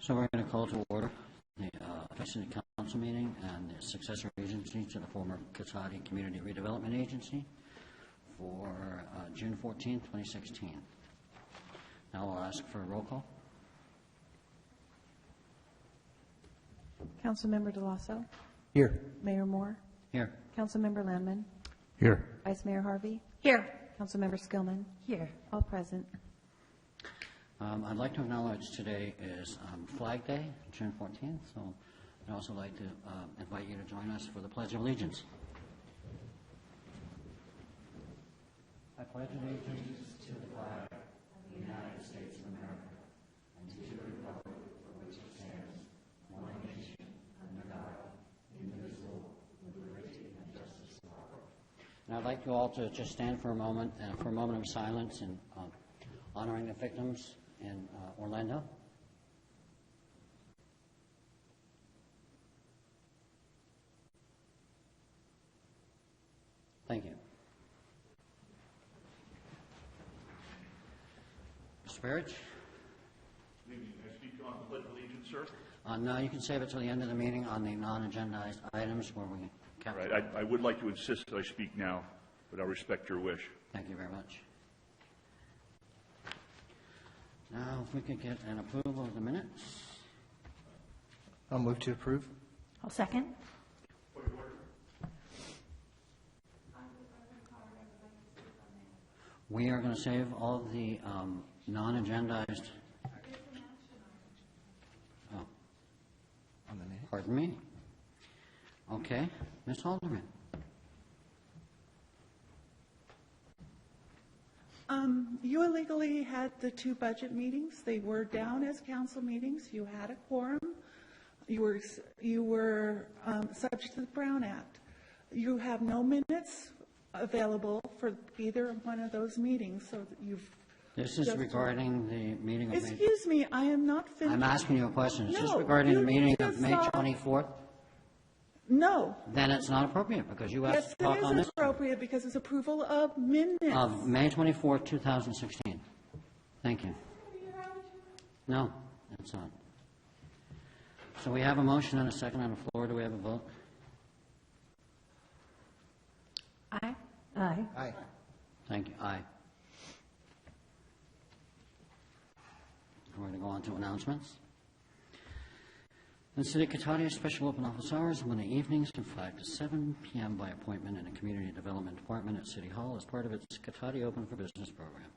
So we're going to call to order the City Council meeting and the successor agency to the former Cotati Community Redevelopment Agency for June 14, 2016. Now I'll ask for a roll call. Councilmember Delasso. Here. Mayor Moore. Here. Councilmember Landman. Here. Vice Mayor Harvey. Here. Councilmember Skillman. Here. All present. I'd like to acknowledge today is Flag Day, June 14th, so I'd also like to invite you to join us for the Pledge of Allegiance. I pledge allegiance to the flag of the United States of America and to the republic for which it stands, one nation, under God, indivisible, with liberty and justice for all. And I'd like you all to just stand for a moment of silence and honoring the victims in Orlando. Thank you. Mr. Parrish? Can I speak on the Pledge of Allegiance, sir? No, you can save it till the end of the meeting on the non-agendized items where we capture. Right. I would like to insist that I speak now, but I respect your wish. Thank you very much. Now, if we could get an approval of the minutes. I'll move to approve. I'll second. We are going to save all of the non-agendized. Oh, On the minute. pardon me. Okay, Ms. Haldeman. You illegally had the two budget meetings. They were down as council meetings. You had a quorum. You were subject to the Brown Act. You have no minutes available for either one of those meetings, so that you've. This is regarding the meeting of May. Excuse me, I am not finished. I'm asking you a question. Is this No, regarding the you meeting need of to May stop. 24th? No. Then it's not appropriate because you Yes, asked to talk on it this is appropriate because it's approval of minutes. of May 24th, 2016. Thank you. No, it's not. So we have a motion and a second on the floor. Do we have a vote? Aye. Aye. Aye. Thank you. Aye. We're going to go on to announcements. The City of Cotati special open office hours on Monday evenings from 5 to 7 p.m. by appointment in the Community Development Department at City Hall as part of its Cotati Open for Business program.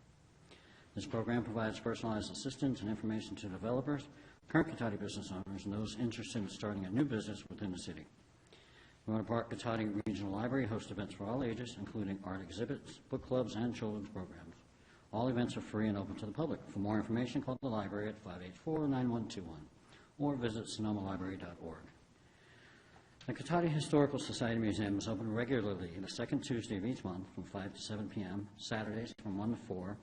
This program provides personalized assistance and information to developers, current Cotati business owners, and those interested in starting a new business within the city. Roanoke Park Cotati Regional Library hosts events for all ages, including art exhibits, book clubs, and children's programs. All events are free and open to the public. For more information, call the library at 584-9121 or visit sonomalibrary.org. The Cotati Historical Society Museum is open regularly the second Tuesday of each month from 5 to 7 p.m., Saturdays from 1 to 4,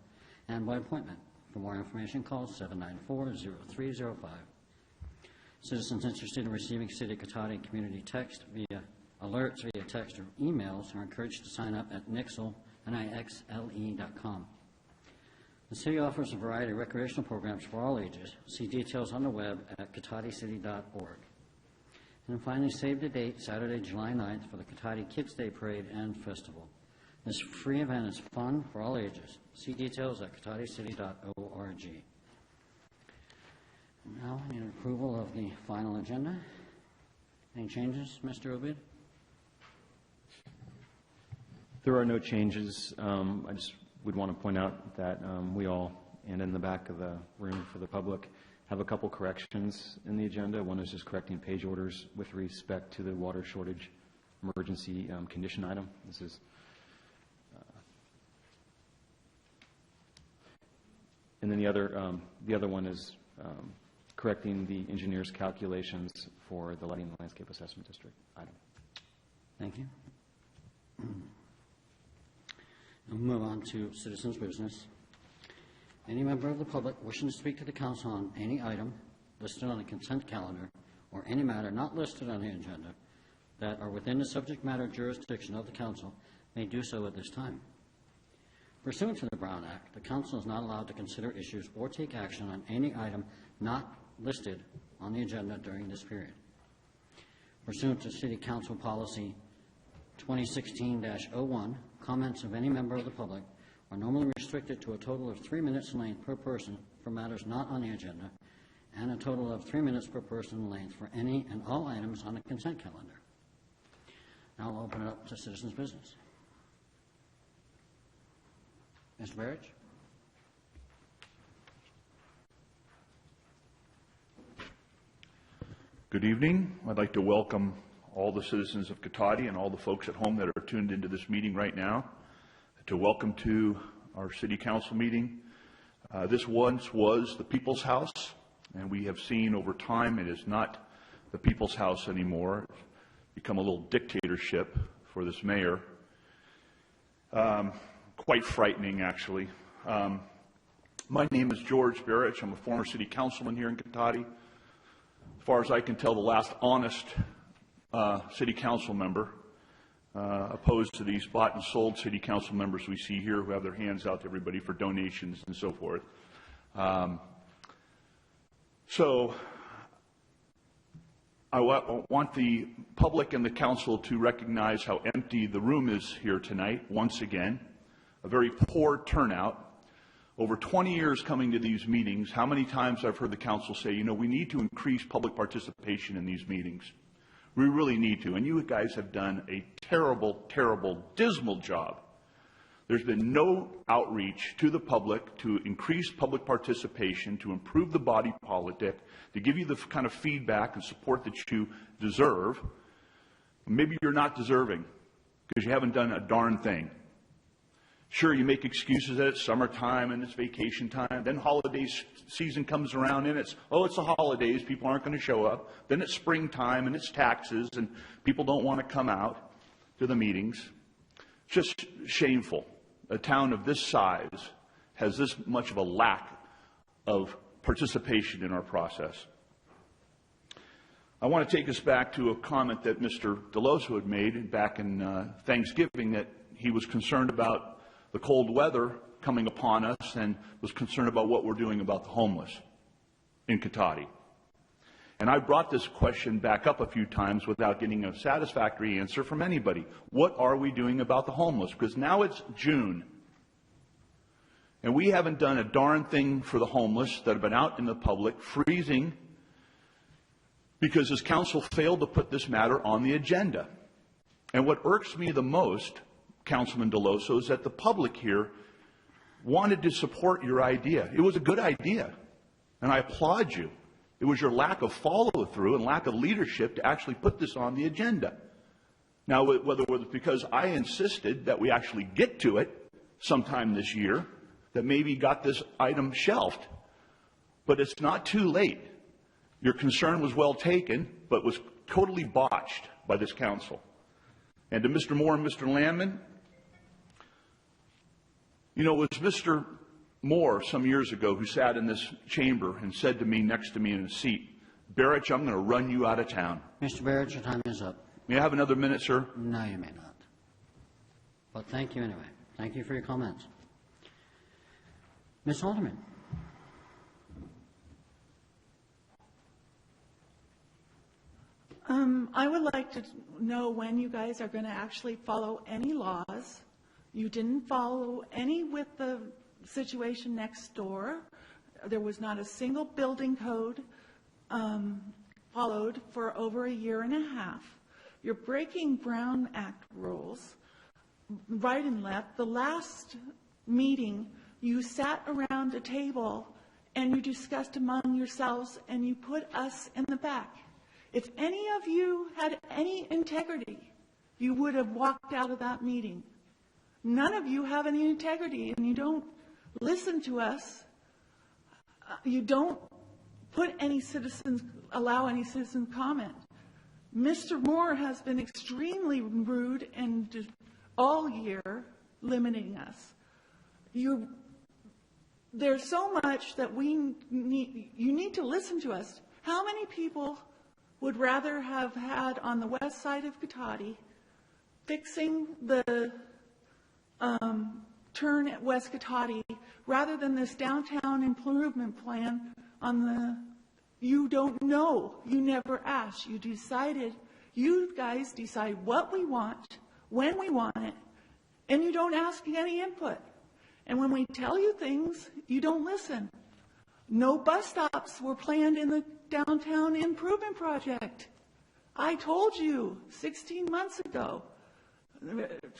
and by appointment. For more information, call 794-0305. Citizens interested in receiving City of Cotati community text via alerts via text or emails are encouraged to sign up at nixle.com. The city offers a variety of recreational programs for all ages. See details on the web at cotaticity.org. And finally, save the date, Saturday, July 9th, for the Cotati Kids Day Parade and Festival. This free event is fun for all ages. See details at cotaticity.org. Now, I need approval of the final agenda. Any changes, Mr. Obid? There are no changes. I just would want to point out that we all, and in the back of the room for the public, have a couple corrections in the agenda. One is just correcting page orders with respect to the water shortage emergency condition item. This is and then the other one is correcting the engineer's calculations for the lighting and landscape assessment district item. Thank you. We'll move on to citizens' business. Any member of the public wishing to speak to the council on any item listed on the consent calendar or any matter not listed on the agenda that are within the subject matter jurisdiction of the council may do so at this time. Pursuant to the Brown Act, the council is not allowed to consider issues or take action on any item not listed on the agenda during this period. Pursuant to City Council Policy 2016-01, comments of any member of the public are normally restricted to a total of 3 minutes in length per person for matters not on the agenda, and a total of 3 minutes per person in length for any and all items on the consent calendar. Now I'll open it up to citizens' business. Mr. Barrett? Good evening. I'd like to welcome all the citizens of Cotati and all the folks at home that are tuned into this meeting right now, to welcome to our City Council meeting. This once was the People's House, and we have seen over time it is not the People's House anymore. It's become a little dictatorship for this mayor. Quite frightening, actually. My name is George Barrett. I'm a former city councilman here in Cotati. As far as I can tell, the last honest city council member, opposed to these bought and sold city council members we see here who have their hands out to everybody for donations and so forth. So I want the public and the council to recognize how empty the room is here tonight, once again. A very poor turnout. Over 20 years coming to these meetings, how many times I've heard the council say, you know, we need to increase public participation in these meetings. We really need to. And you guys have done a terrible, terrible, dismal job. There's been no outreach to the public to increase public participation, to improve the body politic, to give you the kind of feedback and support that you deserve. Maybe you're not deserving because you haven't done a darn thing. Sure, you make excuses that it's summertime and it's vacation time. Then holiday season comes around and it's the holidays, people aren't going to show up. Then it's springtime and it's taxes and people don't want to come out to the meetings. Just shameful. A town of this size has this much of a lack of participation in our process. I want to take us back to a comment that Mr. Deloso had made back in Thanksgiving, that he was concerned about the cold weather coming upon us and was concerned about what we're doing about the homeless in Cotati. And I brought this question back up a few times without getting a satisfactory answer from anybody. What are we doing about the homeless? Because now it's June, and we haven't done a darn thing for the homeless that have been out in the public, freezing, because this council failed to put this matter on the agenda. And what irks me the most, Councilman Deloso, is that the public here wanted to support your idea. It was a good idea, and I applaud you. It was your lack of follow-through and lack of leadership to actually put this on the agenda. Now, whether it was because I insisted that we actually get to it sometime this year, that maybe got this item shelved, but it's not too late. Your concern was well taken, but was totally botched by this council. And to Mr. Moore and Mr. Landman, you know, it was Mr. Moore some years ago who sat in this chamber and said to me, next to me in a seat, Barrett, I'm going to run you out of town. Mr. Barrett, your time is up. May I have another minute, sir? No, you may not. But thank you anyway. Thank you for your comments. Ms. Haldeman. I would like to know when you guys are going to actually follow any laws. You didn't follow any with the situation next door. There was not a single building code followed for over a year and a half. You're breaking Brown Act rules right and left. The last meeting, you sat around a table and you discussed among yourselves and you put us in the back. If any of you had any integrity, you would have walked out of that meeting. None of you have any integrity, and you don't listen to us. You don't allow any citizen comment. Mr. Moore has been extremely rude and all year limiting us. There's so much that you need to listen to us. How many people would rather have had on the west side of Cotati fixing the turn at West Cotati rather than this downtown improvement plan on the You don't know. You never asked. You guys decide what we want, when we want it, and you don't ask any input. And when we tell you things, you don't listen. No bus stops were planned in the downtown improvement project. I told you 16 months ago.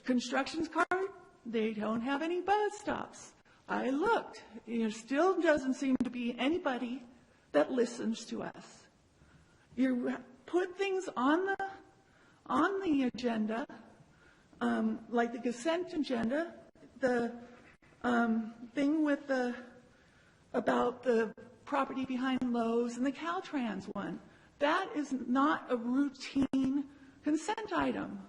Construction's card, they don't have any bus stops. I looked. There still doesn't seem to be anybody that listens to us. You put things on the agenda, like the consent agenda, the thing with about the property behind Lowe's and the Caltrans one. That is not a routine consent item.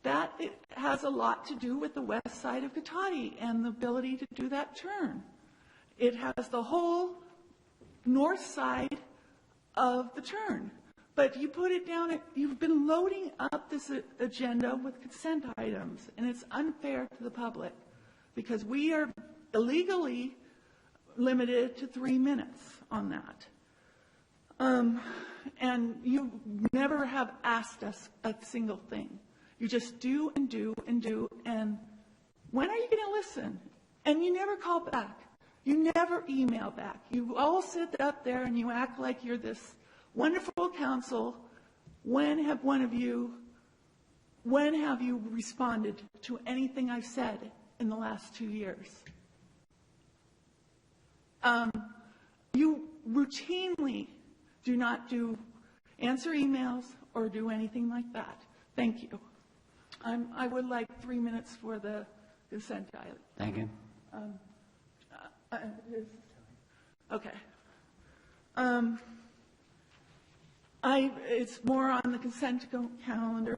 That it has a lot to do with the west side of Cotati and the ability to do that turn. It has the whole north side of the turn. But you put it down, you've been loading up this agenda with consent items, and it's unfair to the public because we are illegally limited to 3 minutes on that. And you never have asked us a single thing. You just do and do and do, and when are you going to listen? And you never call back. You never email back. You all sit up there and you act like you're this wonderful council. When have you responded to anything I've said in the last 2 years? You routinely do not answer emails or do anything like that. Thank you. I would like 3 minutes for the consent item. Thank you. Okay. It's more on the consent calendar.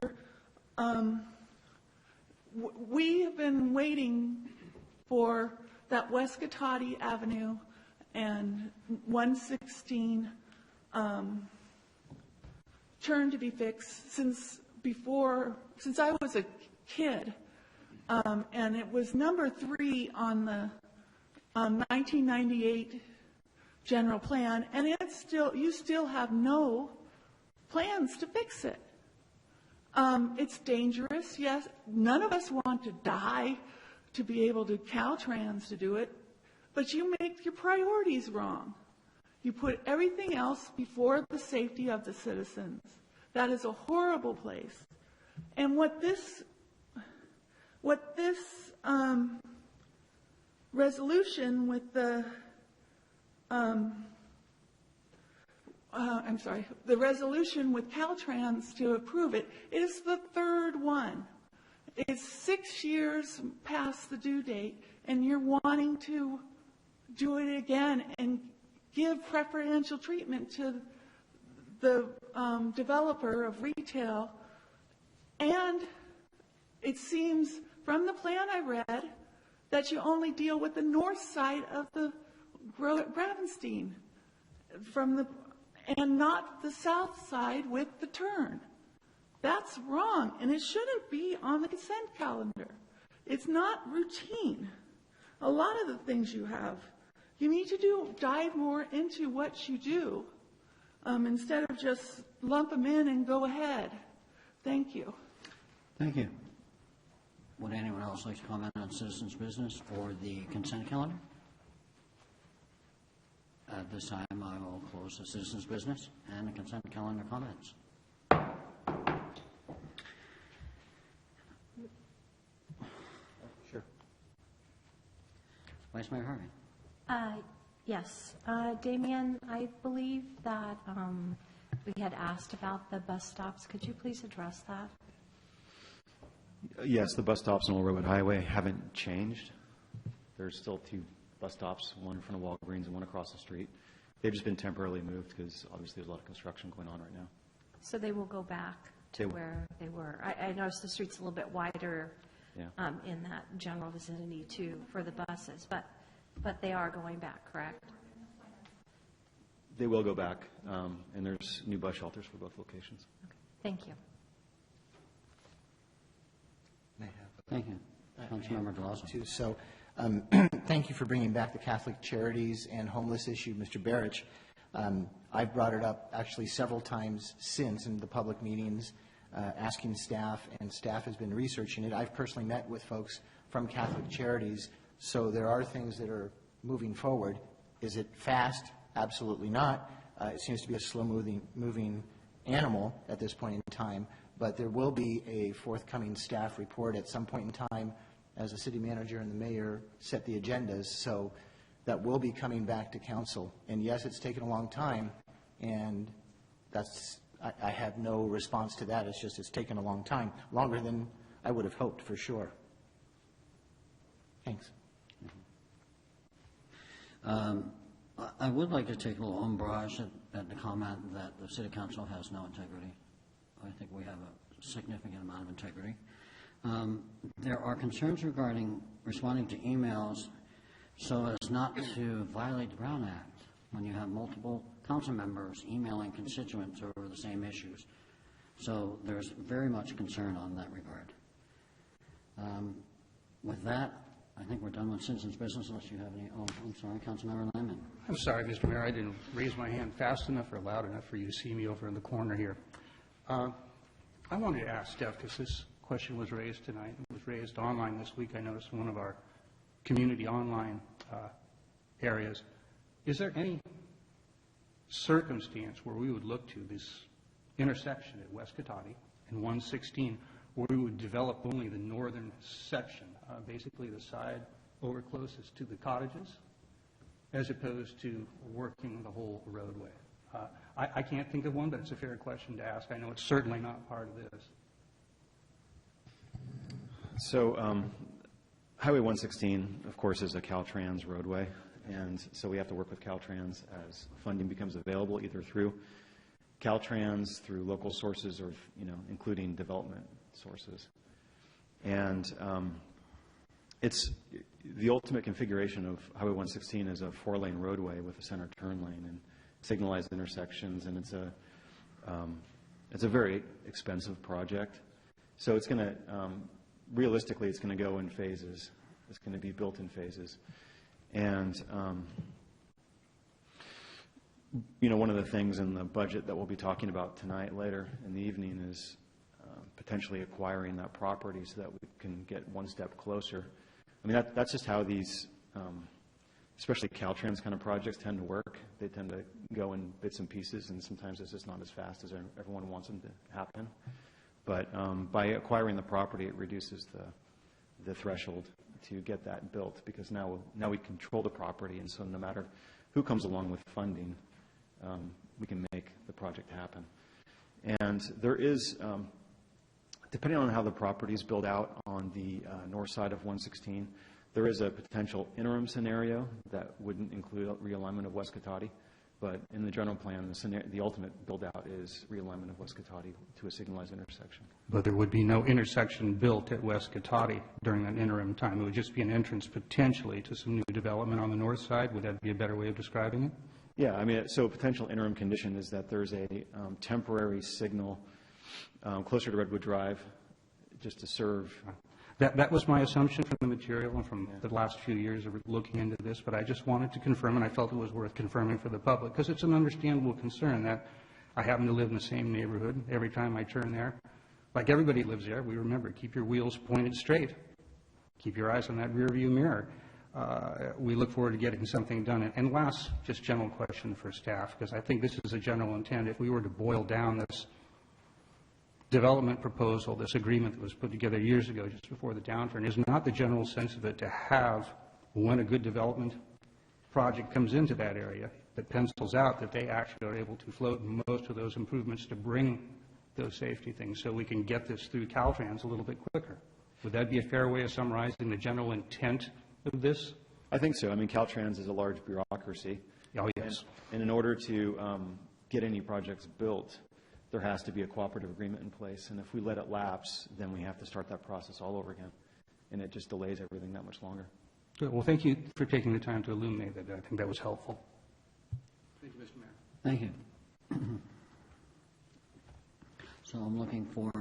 We have been waiting for that West Cotati Avenue and 116 turn to be fixed since I was a kid, and it was number 3 on the 1998 general plan, and you still have no plans to fix it. It's dangerous. Yes, none of us want to die to be able to Caltrans to do it, but you make your priorities wrong. You put everything else before the safety of the citizens. That is a horrible place. And what this resolution with the resolution with Caltrans to approve it is the third one. It's 6 years past the due date, and you're wanting to do it again and give preferential treatment to the developer of retail. And it seems from the plan I read that you only deal with the north side of the Gravenstein and not the south side with the turn. That's wrong, and it shouldn't be on the consent calendar. It's not routine. A lot of the things you have, you need to dive more into what you do instead of just lump them in and go ahead. Thank you. Thank you. Would anyone else like to comment on citizens' business or the consent calendar? At this time, I will close the citizens' business and the consent calendar comments. Sure. Vice Mayor Harvey. Yes. Damien, I believe that we had asked about the bus stops. Could you please address that? Yes, the bus stops on Old Redwood Highway haven't changed. There's still 2 bus stops, one in front of Walgreens and one across the street. They've just been temporarily moved because obviously there's a lot of construction going on right now. So they will go back to where they were. I noticed the street's a little bit wider in that general vicinity too for the buses, but they are going back, correct? They will go back, and there's new bus shelters for both locations. Okay. Thank you. May I have Thank you. Councilmember Delazo. too. So thank you for bringing back the Catholic Charities and homeless issue, Mr. Barrich. I've brought it up actually several times since in the public meetings, asking staff, and staff has been researching it. I've personally met with folks from Catholic Charities, so there are things that are moving forward. Is it fast? Absolutely not. It seems to be a slow-moving animal at this point in time, but there will be a forthcoming staff report at some point in time as the city manager and the mayor set the agendas, so that will be coming back to council. And yes, it's taken a long time, and I have no response to that. It's just it's taken a long time, longer than I would have hoped for sure. Thanks. I would like to take a little umbrage at the comment that the city council has no integrity. I think we have a significant amount of integrity. There are concerns regarding responding to emails so as not to violate the Brown Act when you have multiple council members emailing constituents over the same issues. So there's very much concern on that regard. With that, I think we're done with citizens' business unless you have any. Oh, I'm sorry, Councilmember Lemon. I'm sorry, Mr. Mayor, I didn't raise my hand fast enough or loud enough for you to see me over in the corner here. I wanted to ask Steph, because this question was raised tonight. It was raised online this week. I noticed in one of our community online areas. Is there any circumstance where we would look to this intersection at West Cotati and 116 where we would develop only the northern section, basically the side over closest to the cottages, as opposed to working the whole roadway? I can't think of one, but it's a fair question to ask. I know it's certainly not part of this. So Highway 116, of course, is a Caltrans roadway, and so we have to work with Caltrans as funding becomes available, either through Caltrans, through local sources, or including development sources. And it's the ultimate configuration of Highway 116 is a 4-lane roadway with a center turn lane and signalized intersections, and it's a very expensive project. So it's going to realistically, it's going to go in phases. It's going to be built in phases. And, one of the things in the budget that we'll be talking about tonight, later in the evening, is potentially acquiring that property so that we can get one step closer. I mean, that's just how these, especially Caltrans kind of projects tend to work. They tend to go in bits and pieces, and sometimes it's just not as fast as everyone wants them to happen. But by acquiring the property, it reduces the threshold to get that built, because now we control the property, and so no matter who comes along with funding, we can make the project happen. And there is, depending on how the property is built out on the north side of 116, there is a potential interim scenario that wouldn't include realignment of West Cotati. But in the general plan, the ultimate build-out is realignment of West Cotati to a signalized intersection. But there would be no intersection built at West Cotati during an interim time. It would just be an entrance potentially to some new development on the north side. Would that be a better way of describing it? Yeah, I mean, so a potential interim condition is that there's a temporary signal closer to Redwood Drive just to serve. That was my assumption from the material and from the last few years of looking into this, but I just wanted to confirm, and I felt it was worth confirming for the public, because it's an understandable concern that I happen to live in the same neighborhood. Every time I turn there, like everybody lives there, we remember, keep your wheels pointed straight. Keep your eyes on that rear view mirror. We look forward to getting something done. And last, just general question for staff, because I think this is a general intent. If we were to boil down this development proposal, this agreement that was put together years ago just before the downturn, is not the general sense of it to have, when a good development project comes into that area, that pencils out, that they actually are able to float most of those improvements to bring those safety things so we can get this through Caltrans a little bit quicker? Would that be a fair way of summarizing the general intent of this? I think so. I mean, Caltrans is a large bureaucracy. Oh, yes. And in order to get any projects built, there has to be a cooperative agreement in place. And if we let it lapse, then we have to start that process all over again. And it just delays everything that much longer. Good. Well, thank you for taking the time to illuminate that. I think that was helpful. Thank you, Mr. Mayor. Thank you. So I'm looking for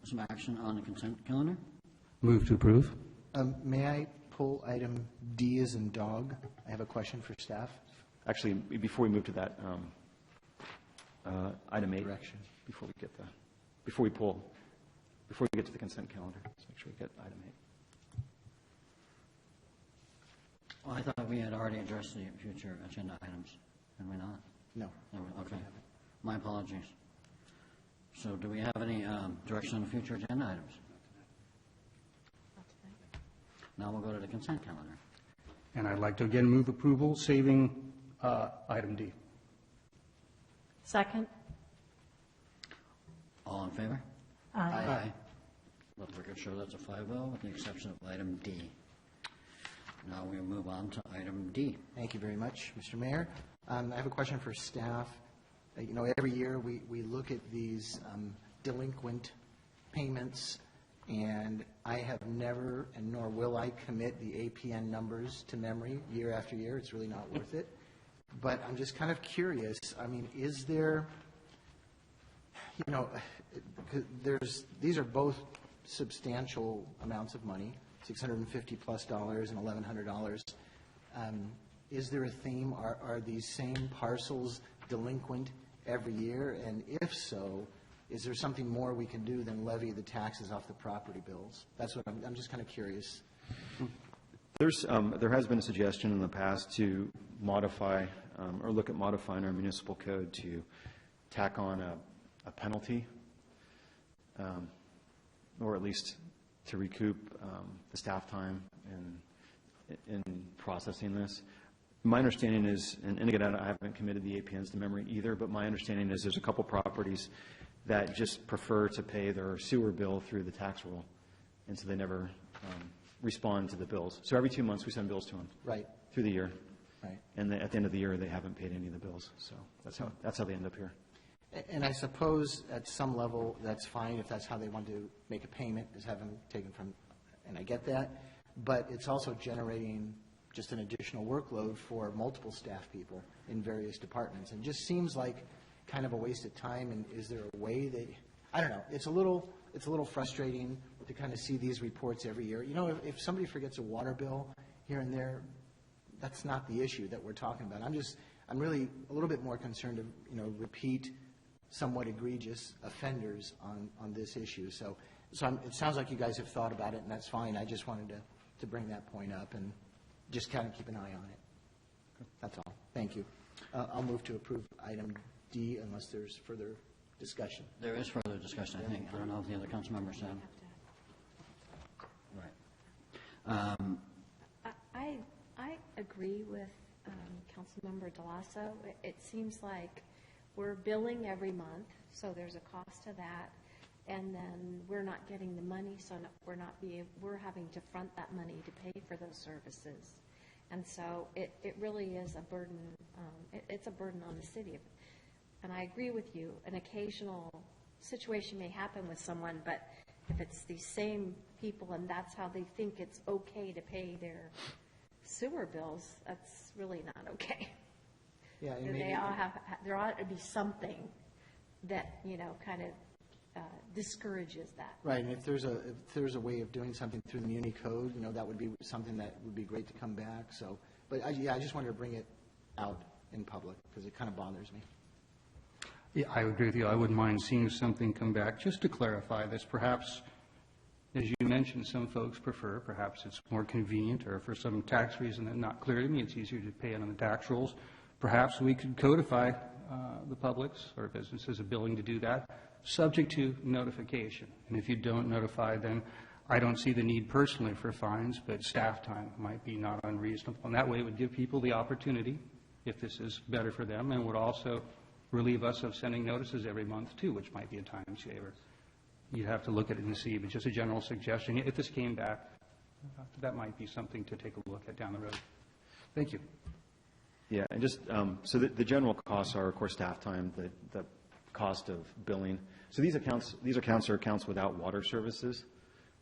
some action on the consent calendar. Move to approve. May I pull item D as in dog? I have a question for staff. Actually, before we move to that, item 8. Direction. Before we get to the consent calendar, let's make sure we get item 8. Well, I thought we had already addressed the future agenda items, had we not? No. Okay. My apologies. So do we have any direction on the future agenda items? Now we'll go to the consent calendar. And I'd like to again move approval, saving item D. Second? All in favor? Aye. Let the record show that's a 5-0 with the exception of item D. Now we'll move on to item D. Thank you very much, Mr. Mayor. I have a question for staff. You know, every year we look at these delinquent payments, and I have never, and nor will I, commit the APN numbers to memory year after year. It's really not worth it. But I'm just kind of curious. I mean, is there, you know, these are both substantial amounts of money, $650 plus and $1,100. Is there a theme? Are these same parcels delinquent every year? And if so, is there something more we can do than levy the taxes off the property bills? That's what I'm just kind of curious. There has been a suggestion in the past to modify or look at modifying our municipal code to tack on a penalty, or at least to recoup the staff time in processing this. My understanding is, and again, I haven't committed the APNs to memory either, but my understanding is there's a couple properties that just prefer to pay their sewer bill through the tax roll, and so they never respond to the bills. So every 2 months we send bills to them. Right. Through the year. Right. And at the end of the year, they haven't paid any of the bills. So that's how they end up here. And I suppose at some level, that's fine if that's how they want to make a payment, is have them taken from, and I get that. But it's also generating just an additional workload for multiple staff people in various departments. And it just seems like kind of a waste of time. And is there a way that, I don't know, it's a little frustrating to kind of see these reports every year. You know, if somebody forgets a water bill here and there, that's not the issue that we're talking about. I'm really a little bit more concerned of, you know, repeat somewhat egregious offenders on this issue. So it sounds like you guys have thought about it, and that's fine. I just wanted to bring that point up and just kind of keep an eye on it. That's all. Thank you. I'll move to approve item D unless there's further discussion. There is further discussion, I think. I don't know if the other council members have. Right. I agree with Councilmember Delasso. It seems like we're billing every month, so there's a cost to that, and then we're not getting the money, so we're having to front that money to pay for those services, and so it really is a burden. It's a burden on the city, and I agree with you. An occasional situation may happen with someone, but if it's these same people and that's how they think it's okay to pay their sewer bills, that's really not okay. Yeah, and there ought to be something that, you know, kind of discourages that. Right, and if there's a way of doing something through the Muni Code, you know, that would be something that would be great to come back. So, but I just wanted to bring it out in public because it kind of bothers me. Yeah, I agree with you. I wouldn't mind seeing something come back. Just to clarify this, perhaps, as you mentioned, some folks prefer, perhaps it's more convenient, or for some tax reason that's not clear to me, it's easier to pay it on the tax rolls. Perhaps we could codify the public's or businesses' ability to do that, subject to notification. And if you don't notify, then I don't see the need personally for fines, but staff time might be not unreasonable. And that way it would give people the opportunity, if this is better for them, and would also relieve us of sending notices every month too, which might be a time saver. You'd have to look at it and see, but just a general suggestion. If this came back, that might be something to take a look at down the road. Thank you. Yeah, and just, so the general costs are, of course, staff time, the cost of billing. So these accounts are accounts without water services,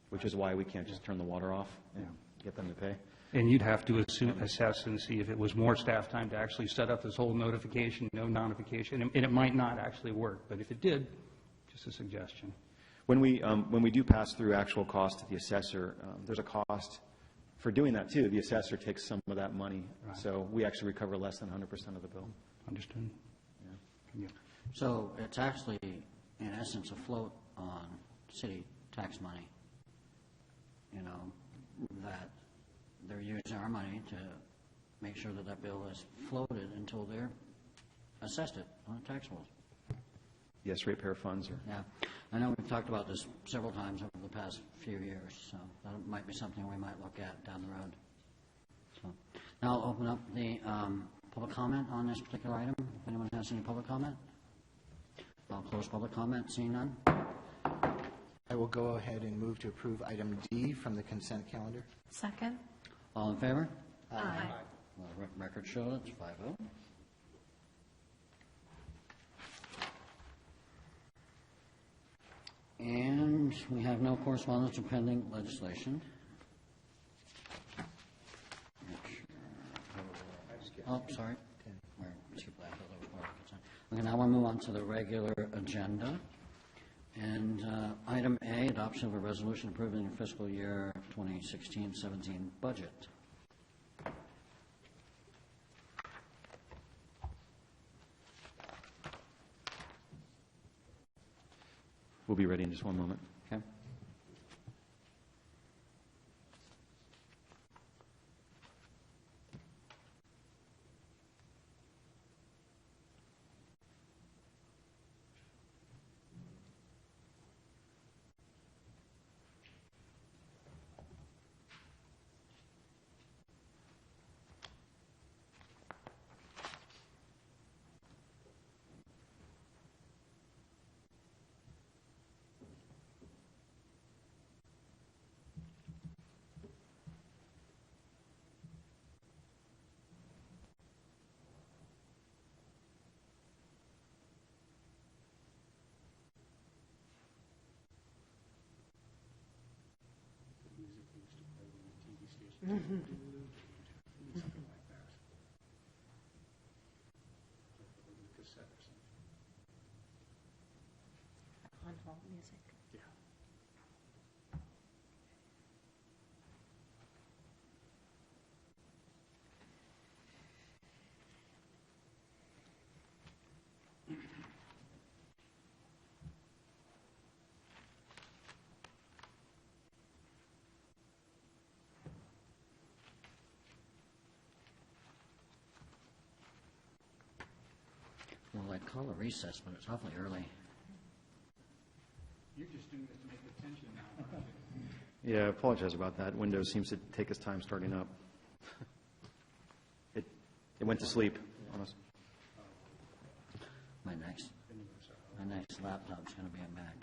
which is why we can't just turn the water off and get them to pay. And you'd have to assess and see if it was more staff time to actually set up this whole notification, no notification, and it might not actually work. But if it did, just a suggestion. When we do pass through actual cost to the assessor, there's a cost for doing that, too, the assessor takes some of that money. Right. So we actually recover less than 100% of the bill. Understood? Yeah. So it's actually, in essence, a float on city tax money, you know, that they're using our money to make sure that that bill is floated until they're assessed it on a tax roll. Yes, ratepayer funds are. Yeah, I know we've talked about this several times over the past few years, so that might be something we might look at down the road. So now I'll open up the public comment on this particular item. If anyone has any public comment, I'll close public comment. Seeing none. I will go ahead and move to approve item D from the consent calendar. Second. All in favor? Aye. Well, record show that's 5-0. And we have no correspondence or pending legislation. Oh, sorry. Okay, now we'll move on to the regular agenda. And item A, adoption of a resolution approving the fiscal year 2016-17 budget. We'll be ready in just one moment. Okay. On hold music. Well, I'd call a recess, but it's awfully early. You're just doing this to make attention now. Yeah, I apologize about that. Windows seems to take its time starting up. It went to sleep on us. My next laptop's going to be a Mac.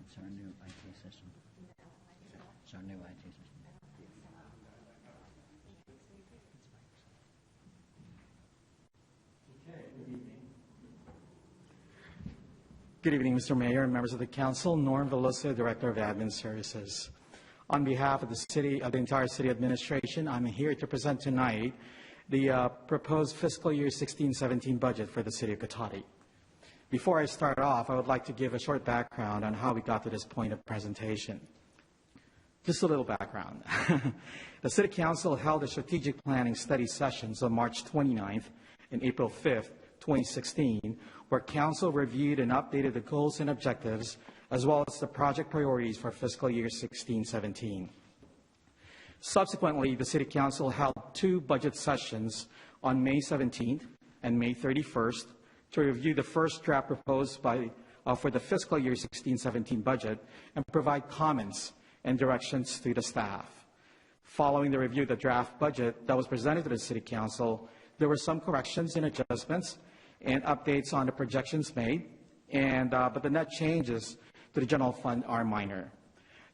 It's our new IT system. It's our new IT system. Good evening, Mr. Mayor and members of the council. Norm Veloso, Director of Admin Services. On behalf of the entire city administration, I'm here to present tonight the proposed fiscal year 16-17 budget for the city of Cotati. Before I start off, I would like to give a short background on how we got to this point of presentation. Just a little background. The City Council held a strategic planning study sessions on March 29th and April 5th, 2016, where Council reviewed and updated the goals and objectives, as well as the project priorities for fiscal year 16-17. Subsequently, the City Council held 2 budget sessions on May 17th and May 31st to review the first draft proposed for the fiscal year 16-17 budget and provide comments and directions to the staff. Following the review of the draft budget that was presented to the City Council, there were some corrections and adjustments and updates on the projections made, but the net changes to the general fund are minor.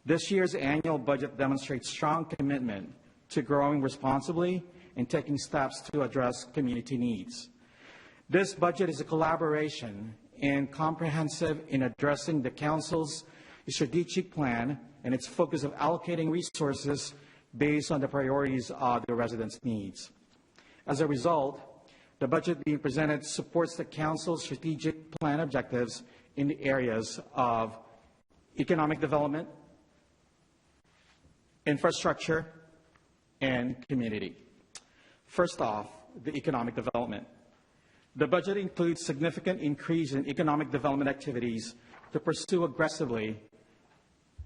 This year's annual budget demonstrates strong commitment to growing responsibly and taking steps to address community needs. This budget is a collaboration and comprehensive in addressing the Council's strategic plan and its focus of allocating resources based on the priorities of the residents' needs. As a result, the budget being presented supports the Council's strategic plan objectives in the areas of economic development, infrastructure, and community. First off, the economic development. The budget includes significant increase in economic development activities to pursue aggressively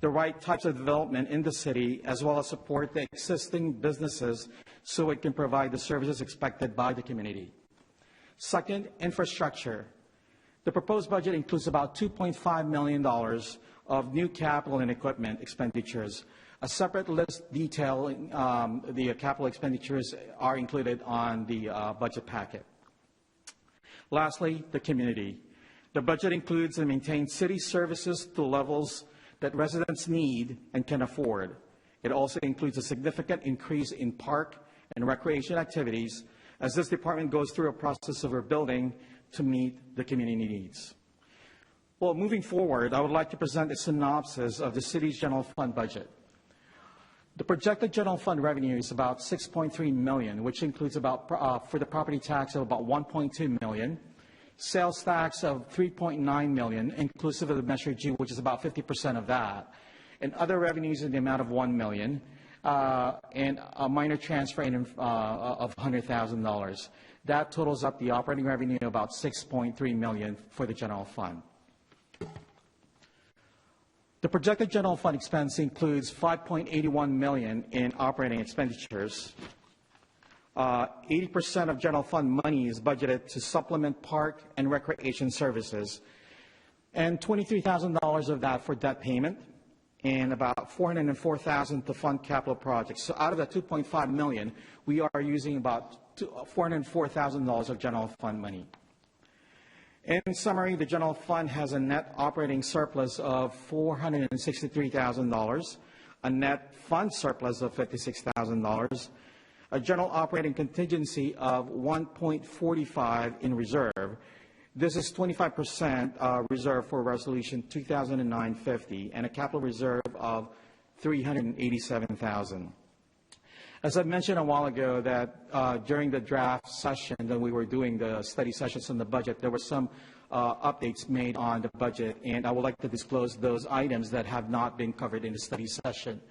the right types of development in the city, as well as support the existing businesses so it can provide the services expected by the community. Second, infrastructure. The proposed budget includes about $2.5 million of new capital and equipment expenditures. A separate list detailing the capital expenditures are included on the budget packet. Lastly, the community. The budget includes and maintains city services to levels that residents need and can afford. It also includes a significant increase in park and recreation activities as this department goes through a process of rebuilding to meet the community needs. Well, moving forward, I would like to present a synopsis of the city's general fund budget. The projected general fund revenue is about $6.3 million, which includes about, for the property tax of about $1.2 million, sales tax of $3.9 million, inclusive of the Measure G, which is about 50% of that, and other revenues in the amount of $1 million, and a minor transfer of $100,000. That totals up the operating revenue about $6.3 million for the general fund. The projected general fund expense includes $5.81 million in operating expenditures. 80% of general fund money is budgeted to supplement park and recreation services, and $23,000 of that for debt payment, and about $404,000 to fund capital projects. So out of that $2.5 million, we are using about $404,000 of general fund money. In summary, the general fund has a net operating surplus of $463,000, a net fund surplus of $56,000, a general operating contingency of $1.45 in reserve. This is 25% reserve for Resolution 2009-50 and a capital reserve of $387,000. As I mentioned a while ago, that during the draft session that we were doing the study sessions on the budget, there were some updates made on the budget, and I would like to disclose those items that have not been covered in the study session.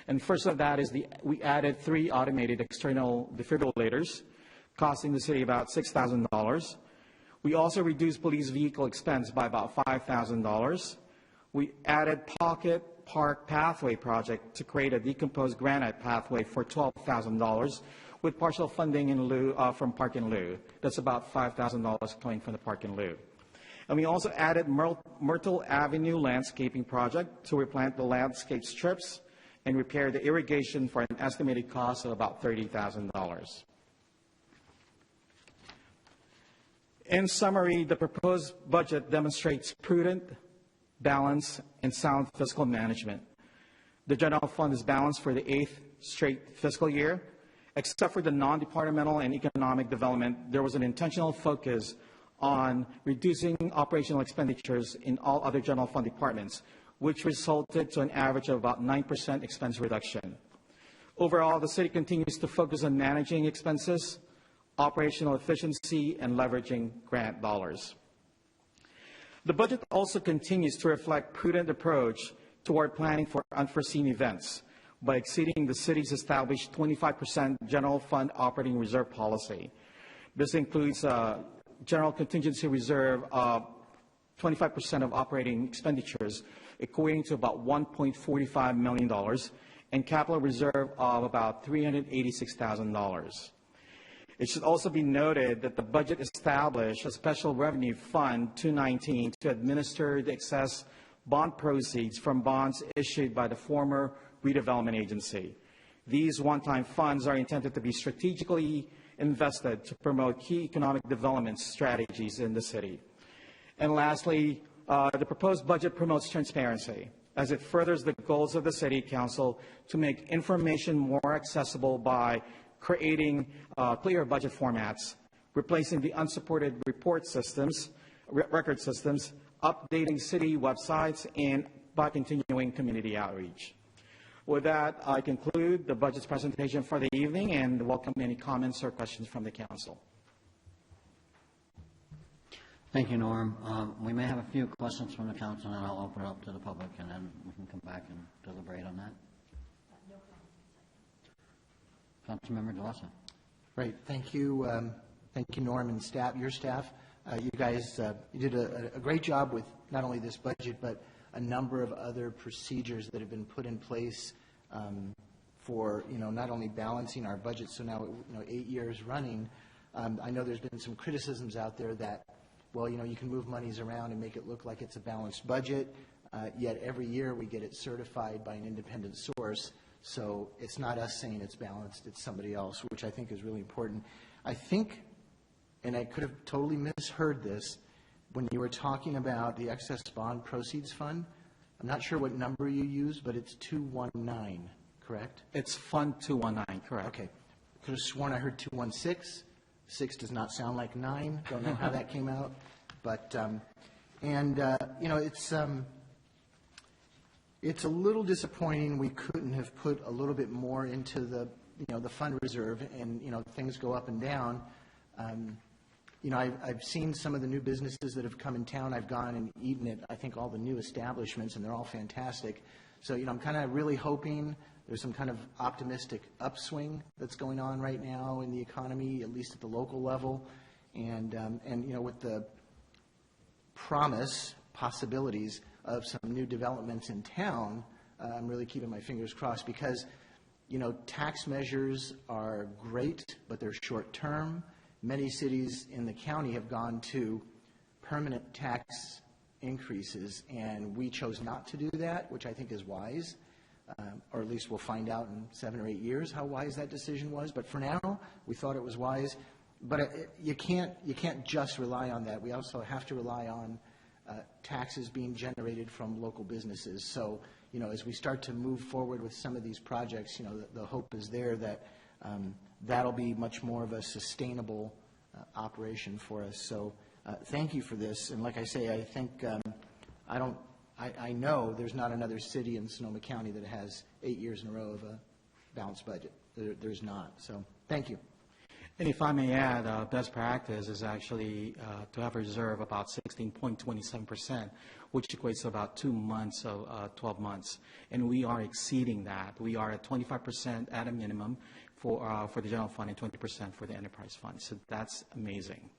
And first of that is we added 3 automated external defibrillators, costing the city about $6,000. We also reduced police vehicle expense by about $5,000. We added Pocket Park Pathway project to create a decomposed granite pathway for $12,000 with partial funding in lieu from Park in Lieu. That's about $5,000 coming from the Park in Lieu. And we also added Myrtle Avenue landscaping project to replant the landscape strips and repair the irrigation for an estimated cost of about $30,000. In summary, the proposed budget demonstrates prudent, balance, and sound fiscal management. The general fund is balanced for the 8th straight fiscal year. Except for the non-departmental and economic development, there was an intentional focus on reducing operational expenditures in all other general fund departments, which resulted to an average of about 9% expense reduction. Overall, the city continues to focus on managing expenses, operational efficiency, and leveraging grant dollars. The budget also continues to reflect prudent approach toward planning for unforeseen events, by exceeding the city's established 25% general fund operating reserve policy. This includes general contingency reserve of 25% of operating expenditures, equating to about $1.45 million, and capital reserve of about $386,000. It should also be noted that the budget established a special revenue fund 219 to administer the excess bond proceeds from bonds issued by the former redevelopment agency. These one-time funds are intended to be strategically invested to promote key economic development strategies in the city. And lastly, the proposed budget promotes transparency as it furthers the goals of the City Council to make information more accessible by creating clear budget formats, replacing the unsupported record systems, updating city websites, and by continuing community outreach. With that, I conclude the budget's presentation for the evening and welcome any comments or questions from the council. Thank you, Norm. We may have a few questions from the council, and I'll open it up to the public, and then we can come back and deliberate on that. Councilmember DeLasso. Great. Thank you. Thank you, Norm, and staff, your staff. You guys you did a great job with not only this budget, but a number of other procedures that have been put in place for, not only balancing our budget, so now, 8 years running. I know there's been some criticisms out there that, well, you can move monies around and make it look like it's a balanced budget, yet every year we get it certified by an independent source. So it's not us saying it's balanced, it's somebody else, which I think is really important. I think, and I could have totally misheard this, when you were talking about the excess bond proceeds fund, I'm not sure what number you used, but it's 219, correct? It's Fund 219, correct. Okay. Could have sworn I heard 216. 6 does not sound like 9. Don't know how that came out. But, it's a little disappointing we couldn't have put a little bit more into the, the fund reserve, and, things go up and down. I've seen some of the new businesses that have come in town. I've gone and eaten at, I think, all the new establishments, and they're all fantastic. So, I'm kind of really hoping there's some kind of optimistic upswing that's going on right now in the economy, at least at the local level. And with the possibilities of some new developments in town, I'm really keeping my fingers crossed because, tax measures are great, but they're short-term. Many cities in the county have gone to permanent tax increases, and we chose not to do that, which I think is wise, or at least we'll find out in 7 or 8 years how wise that decision was. But for now, we thought it was wise. But you can't just rely on that. We also have to rely on taxes being generated from local businesses. So, as we start to move forward with some of these projects, the hope is there that that'll be much more of a sustainable operation for us. So thank you for this. And like I say, I think I know there's not another city in Sonoma County that has 8 years in a row of a balanced budget. There's not. So thank you. And if I may add, best practice is actually to have a reserve about 16.27%, which equates to about 2 months of 12 months. And we are exceeding that. We are at 25% at a minimum for the general fund and 20% for the enterprise fund. So that's amazing.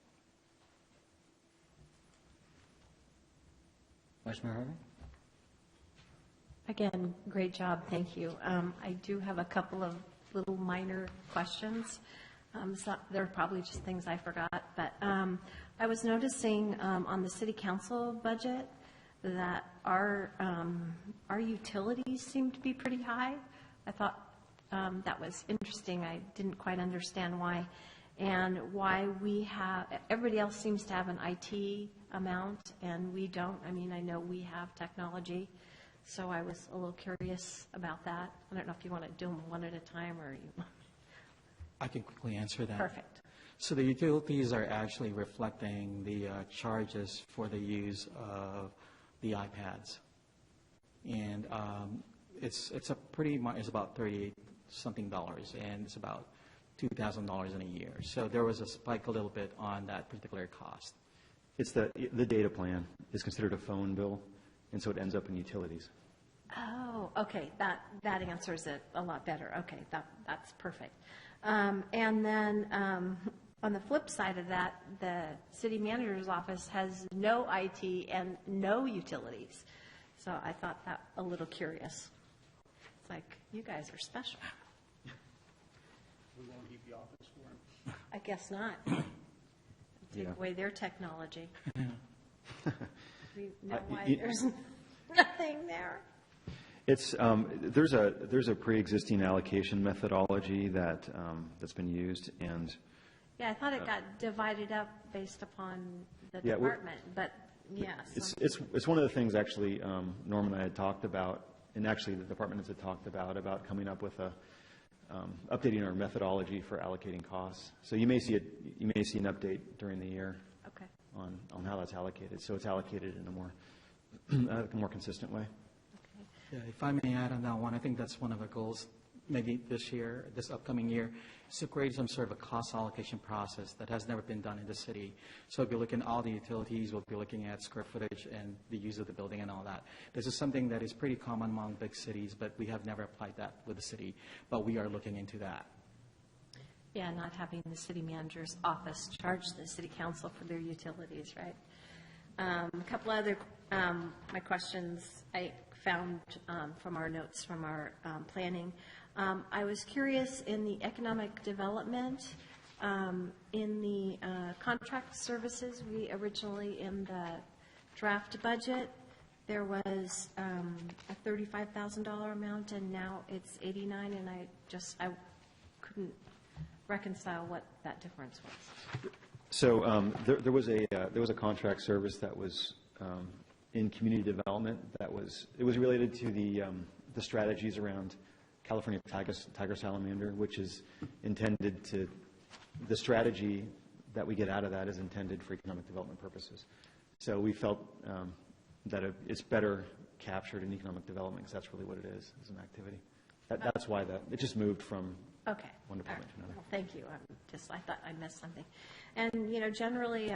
Vice Mayor Harvey? Again, great job, thank you. I do have a couple of little minor questions. They're probably just things I forgot, but I was noticing on the city council budget that our utilities seem to be pretty high. I thought that was interesting. I didn't quite understand why, and why everybody else seems to have an IT amount and we don't. I mean, I know we have technology, so I was a little curious about that. I don't know if you want to do them one at a time or you. I can quickly answer that. Perfect. So the utilities are actually reflecting the charges for the use of the iPads, and it's about $38-something, and it's about $2,000 in a year. So there was a spike a little bit on that particular cost. It's the data plan is considered a phone bill, and so it ends up in utilities. Oh, okay, that answers it a lot better. Okay, that's perfect. And then, on the flip side of that, the city manager's office has no IT and no utilities. So I thought that a little curious. It's like, you guys are special. We won't keep the office for him. I guess not. Take Yeah. away their technology. We know why you- there's nothing there. It's, there's a pre-existing allocation methodology that, that's been used, and Yeah, I thought it got divided up based upon the Yeah, we're- department, but yes. it's one of the things, actually, Norm and I had talked about, and actually the department heads had talked about coming up with updating our methodology for allocating costs. So you may see an update during the year Okay. on how that's allocated. So it's allocated in a more consistent way. Yeah, if I may add on that one, I think that's one of the goals, maybe this upcoming year, is to create some sort of a cost allocation process that has never been done in the city. So we'll be looking at all the utilities, we'll be looking at square footage and the use of the building and all that. This is something that is pretty common among big cities, but we have never applied that with the city. But we are looking into that. Yeah, not having the city manager's office charge the city council for their utilities, right? A couple other, my questions I found from our notes from our planning. I was curious in the economic development, in the contract services, we originally in the draft budget, there was a $35,000 amount, and now it's 89, and I couldn't reconcile what that difference was. So there was a contract service that was in community development it was related to the strategies around California tiger salamander, which is intended to, the strategy that we get out of that is intended for economic development purposes. So we felt that it's better captured in economic development because that's really what it is an activity. That's why it just moved from Okay. one department to another. Well, thank you. I thought I missed something. And, generally,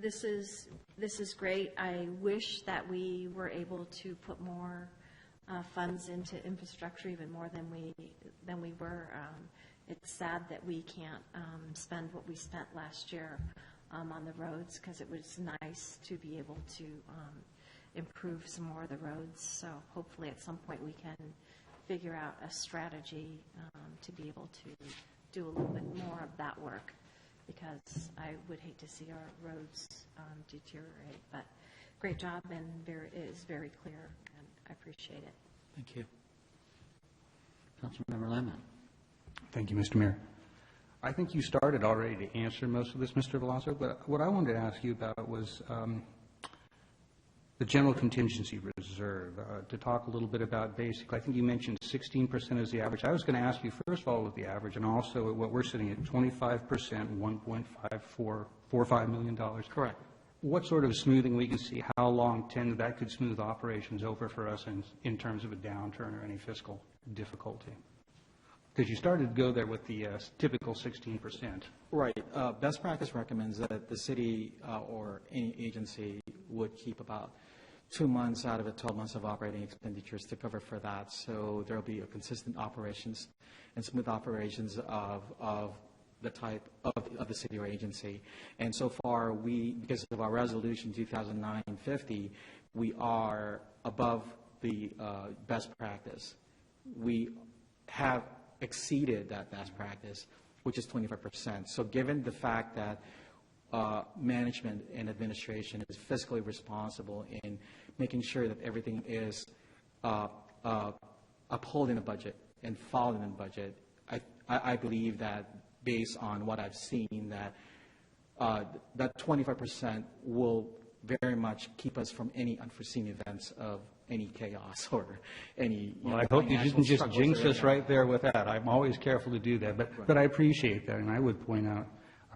this is great. I wish that we were able to put more funds into infrastructure, even more than we were. It's sad that we can't spend what we spent last year on the roads, because it was nice to be able to improve some more of the roads. So hopefully at some point we can figure out a strategy to be able to do a little bit more of that work, because I would hate to see our roads deteriorate. But great job, and it is very clear, and I appreciate it. Thank you. Councilmember Lemon. Thank you, Mr. Mayor. I think you started already to answer most of this, Mr. Velasco, but what I wanted to ask you about was the general contingency reserve, to talk a little bit about basic. I think you mentioned 16% is the average. I was going to ask you, first of all, with the average, and also what we're sitting at, 25%, $1.45 million. Correct. What sort of smoothing we can see, how long that could smooth operations over for us in terms of a downturn or any fiscal difficulty? Because you started to go there with the typical 16%. Right. Best practice recommends that the city or any agency would keep about 2 months out of the 12 months of operating expenditures to cover for that. So there will be a consistent operations and smooth operations of the type of the city or agency. And so far, because of our resolution 2009-50, we are above the best practice. We have exceeded that best practice, which is 25%. So given the fact that management and administration is fiscally responsible in making sure that everything is upholding the budget and following the budget, I believe that based on what I've seen, that that 25% will very much keep us from any unforeseen events of any chaos or any. Well, I hope you didn't just jinx us right there with that. I'm always careful to do that, but I appreciate that, and I would point out,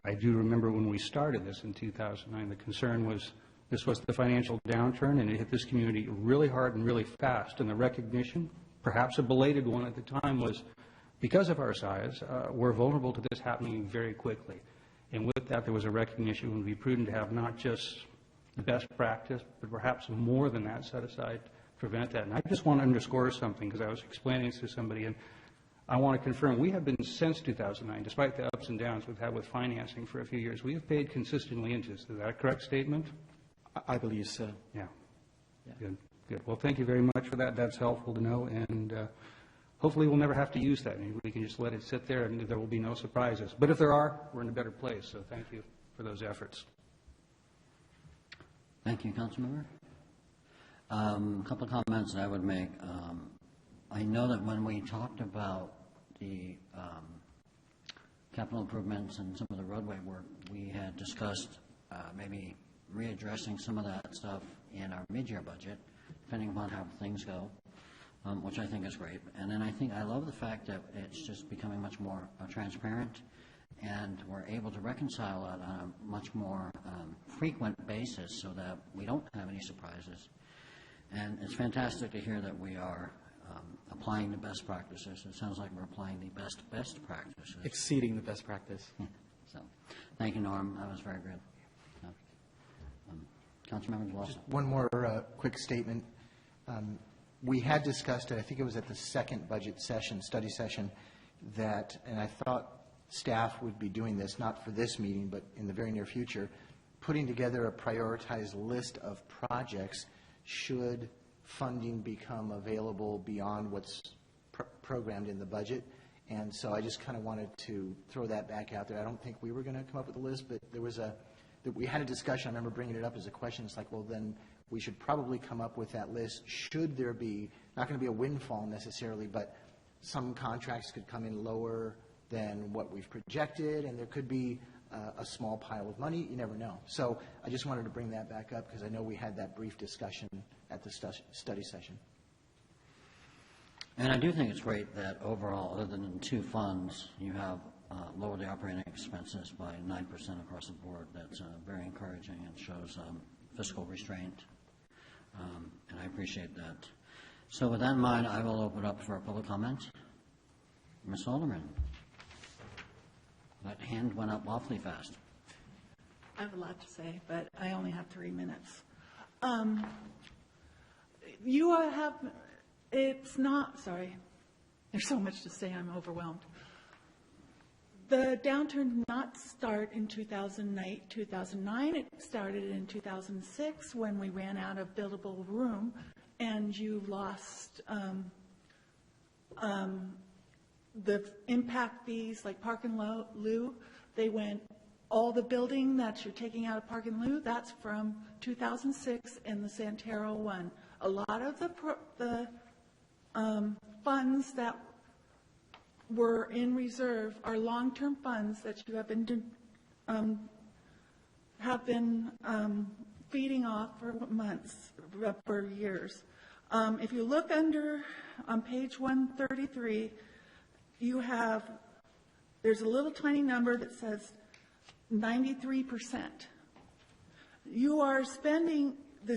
I do remember when we started this in 2009, the concern was this was the financial downturn, and it hit this community really hard and really fast, and the recognition, perhaps a belated one at the time, was because of our size, we're vulnerable to this happening very quickly. And with that, there was a recognition it would be prudent to have not just the best practice, but perhaps more than that set aside prevent that. And I just want to underscore something, because I was explaining this to somebody, and I want to confirm, we have been, since 2009, despite the ups and downs we've had with financing for a few years, we have paid consistently interest. Is that a correct statement? I believe so. Yeah. Good, good. Well, thank you very much for that. That's helpful to know, and hopefully we'll never have to use that. Maybe we can just let it sit there, and there will be no surprises. But if there are, we're in a better place, so thank you for those efforts. Thank you, Councilmember. A couple of comments that I would make. I know that when we talked about the capital improvements and some of the roadway work, we had discussed maybe readdressing some of that stuff in our mid-year budget, depending upon how things go, which I think is great. And then I love the fact that it's just becoming much more transparent, and we're able to reconcile it on a much more frequent basis so that we don't have any surprises. And it's fantastic to hear that we are applying the best practices. It sounds like we're applying the best practices. Exceeding the best practice. So, thank you, Norm. That was very good. Councilmember DeLosso. Just one more quick statement. We had discussed it, I think it was at the second budget session, study session, that, and I thought staff would be doing this, not for this meeting, but in the very near future, putting together a prioritized list of projects should funding become available beyond what's programmed in the budget. And so I just kind of wanted to throw that back out there. I don't think we were going to come up with a list, but we had a discussion. I remember bringing it up as a question. It's like, well, then we should probably come up with that list. Should there be, not going to be a windfall necessarily, but some contracts could come in lower than what we've projected, and there could be a small pile of money. You never know. So I just wanted to bring that back up because I know we had that brief discussion at the study session. And I do think it's great that overall, other than two funds, you have lowered the operating expenses by 9% across the board. That's very encouraging and shows fiscal restraint, and I appreciate that. So with that in mind, I will open up for a public comment. Ms. Alderman. That hand went up awfully fast. I have a lot to say, but I only have 3 minutes. It's not, sorry, there's so much to say, I'm overwhelmed. The downturn did not start in 2009. It started in 2006 when we ran out of buildable room, and you lost the impact fees like Park and Lieu. They went, all the building that you're taking out of Park and Lieu, that's from 2006 and the Santero one. A lot of the funds that were in reserve are long-term funds that you have been feeding off for months, for years. If you look on page 133, there's a little tiny number that says 93%. You are spending, the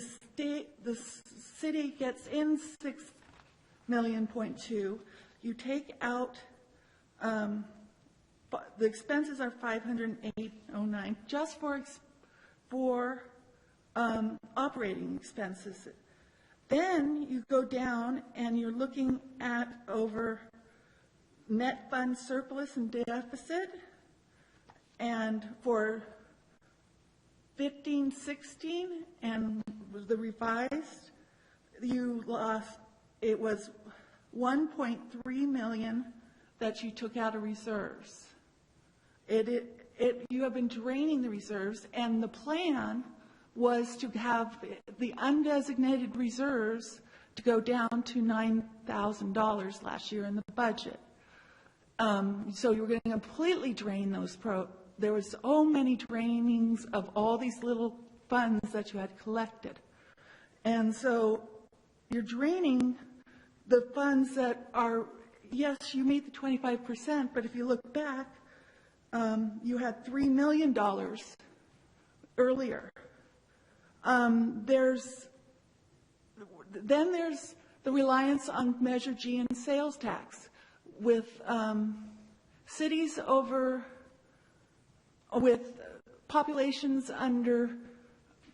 city gets in 6.2 million. You take out, the expenses are 508.09 just for operating expenses. Then you go down and you're looking at over net fund surplus and deficit, and for 15-16 and the revised, you lost, it was 1.3 million that you took out of reserves. You have been draining the reserves, and the plan was to have the undesignated reserves to go down to $9,000 last year in the budget. So you were going to completely drain those there was so many drainings of all these little funds that you had collected. And so you're draining the funds that are, yes, you meet the 25%, but if you look back, you had $3 million earlier. Then there's the reliance on Measure G and sales tax. With cities with populations under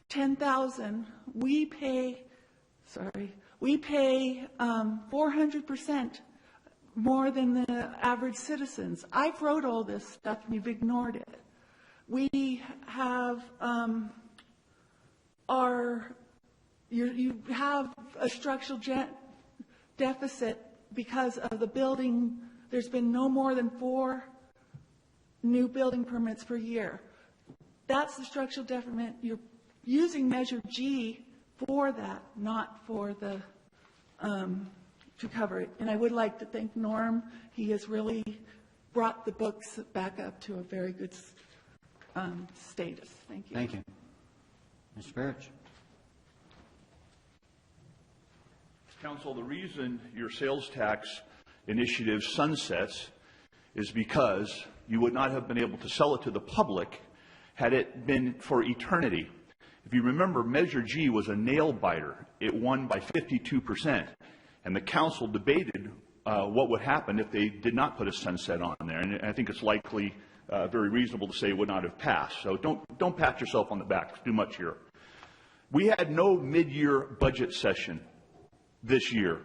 10,000, we We pay 400% more than the average citizens. I've wrote all this stuff and you've ignored it. We have you have a structural deficit because of the building. There's been no more than 4 new building permits per year. That's the structural deficit. You're using Measure G for that, not for the to cover it. And I would like to thank Norm. He has really brought the books back up to a very good status. Thank you. Thank you. Mr. Burridge. Council, the reason your sales tax initiative sunsets is because you would not have been able to sell it to the public had it been for eternity. If you remember, Measure G was a nail biter. It won by 52%. And the council debated what would happen if they did not put a sunset on there. And I think it's likely very reasonable to say it would not have passed. So don't pat yourself on the back too much here. We had no mid-year budget session this year.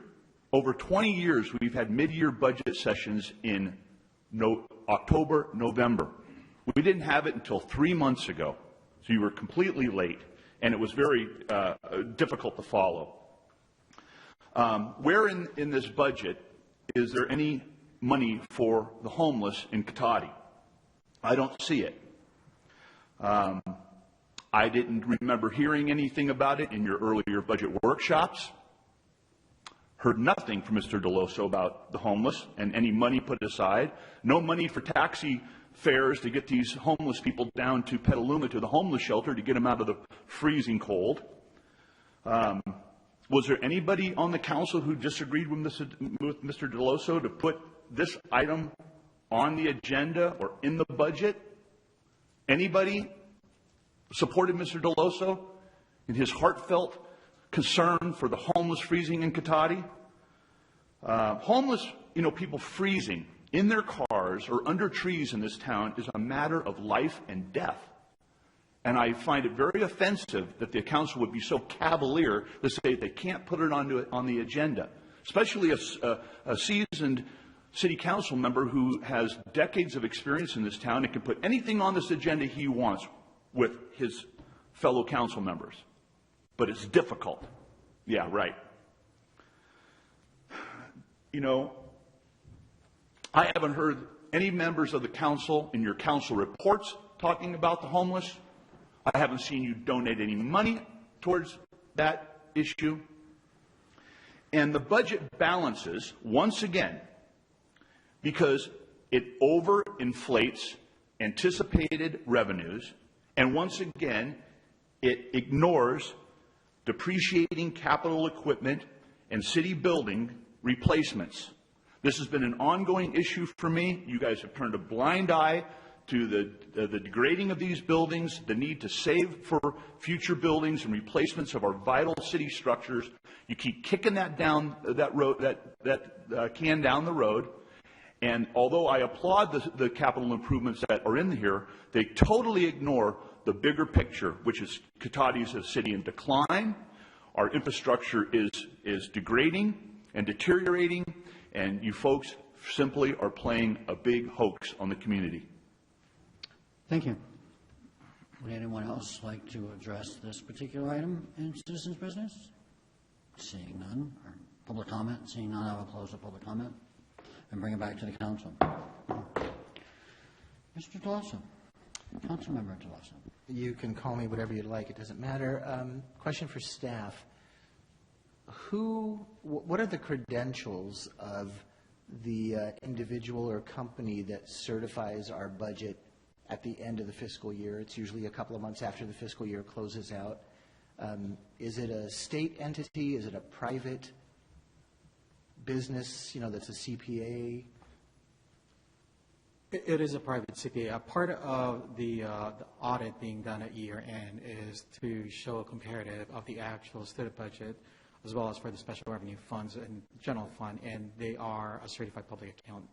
Over 20 years, we've had mid-year budget sessions in October, November. We didn't have it until 3 months ago. So you were completely late, and it was very difficult to follow. Where in this budget is there any money for the homeless in Cotati? I don't see it. I didn't remember hearing anything about it in your earlier budget workshops. Heard nothing from Mr. Deloso about the homeless and any money put aside. No money for taxi fares to get these homeless people down to Petaluma to the homeless shelter to get them out of the freezing cold. Was there anybody on the council who disagreed with Mr. Deloso to put this item on the agenda or in the budget? Anybody supported Mr. Deloso in his heartfelt concern for the homeless freezing in Cotati? Homeless, people freezing in their cars or under trees in this town is a matter of life and death. And I find it very offensive that the council would be so cavalier to say they can't put it on the agenda, especially a seasoned city council member who has decades of experience in this town and can put anything on this agenda he wants with his fellow council members. But it's difficult. Yeah, right. I haven't heard any members of the council in your council reports talking about the homeless. I haven't seen you donate any money towards that issue. And the budget balances, once again, because it overinflates anticipated revenues, and once again, it ignores depreciating capital equipment and city building replacements. This has been an ongoing issue for me. You guys have turned a blind eye to the degrading of these buildings, the need to save for future buildings and replacements of our vital city structures. You keep kicking that down that road, that can down the road. And although I applaud the capital improvements that are in here, they totally ignore the bigger picture, which is Cotati is a city in decline. Our infrastructure is degrading and deteriorating, and you folks simply are playing a big hoax on the community. Thank you. Would anyone else like to address this particular item in citizens' business? Seeing none, or public comment? Seeing none, I will close the public comment and bring it back to the council. Mr. Deloso, Councilmember Deloso. You can call me whatever you'd like. It doesn't matter. Question for staff. What are the credentials of the individual or company that certifies our budget at the end of the fiscal year? It's usually a couple of months after the fiscal year closes out. Is it a state entity? Is it a private business, that's a CPA? It is a private CPA. A part of the audit being done at year end is to show a comparative of the actual state budget as well as for the special revenue funds and general fund, and they are a certified public accountant.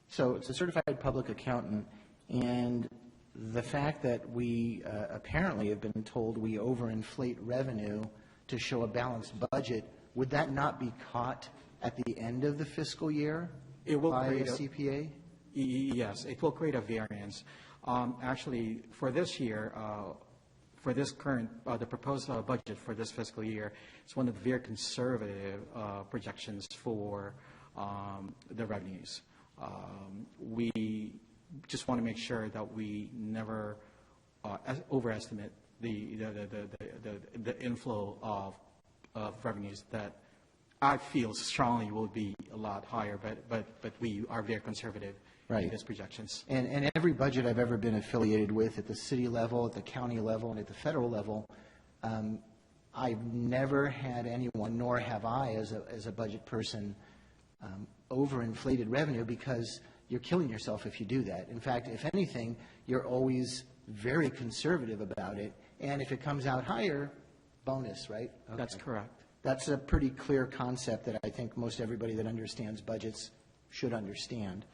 So it's a certified public accountant, and the fact that we apparently have been told we overinflate revenue to show a balanced budget would that not be caught at the end of the fiscal year It will by a create a- CPA? Yes, it will create a variance. Actually, for this year, for this current, the proposed budget for this fiscal year, it's one of the very conservative projections for the revenues. We just want to make sure that we never overestimate the inflow of revenues that I feel strongly will be a lot higher, but we are very conservative in Right. these projections. And every budget I've ever been affiliated with at the city level, at the county level, and at the federal level, I've never had anyone, nor have I as a budget person, overinflated revenue, because you're killing yourself if you do that. In fact, if anything, you're always very conservative about it, and if it comes out higher, bonus, right? That's Okay. correct. That's a pretty clear concept that I think most everybody that understands budgets should understand.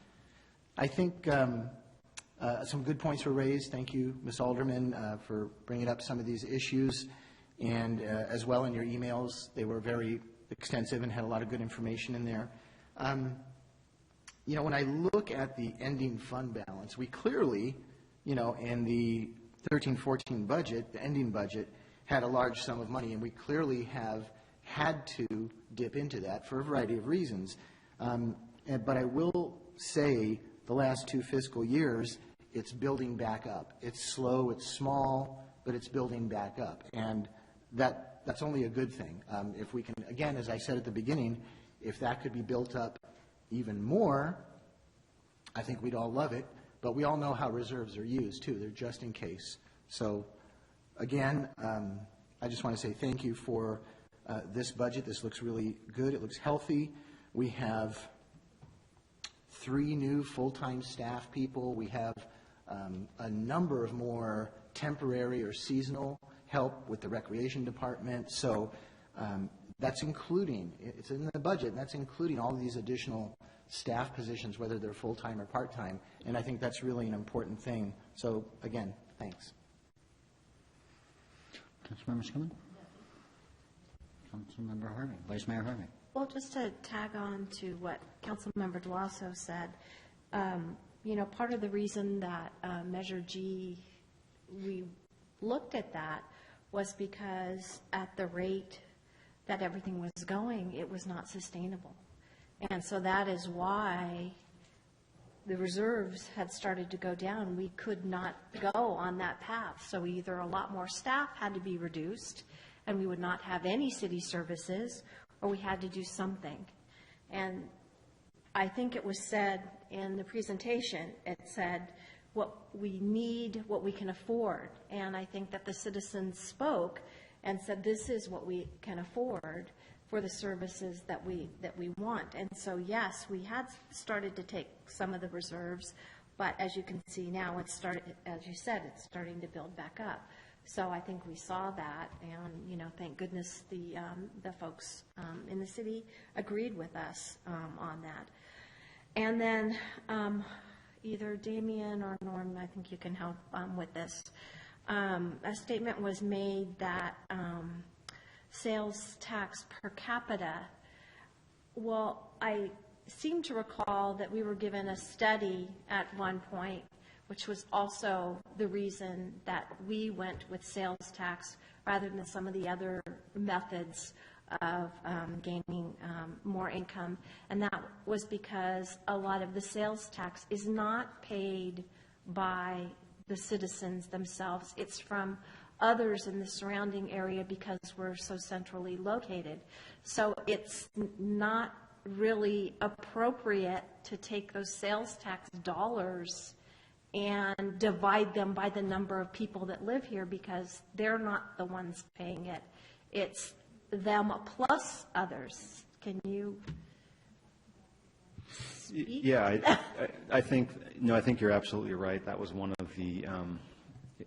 I think some good points were raised. Thank you, Ms. Alderman, for bringing up some of these issues. And as well in your emails, they were very extensive and had a lot of good information in there. When I look at the ending fund balance, we clearly, in the 13-14 budget, the ending budget, had a large sum of money, and we clearly have had to dip into that for a variety of reasons. But I will say the last 2 fiscal years, it's building back up. It's slow, it's small, but it's building back up. And that's only a good thing. If we can, again, as I said at the beginning, if that could be built up even more, I think we'd all love it. But we all know how reserves are used, too. They're just in case. So, again, I just want to say thank you for this budget. This looks really good. It looks healthy. We have 3 new full-time staff people. We have a number of more temporary or seasonal help with the recreation department. So that's including, it's in the budget, and that's including all of these additional staff positions, whether they're full-time or part-time. And I think that's really an important thing. So, again, thanks. Councilmember Skillman? Councilmember Harvey, Vice Mayor Harvey. Well, just to tag on to what Councilmember Delasso said, part of the reason that Measure G, we looked at that was because at the rate that everything was going, it was not sustainable. And so that is why the reserves had started to go down. We could not go on that path. So either a lot more staff had to be reduced, and we would not have any city services, or we had to do something. And I think it was said in the presentation, it said what we need, what we can afford. And I think that the citizens spoke and said this is what we can afford for the services that we want. And so, yes, we had started to take some of the reserves, but as you can see now, it's started, as you said, it's starting to build back up. So I think we saw that, and thank goodness the folks in the city agreed with us on that. And then either Damien or Norm, I think you can help with this. A statement was made that sales tax per capita. Well, I seem to recall that we were given a study at one point, which was also the reason that we went with sales tax rather than some of the other methods of gaining more income. And that was because a lot of the sales tax is not paid by the citizens themselves. It's from others in the surrounding area because we're so centrally located. So it's not really appropriate to take those sales tax dollars and divide them by the number of people that live here, because they're not the ones paying it. It's them plus others. Can you speak? Yeah, I think you're absolutely right. That was one of the,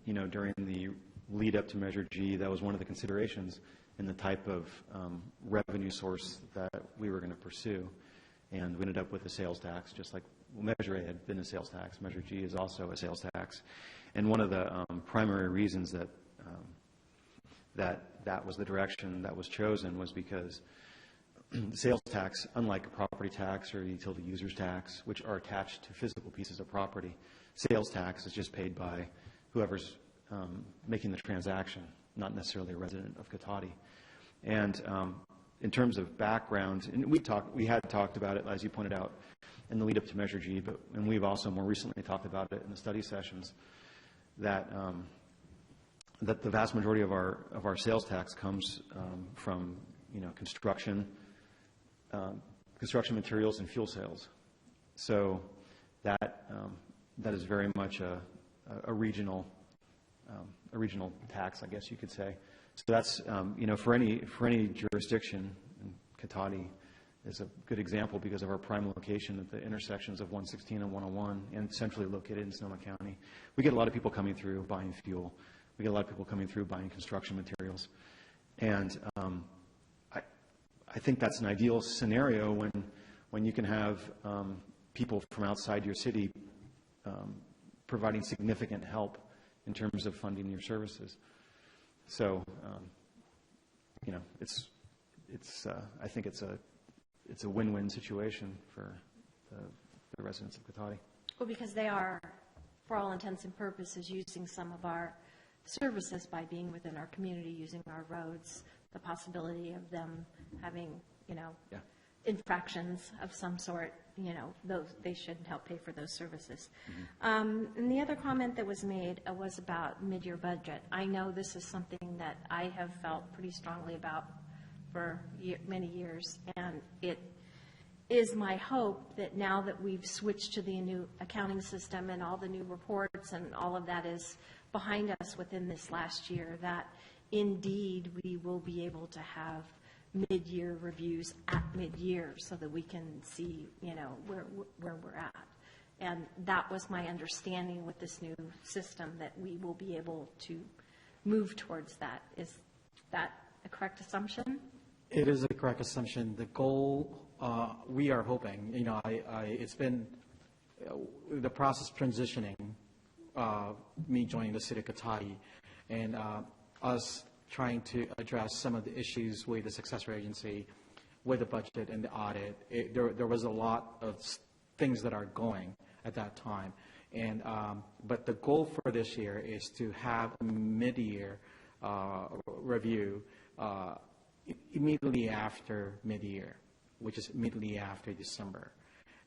during the lead up to Measure G, that was one of the considerations in the type of revenue source that we were going to pursue. And we ended up with a sales tax, just like Measure A had been a sales tax. Measure G is also a sales tax. And one of the primary reasons that was the direction that was chosen was because the sales tax, unlike a property tax or a utility users tax, which are attached to physical pieces of property, sales tax is just paid by whoever's making the transaction, not necessarily a resident of Cotati. And in terms of background, and we had talked about it, as you pointed out, in the lead up to Measure G, and we've also more recently talked about it in the study sessions, that that the vast majority of our sales tax comes from construction materials and fuel sales. So that is very much a regional tax, I guess you could say. So that's for any jurisdiction, and Cotati is a good example because of our prime location at the intersections of 116 and 101, and centrally located in Sonoma County. We get a lot of people coming through buying fuel. We get a lot of people coming through buying construction materials, and I think that's an ideal scenario when you can have people from outside your city providing significant help in terms of funding your services. So, I think it's a win-win situation for the residents of Cotati. Well, because they are, for all intents and purposes, using some of our services by being within our community, using our roads, the possibility of them having, infractions of some sort, those they should help pay for those services. And the other comment that was made was about mid-year budget. I know this is something that I have felt pretty strongly about for many years, and it is my hope that now that we've switched to the new accounting system and all the new reports and all of that is behind us within this last year, that indeed we will be able to have mid-year reviews at mid-year so that we can see, where we're at. And that was my understanding with this new system, that we will be able to move towards that. Is that a correct assumption? It is a correct assumption. The goal, we are hoping, it's been the process transitioning, me joining the city of Cotati, and us trying to address some of the issues with the successor agency, with the budget and the audit. There was a lot of things that are going at that time. And but the goal for this year is to have a mid-year review immediately after mid-year, which is immediately after December.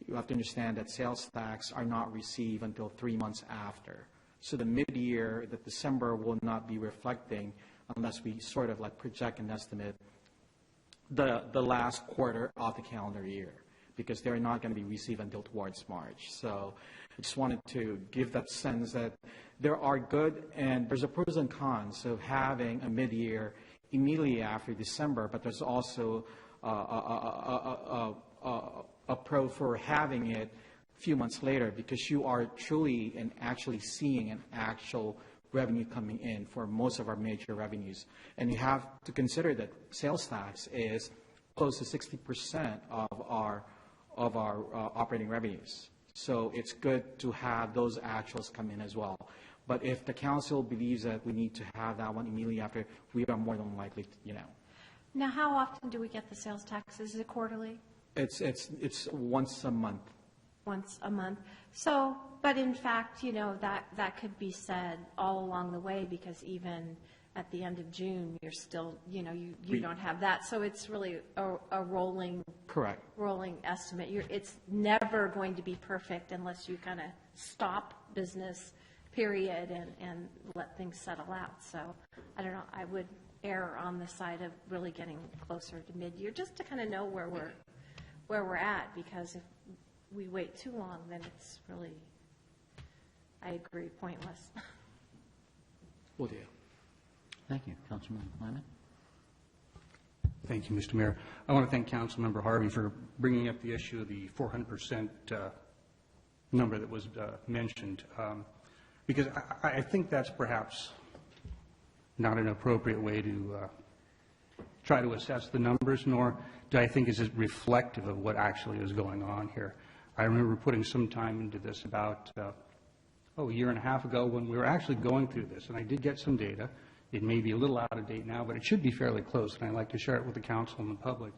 You have to understand that sales tax are not received until 3 months after. So the mid-year, the December, will not be reflecting unless we sort of like project and estimate the last quarter of the calendar year, because they're not going to be received until towards March. So I just wanted to give that sense that there are good and there's a pros and cons of having a mid-year immediately after December, but there's also a pro for having it a few months later, because you are truly and actually seeing an actual revenue coming in for most of our major revenues. And you have to consider that sales tax is close to 60% of our operating revenues. So it's good to have those actuals come in as well. But if the council believes that we need to have that one immediately after, we are more than likely to, Now, how often do we get the sales tax? Is it quarterly? It's once a month. Once a month. So, but in fact, that could be said all along the way, because even at the end of June, you're still, you don't have that. So it's really a rolling. Correct. Rolling estimate. It's never going to be perfect unless you kind of stop business, period, and let things settle out. So I don't know. I would err on the side of really getting closer to mid-year, just to kind of know where we're at, because if we wait too long, then it's really, I agree, pointless. Will do. Thank you. Councilman Lyman? Thank you, Mr. Mayor. I want to thank Councilmember Harvey for bringing up the issue of the 400% number that was mentioned, because I think that's perhaps not an appropriate way to try to assess the numbers, nor do I think is it reflective of what actually is going on here. I remember putting some time into this about, a year and a half ago when we were actually going through this, and I did get some data. It may be a little out of date now, but it should be fairly close, and I'd like to share it with the council and the public.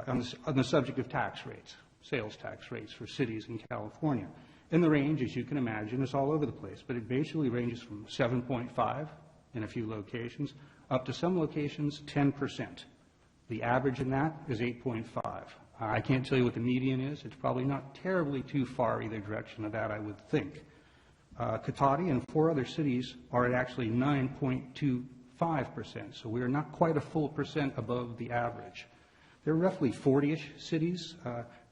on the subject of tax rates, sales tax rates for cities in California. And the range, as you can imagine, is all over the place, but it basically ranges from 7.5 in a few locations up to some locations 10%. The average in that is 8.5. I can't tell you what the median is. It's probably not terribly too far either direction of that, I would think. Cotati and 4 other cities are at actually 9.25%, so we are not quite a full percent above the average. There are roughly 40-ish cities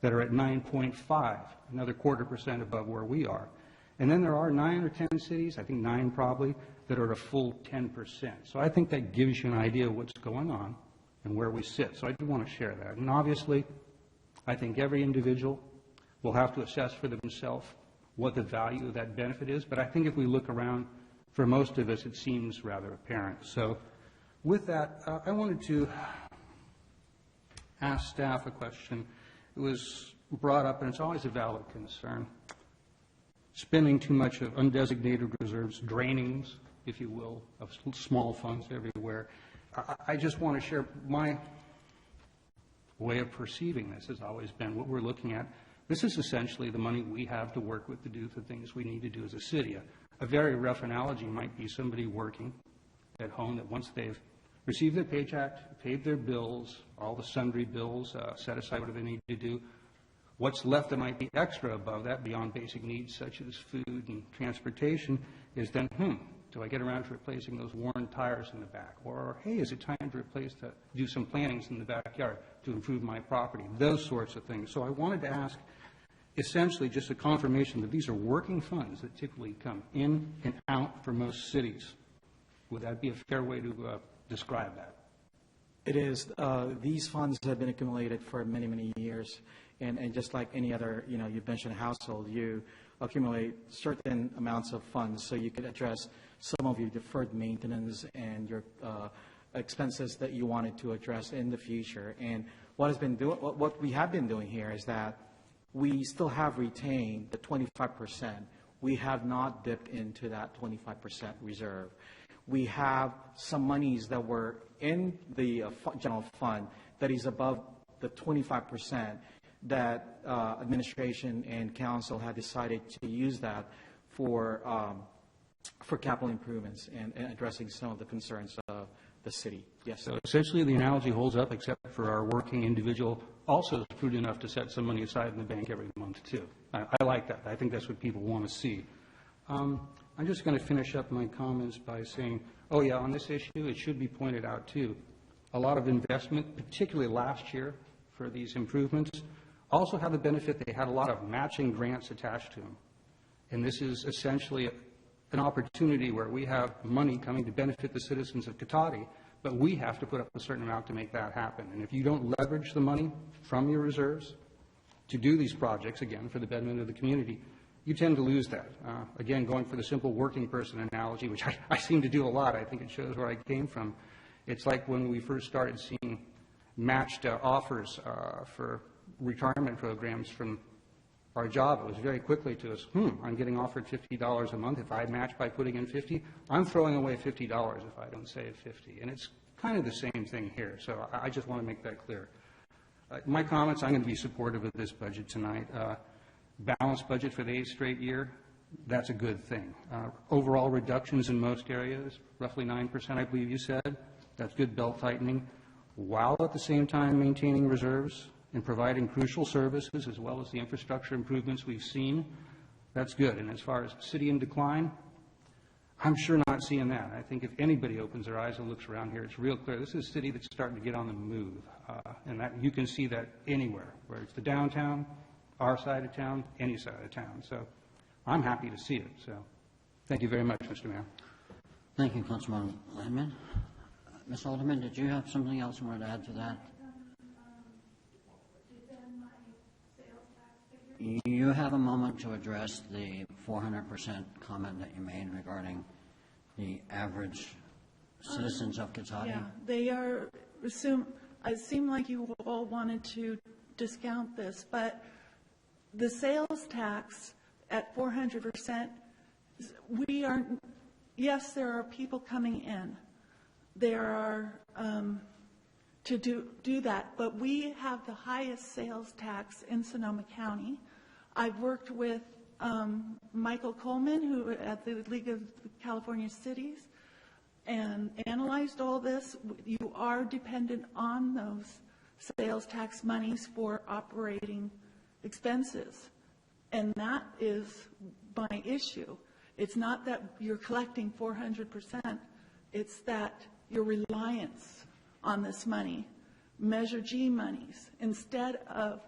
that are at 9.5, another 1/4% above where we are. And then there are 9 or 10 cities, I think 9 probably, that are at a full 10%. So I think that gives you an idea of what's going on and where we sit. So I do want to share that. And obviously, I think every individual will have to assess for themselves what the value of that benefit is. But I think if we look around, for most of us, it seems rather apparent. So with that, I wanted to ask staff a question. It was brought up, and it's always a valid concern. Spending too much of undesignated reserves, drainings, if you will, of small funds everywhere. I just want to share my way of perceiving this has always been what we're looking at. This is essentially the money we have to work with to do the things we need to do as a city. A very rough analogy might be somebody working at home that once they've received their paycheck, paid their bills, all the sundry bills, set aside whatever they need to do, what's left that might be extra above that beyond basic needs such as food and transportation is then, do I get around to replacing those worn tires in the back? Or, hey, is it time to do some plantings in the backyard to improve my property? Those sorts of things. So I wanted to ask essentially just a confirmation that these are working funds that typically come in and out for most cities. Would that be a fair way to describe that? It is. These funds have been accumulated for many, many years. And just like any other, you mentioned household, you accumulate certain amounts of funds so you could address some of your deferred maintenance and your expenses that you wanted to address in the future. And what we have been doing here is that we still have retained the 25%. We have not dipped into that 25% reserve. We have some monies that were in the general fund that is above the 25% that administration and council had decided to use that for capital improvements and addressing some of the concerns of the city. Yes. So essentially the analogy holds up except for our working individual also is prudent enough to set some money aside in the bank every month too. I like that. I think that's what people want to see. I'm just going to finish up my comments by saying, oh yeah, on this issue, it should be pointed out too, a lot of investment, particularly last year for these improvements, also have the benefit they had a lot of matching grants attached to them. And this is essentially an opportunity where we have money coming to benefit the citizens of Cotati, but we have to put up a certain amount to make that happen. And if you don't leverage the money from your reserves to do these projects, again, for the betterment of the community, you tend to lose that. Again, going for the simple working person analogy, which I seem to do a lot. I think it shows where I came from. It's like when we first started seeing matched offers for retirement programs from our job. It was very quickly to us, I'm getting offered $50 a month. If I match by putting in $50, I'm throwing away $50 if I don't save $50. And it's kind of the same thing here. So I just want to make that clear. My comments, I'm going to be supportive of this budget tonight. Balanced budget for the 8th straight year, that's a good thing. Overall reductions in most areas, roughly 9%, I believe you said. That's good belt tightening, while at the same time maintaining reserves and providing crucial services as well as the infrastructure improvements we've seen. That's good. And as far as city in decline, I'm sure not seeing that. I think if anybody opens their eyes and looks around here, it's real clear. This is a city that's starting to get on the move. And that you can see that anywhere, whether it's the downtown, our side of town, any side of town. So I'm happy to see it. So thank you very much, Mr. Mayor. Thank you, Councilman Landman. Ms. Alderman, did you have something else you wanted to add to that? You have a moment to address the 400% comment that you made regarding the average citizens of Cotati. Yeah, they are, it seemed like you all wanted to discount this, but the sales tax at 400%, we are, yes, there are people coming in. There are to do that, but we have the highest sales tax in Sonoma County. I've worked with Michael Coleman, who at the League of California Cities, and analyzed all this. You are dependent on those sales tax monies for operating expenses, and that is my issue. It's not that you're collecting 400%, it's that your reliance on this money, Measure G monies, instead of,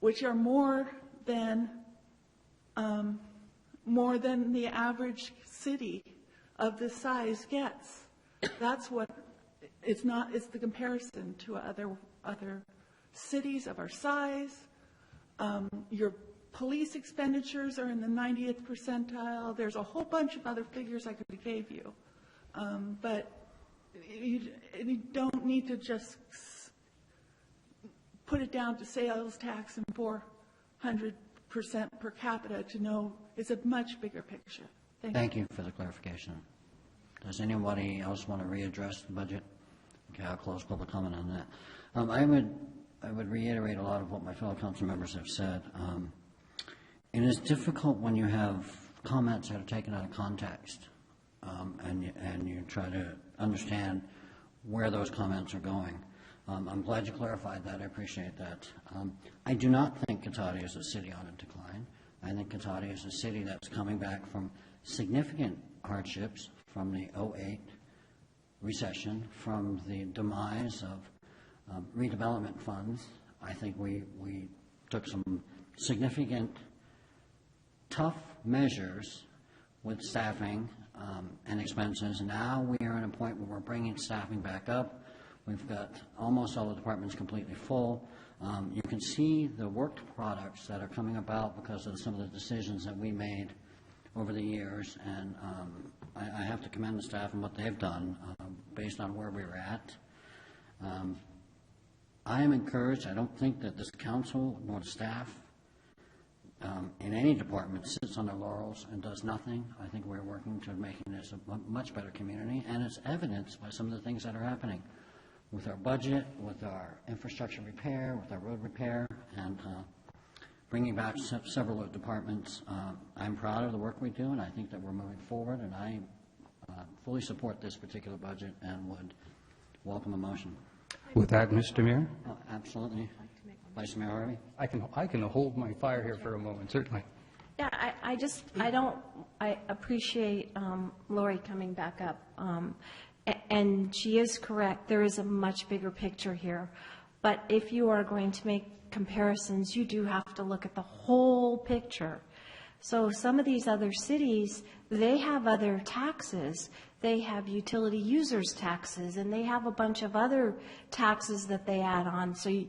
which are more than the average city of this size gets. That's what, it's not, it's the comparison to other cities of our size. Your police expenditures are in the 90th percentile. There's a whole bunch of other figures I could have gave you. But you don't need to just put it down to sales tax and 400% per capita to know it's a much bigger picture. Thank you for the clarification. Does anybody else want to readdress the budget? Okay, I'll close public comment on that. I would reiterate a lot of what my fellow council members have said. It is difficult when you have comments that are taken out of context, and you try to understand where those comments are going. I'm glad you clarified that. I appreciate that. I do not think Cotati is a city on a decline. I think Cotati is a city that's coming back from significant hardships from the 2008 recession, from the demise of redevelopment funds. I think we took some significant, tough measures with staffing and expenses. Now we are at a point where we're bringing staffing back up. We've got almost all the departments completely full. You can see the worked products that are coming about because of some of the decisions that we made over the years, and I have to commend the staff and what they've done based on where we were at. I am encouraged. I don't think that this council nor the staff in any department sits on their laurels and does nothing. I think we're working to making this a much better community, and it's evidenced by some of the things that are happening with our budget, with our infrastructure repair, with our road repair, and bringing back several of the departments. I'm proud of the work we do, and I think that we're moving forward, and I fully support this particular budget and would welcome a motion. With that, Mr. Mayor, Absolutely. Vice Mayor Harvey? I can hold my fire here for a moment, certainly. Yeah, I appreciate Lori coming back up. And she is correct. There is a much bigger picture here. But if you are going to make comparisons, you do have to look at the whole picture. So some of these other cities, they have other taxes. They have utility users taxes, and they have a bunch of other taxes that they add on. So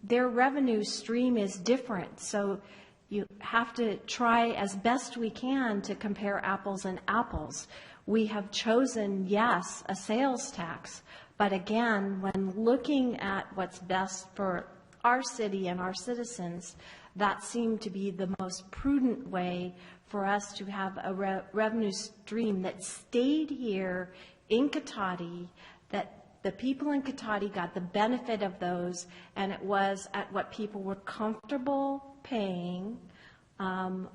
their revenue stream is different. So you have to try as best we can to compare apples and apples. We have chosen, yes, a sales tax, but again, when looking at what's best for our city and our citizens, that seemed to be the most prudent way for us to have a revenue stream that stayed here in Cotati, that the people in Cotati got the benefit of those, and it was at what people were comfortable paying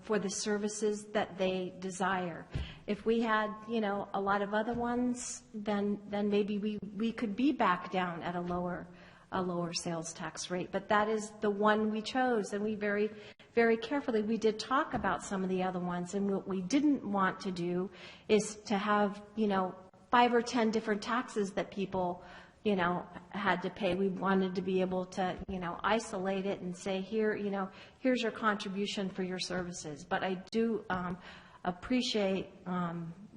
for the services that they desire. If we had, a lot of other ones, then maybe we could be back down at a lower sales tax rate. But that is the one we chose, and we very, very carefully, we did talk about some of the other ones, and what we didn't want to do is to have, 5 or 10 different taxes that people, had to pay. We wanted to be able to, isolate it and say, here's your contribution for your services. But I do appreciate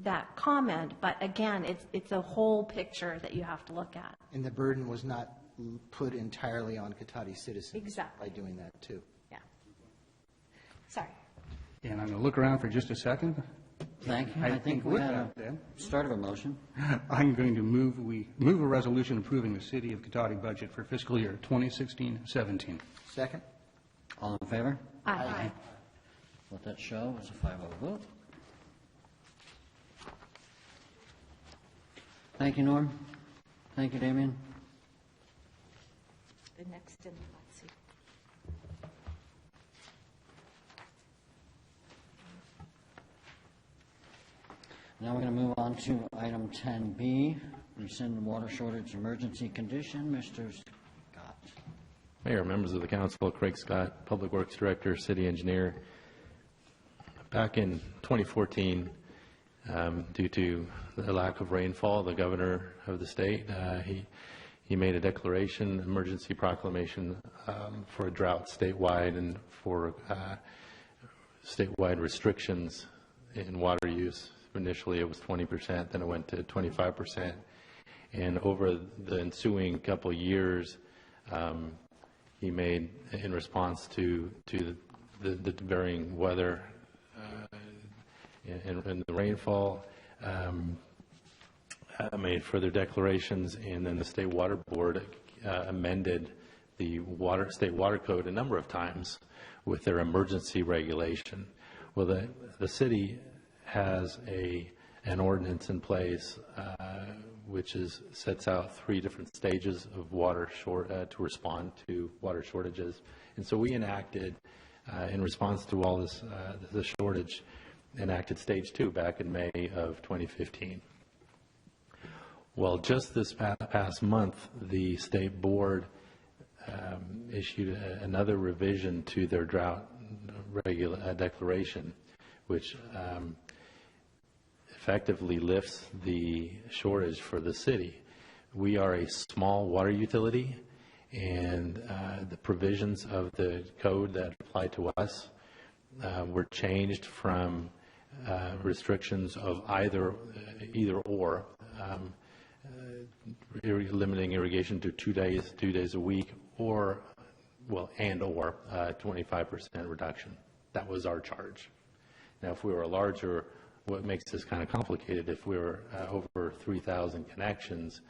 that comment. But again, it's a whole picture that you have to look at. And the burden was not put entirely on Cotati citizens. Exactly. By doing that, too. Yeah. Sorry. And I'm going to look around for just a second. Thank you. I think we with had a that, then, start of a motion. I'm going to move a resolution approving the City of Cotati budget for fiscal year 2016-17. Second? All in favor? Aye. Let that show as a 5-0 vote. Thank you, Norm. Thank you, Damien. the next in the hot seat. Now we're going to move on to item 10B, rescind water shortage emergency condition. Mr. Scott. Mayor, members of the council, Craig Scott, Public Works Director, City Engineer. Back in 2014, due to the lack of rainfall, the governor of the state, he made a declaration, emergency proclamation for a drought statewide and for statewide restrictions in water use. Initially, it was 20%, then it went to 25%. And over the ensuing couple of years, he made, in response to the varying weather and the rainfall, made further declarations, and then the State Water Board amended the state water code a number of times with their emergency regulation. Well, the city has an ordinance in place which sets out 3 different stages of water to respond to water shortages. And so we enacted, in response to all this, the shortage, enacted stage 2 back in May of 2015. Well, just this past month, the state board issued another revision to their drought declaration, which effectively lifts the shortage for the city. We are a small water utility, and the provisions of the code that apply to us were changed from restrictions of either or, limiting irrigation to 2 days a week, or 25% reduction. That was our charge. Now, if we were a larger, what makes this kind of complicated, if we were over 3,000 connections,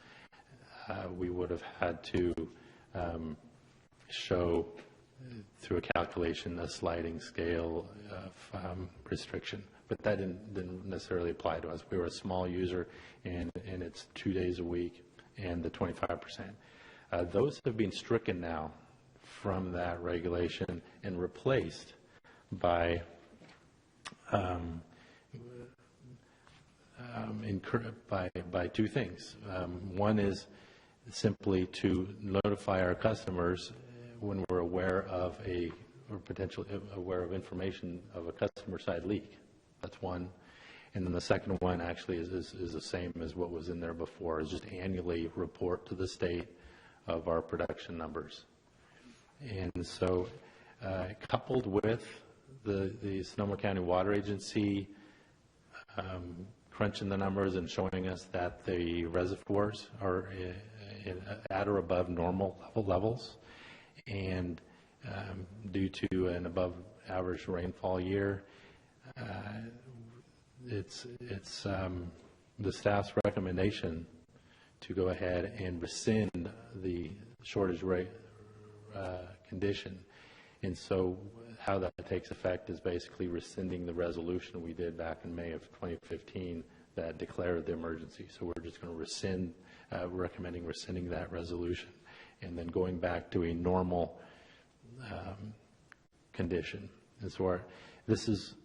we would have had to show through a calculation a sliding scale of restriction. But that didn't necessarily apply to us. We were a small user, and it's 2 days a week and the 25%. Those have been stricken now from that regulation and replaced by 2 things. One is simply to notify our customers when we're aware of potentially aware of information of a customer side leak. That's one. And then the second one actually is the same as what was in there before, is just annually report to the state of our production numbers. And so coupled with the Sonoma County Water Agency crunching the numbers and showing us that the reservoirs are at or above normal levels, and due to an above average rainfall year, it's the staff's recommendation to go ahead and rescind the shortage rate condition. And so how that takes effect is basically rescinding the resolution we did back in May of 2015 that declared the emergency. So we're just going to rescind, recommending rescinding that resolution, and then going back to a normal condition. And so this is,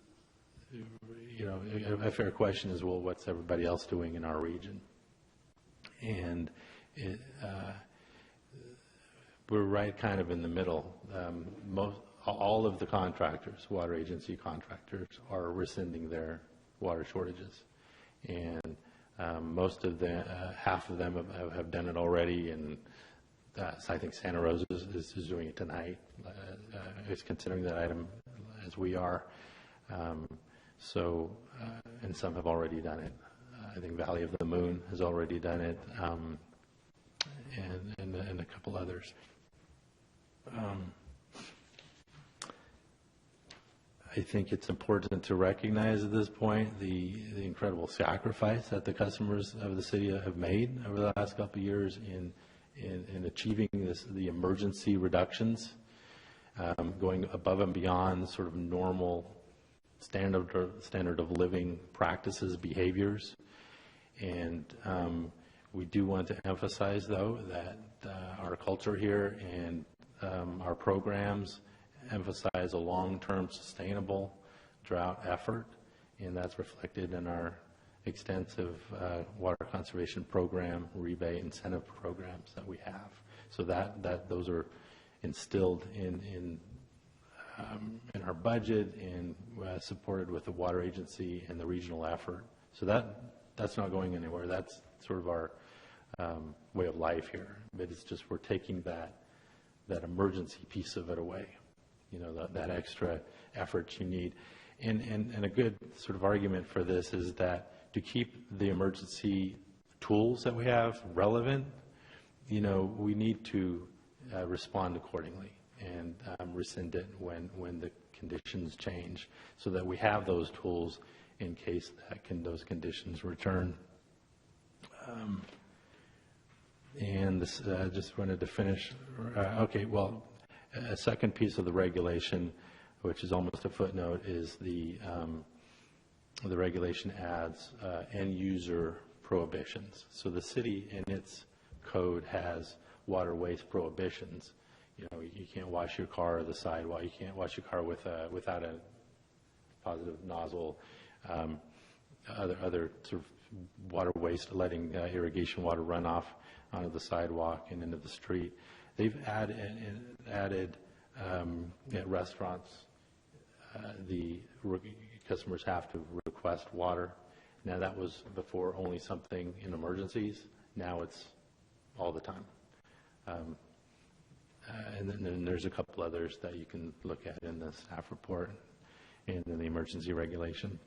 a fair question is, well, what's everybody else doing in our region? And we're right kind of in the middle. All of the contractors, water agency contractors, are rescinding their water shortages. And most of the, half of them have done it already, and I think Santa Rosa is doing it tonight. Is considering that item as we are. And some have already done it. I think Valley of the Moon has already done it, and a couple others. I think it's important to recognize at this point the incredible sacrifice that the customers of the city have made over the last couple of years in achieving the emergency reductions, going above and beyond sort of normal standard of living practices, behaviors. And We do want to emphasize, though, that our culture here and our programs emphasize a long-term sustainable drought effort, and that's reflected in our extensive water conservation program, rebate incentive programs that we have. So that those are instilled in our budget and supported with the water agency and the regional effort. So that's not going anywhere. That's sort of our way of life here. But it's just we're taking that emergency piece of it away, that extra effort you need. And a good sort of argument for this is that to keep the emergency tools that we have relevant, we need to respond accordingly and rescind it when the conditions change, so that we have those tools in case those conditions return. And this, I just wanted to finish. A second piece of the regulation, which is almost a footnote, is the regulation adds end user prohibitions. So the city in its code has water waste prohibitions. You can't wash your car or the sidewalk. You can't wash your car without a positive nozzle. Other sort of water waste, letting irrigation water run off onto the sidewalk and into the street. They've added at restaurants, the customers have to request water. Now that was before only something in emergencies. Now it's all the time. And then there's a couple others that you can look at in the staff report and in the emergency regulation.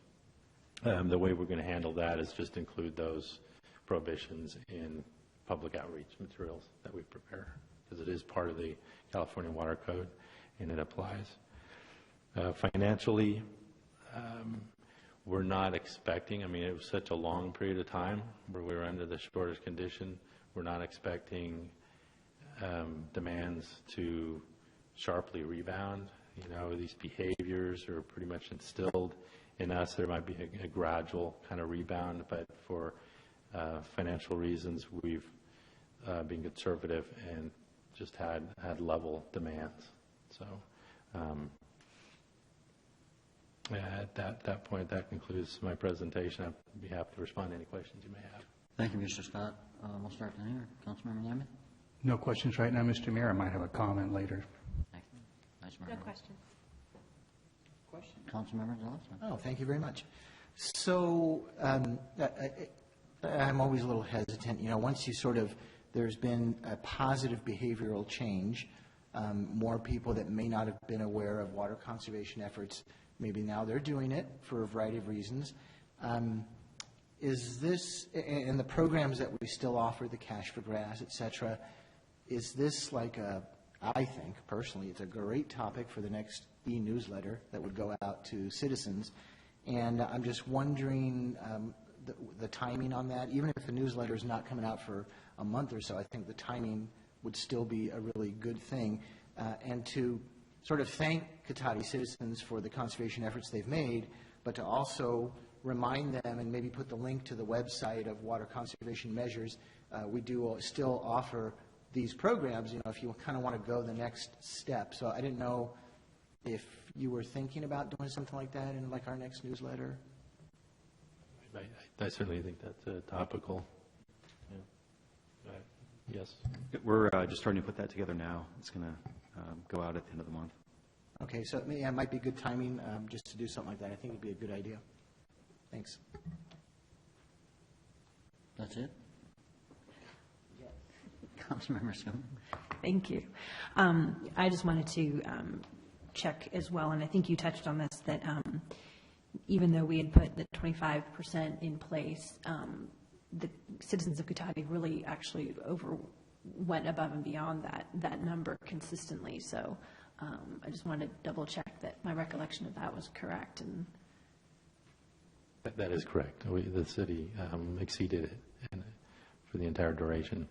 The way we're going to handle that is just include those prohibitions in public outreach materials that we prepare, because it is part of the California Water Code and it applies. Financially, we're not expecting, it was such a long period of time where we were under the shortage condition. We're not expecting demands to sharply rebound. These behaviors are pretty much instilled in us. There might be a gradual kind of rebound, but for financial reasons, we've been conservative and just had level demands. So at that point, that concludes my presentation. I'd be happy to respond to any questions you may have. Thank you, Mr. Scott. We'll start down here. Councilmember Lamont? No questions right now, Mr. Mayor. I might have a comment later. Thank you. Vice Mayor No Rose. questions. Councilmember Delosa? Oh, thank you very much. So I'm always a little hesitant. Once there's been a positive behavioral change, more people that may not have been aware of water conservation efforts, maybe now they're doing it for a variety of reasons. Is this, and the programs that we still offer, the Cash for Grass, et cetera, is this I think personally it's a great topic for the next e-newsletter that would go out to citizens. And I'm just wondering the timing on that. Even if the newsletter is not coming out for a month or so, I think the timing would still be a really good thing. And to sort of thank Cotati citizens for the conservation efforts they've made, but to also remind them and maybe put the link to the website of water conservation measures. We do still offer these programs, if you kind of want to go the next step. So I didn't know if you were thinking about doing something like that in our next newsletter. I certainly think that's topical. Yeah. Yes. We're just starting to put that together now. It's going to go out at the end of the month. Okay, so it might be good timing just to do something like that. I think it'd be a good idea. Thanks. That's it? Councilmember Skillman? Thank you. I just wanted to check as well, and I think you touched on this, that even though we had put the 25% in place, the citizens of Cotati really actually went above and beyond that number consistently. So I just wanted to double check that my recollection of that was correct. And that is correct. The city exceeded it for the entire duration.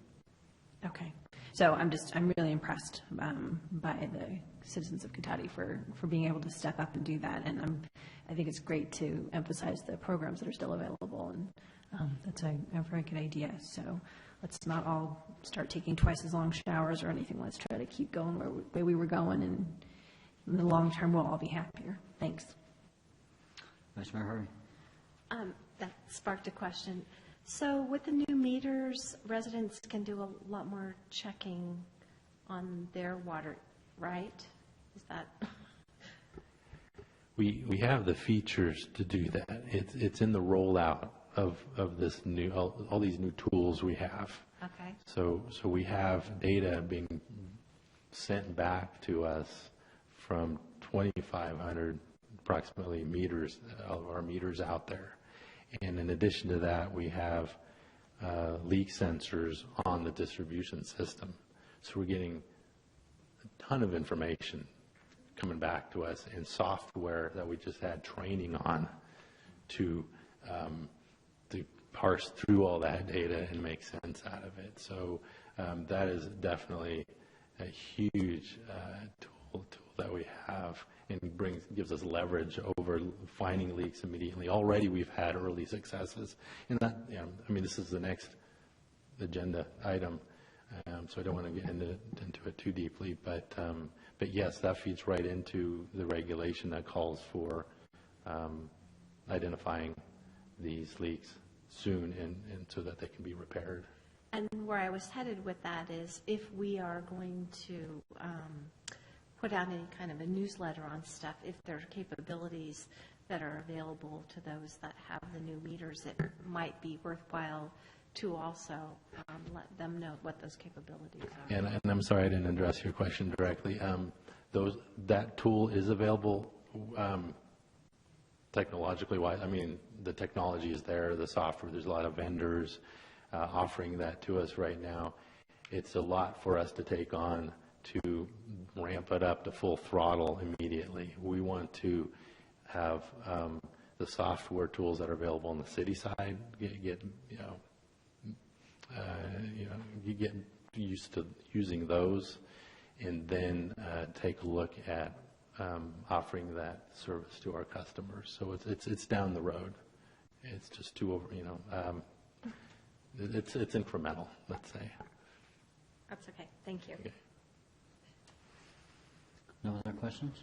Okay. So I'm really impressed by the citizens of Cotati for being able to step up and do that. And I think it's great to emphasize the programs that are still available, and that's a very good idea. So let's not all start taking twice as long showers or anything. Let's try to keep going where we were going, and in the long term, we'll all be happier. Thanks. Vice Mayor Harvey. That sparked a question. So with the new meters, residents can do a lot more checking on their water, right? Is that? We have the features to do that. It's in the rollout of this new, all these new tools we have. Okay. So we have data being sent back to us from 2,500 approximately meters, of our meters out there. And in addition to that, we have leak sensors on the distribution system. So we're getting a ton of information coming back to us, and software that we just had training on to parse through all that data and make sense out of it. So that is definitely a huge tool that we have, and gives us leverage over finding leaks immediately. Already we've had early successes, and that, I mean, this is the next agenda item, so I don't want to get into it too deeply, but yes, that feeds right into the regulation that calls for identifying these leaks soon, and so that they can be repaired. And where I was headed with that is, if we are going to put out any kind of a newsletter on stuff, if there are capabilities that are available to those that have the new meters, it might be worthwhile to also let them know what those capabilities are. And I'm sorry I didn't address your question directly. That tool is available technologically wise. I mean, the technology is there, the software. There's a lot of vendors offering that to us right now. It's a lot for us to take on to ramp it up to full throttle immediately. We want to have the software tools that are available on the city side get you get used to using those, and then take a look at offering that service to our customers. So it's down the road. It's just it's incremental, let's say. That's okay. Thank you. Okay. No other questions?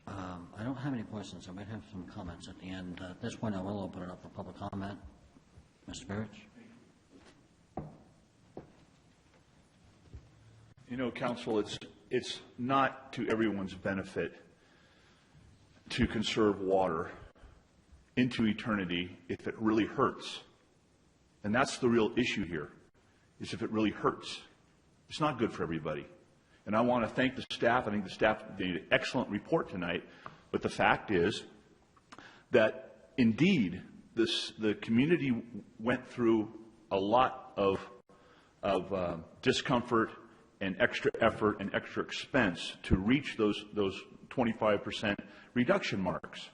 I don't have any questions. I might have some comments at the end. At this point, I will open it up for public comment. Mr. Burrich? Council, it's not to everyone's benefit to conserve water into eternity if it really hurts. And that's the real issue here, is if it really hurts. It's not good for everybody. And I want to thank the staff. I think the staff did an excellent report tonight. But the fact is that, indeed, the community went through a lot of discomfort and extra effort and extra expense to reach those 25% reduction marks.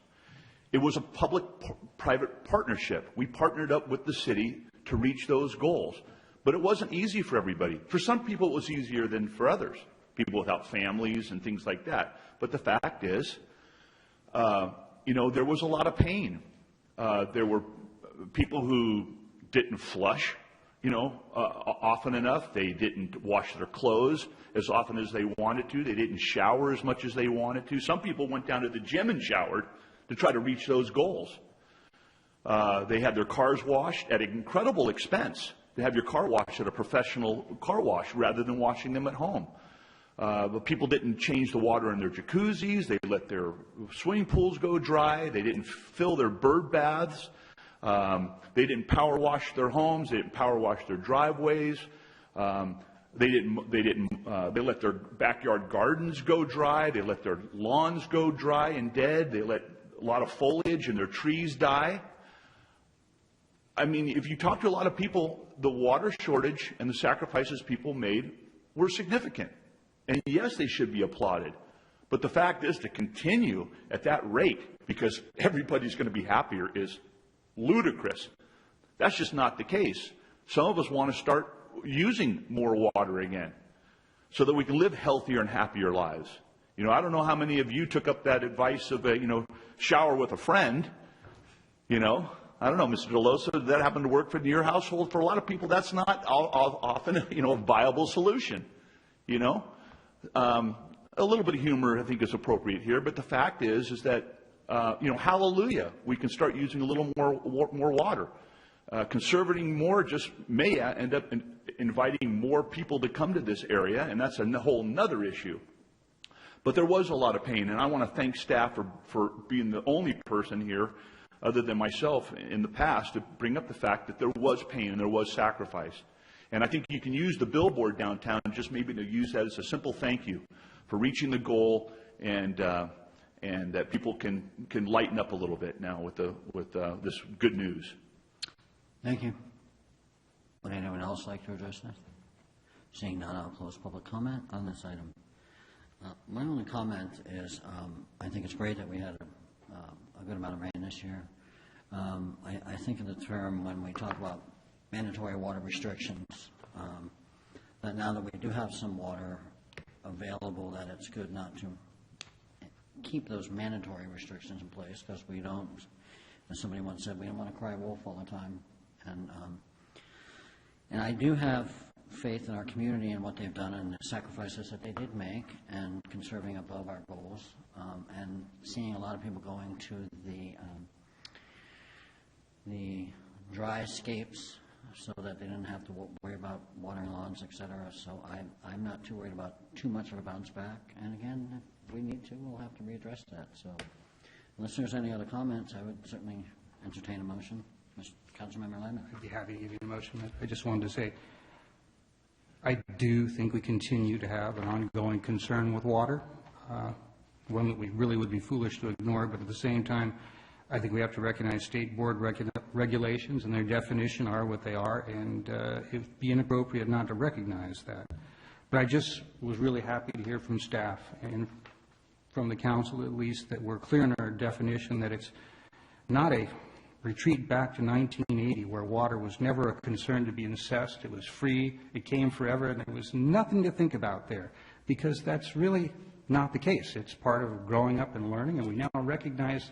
It was a public-private partnership. We partnered up with the city to reach those goals. But it wasn't easy for everybody. For some people, it was easier than for others, people without families and things like that. But the fact is, there was a lot of pain. There were people who didn't flush, often enough. They didn't wash their clothes as often as they wanted to. They didn't shower as much as they wanted to. Some people went down to the gym and showered to try to reach those goals. They had their cars washed at incredible expense. To have your car washed at a professional car wash rather than washing them at home. But people didn't change the water in their jacuzzis. They let their swimming pools go dry. They didn't fill their bird baths. They didn't power wash their homes. They didn't power wash their driveways. They let their backyard gardens go dry. They let their lawns go dry and dead. They let a lot of foliage in their trees die. I mean, if you talk to a lot of people, the water shortage and the sacrifices people made were significant. And yes, they should be applauded. But the fact is, to continue at that rate because everybody's going to be happier is ludicrous. That's just not the case. Some of us want to start using more water again so that we can live healthier and happier lives. You know, I don't know how many of you took up that advice of, shower with a friend. You know, I don't know, Mr. Delosa, did that happen to work for your household? For a lot of people, that's not often, a viable solution. You know, a little bit of humor, I think, is appropriate here. But the fact is that, hallelujah, we can start using a little more water. Conserving more just may end up inviting more people to come to this area, and that's a whole nother issue. But there was a lot of pain, and I want to thank staff for being the only person here, other than myself in the past, to bring up the fact that there was pain and there was sacrifice. And I think you can use the billboard downtown just maybe to use that as a simple thank you for reaching the goal, and that people can lighten up a little bit now with this good news. Thank you. Would anyone else like to address this? Seeing none, I'll close public comment on this item. My only comment is I think it's great that we had a good amount of rain this year. I think of the term when we talk about mandatory water restrictions, that now that we do have some water available, that it's good not to keep those mandatory restrictions in place, because we don't, as somebody once said, we don't want to cry wolf all the time. And I do have faith in our community and what they've done and the sacrifices that they did make and conserving above our goals, and seeing a lot of people going to the dry scapes so that they didn't have to worry about watering lawns, et cetera. So I'm not too worried about too much of a bounce back. And again, if we need to, we'll have to readdress that. So unless there's any other comments, I would certainly entertain a motion. Councilmember Landman. I'd be happy to give you a motion. I just wanted to say, I do think we continue to have an ongoing concern with water, one that we really would be foolish to ignore, but at the same time, I think we have to recognize state board regulations, and their definition are what they are, and it would be inappropriate not to recognize that. But I just was really happy to hear from staff and from the council, at least, that we're clear in our definition that it's not a retreat back to 1980, where water was never a concern to be assessed. It was free, it came forever, and there was nothing to think about there, because that's really not the case. It's part of growing up and learning, and we now recognize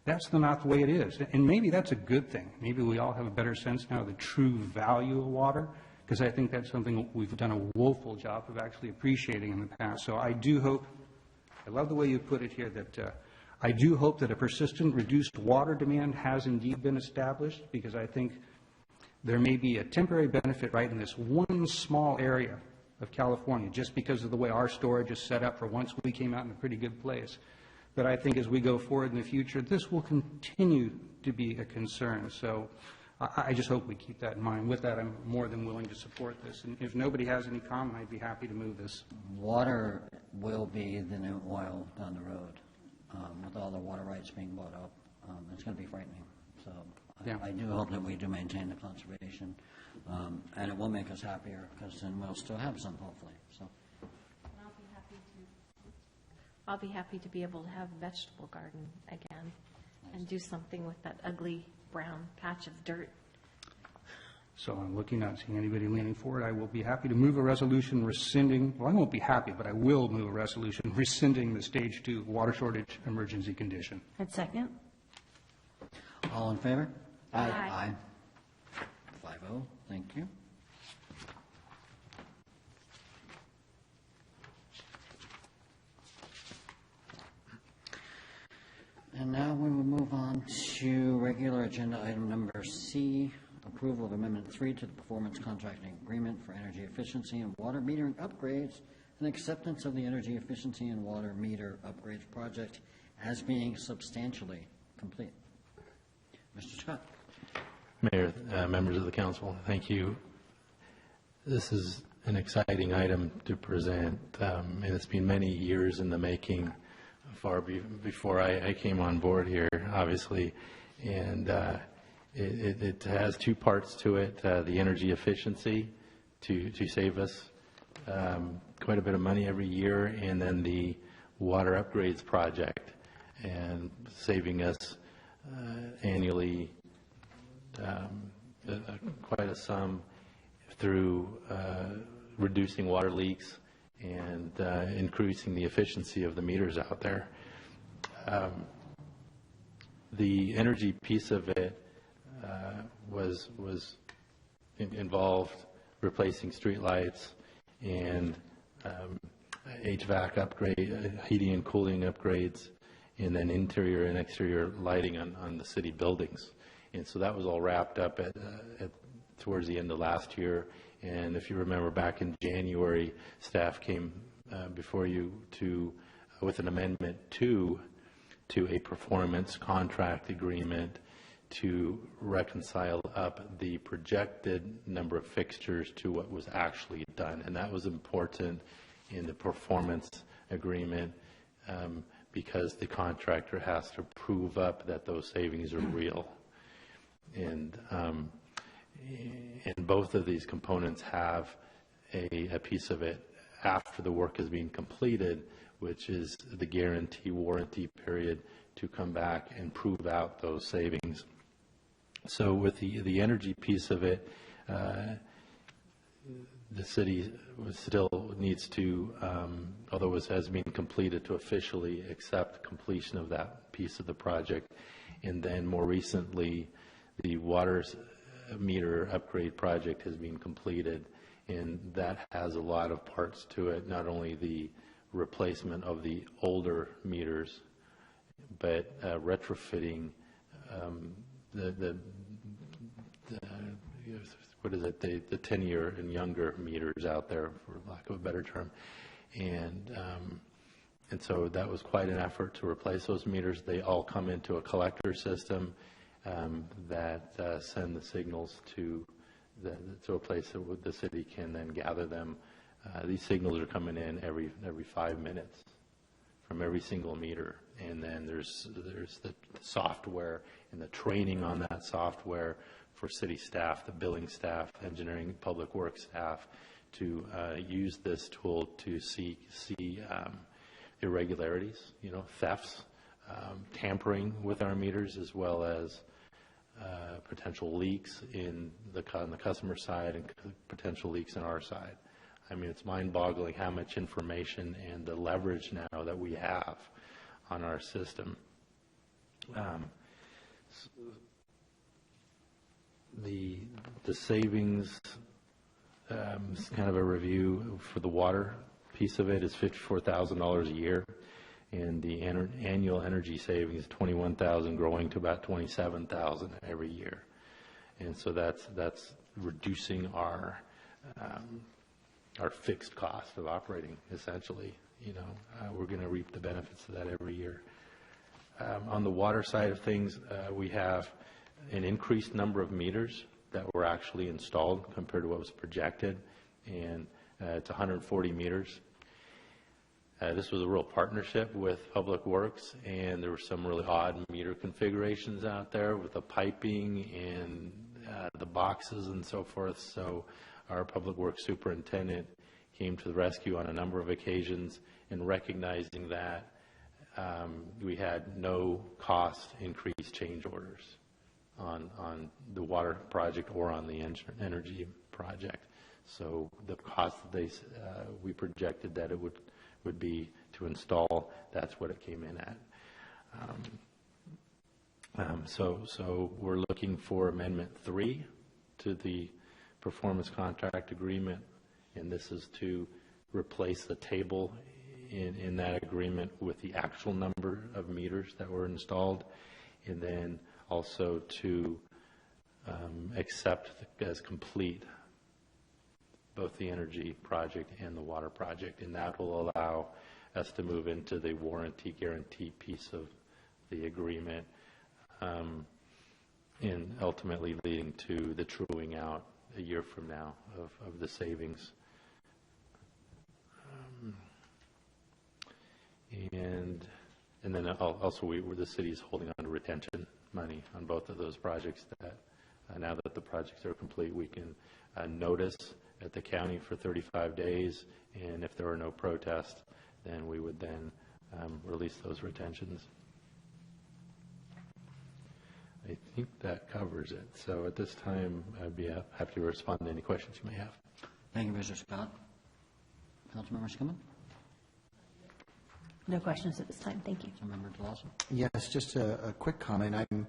that's not the way it is. And maybe that's a good thing. Maybe we all have a better sense now of the true value of water, because I think that's something we've done a woeful job of actually appreciating in the past. So I do hope, I love the way you put it here, that I do hope that a persistent reduced water demand has indeed been established, because I think there may be a temporary benefit right in this one small area of California, just because of the way our storage is set up for once we came out in a pretty good place. But I think as we go forward in the future, this will continue to be a concern. So I just hope we keep that in mind. With that, I'm more than willing to support this. And if nobody has any comment, I'd be happy to move this. Water will be the new oil down the road. With all the water rights being bought up, it's going to be frightening. So I do hope that we do maintain the conservation, and it will make us happier, because then we'll still have some, hopefully. So I'll be happy to be able to have a vegetable garden again and do something with that ugly brown patch of dirt. So I'm looking, not seeing anybody leaning forward. I will be happy to move a resolution rescinding, well, I won't be happy, but I will move a resolution rescinding the Stage 2 water shortage emergency condition. I'd second. all in favor? Aye. 5-0, thank you. And now we will move on to regular agenda item number C, approval of Amendment 3 to the Performance Contracting Agreement for Energy Efficiency and Water Metering Upgrades, and acceptance of the Energy Efficiency and Water Meter Upgrades Project as being substantially complete. Mr. Scott. Mayor, members of the council, thank you. This is an exciting item to present, and it's been many years in the making, far before I came on board here, obviously, and it has two parts to it, the energy efficiency to save us quite a bit of money every year, and then the water upgrades project, and saving us annually quite a sum through reducing water leaks and increasing the efficiency of the meters out there. The energy piece of it was involved replacing streetlights and HVAC upgrade, heating and cooling upgrades, and then interior and exterior lighting on the city buildings. And so that was all wrapped up towards the end of last year. And if you remember, back in January, staff came before you with an amendment to a performance contract agreement to reconcile up the projected number of fixtures to what was actually done. And that was important in the performance agreement because the contractor has to prove up that those savings are real. And both of these components have a piece of it after the work is being completed, which is the guarantee warranty period to come back and prove out those savings. So with the energy piece of it, the city still needs to, although it has been completed, to officially accept completion of that piece of the project. And then more recently, the water meter upgrade project has been completed, and that has a lot of parts to it, not only the replacement of the older meters, but retrofitting the 10-year and younger meters out there, for lack of a better term. And so that was quite an effort to replace those meters. They all come into a collector system that send the signals to a place that the city can then gather them. These signals are coming in every 5 minutes from every single meter. And then there's the software and the training on that software for city staff, the billing staff, engineering, public works staff, to use this tool to see irregularities, thefts, tampering with our meters, as well as potential leaks on the customer side and potential leaks on our side. I mean, it's mind-boggling how much information and the leverage now that we have on our system. The savings, kind of a review for the water piece of it, is $54,000 a year, and the annual energy savings is $21,000, growing to about $27,000 every year. And so that's reducing our fixed cost of operating, essentially. We're going to reap the benefits of that every year. On the water side of things, we have an increased number of meters that were actually installed compared to what was projected, and it's 140 meters. This was a real partnership with Public Works, and there were some really odd meter configurations out there with the piping and the boxes and so forth. So our Public Works superintendent came to the rescue on a number of occasions, and recognizing that we had no cost increase change orders on the water project or on the energy project. So the cost that we projected that it would be to install, that's what it came in at. So we're looking for Amendment 3 to the performance contract agreement, and this is to replace the table in that agreement with the actual number of meters that were installed, and then also to accept as complete both the energy project and the water project, and that will allow us to move into the warranty guarantee piece of the agreement, and ultimately leading to the truing out a year from now of the savings. And then also the city is holding on to retention money on both of those projects. That now that the projects are complete, we can notice at the county for 35 days, and if there are no protests, then we would then release those retentions. I think that covers it. So at this time, I'd be happy to respond to any questions you may have. Thank you, Mr. Scott. Councilmember Skillman? No questions at this time. Thank you. Councilmember Delasso? Yes, just a quick comment. I'm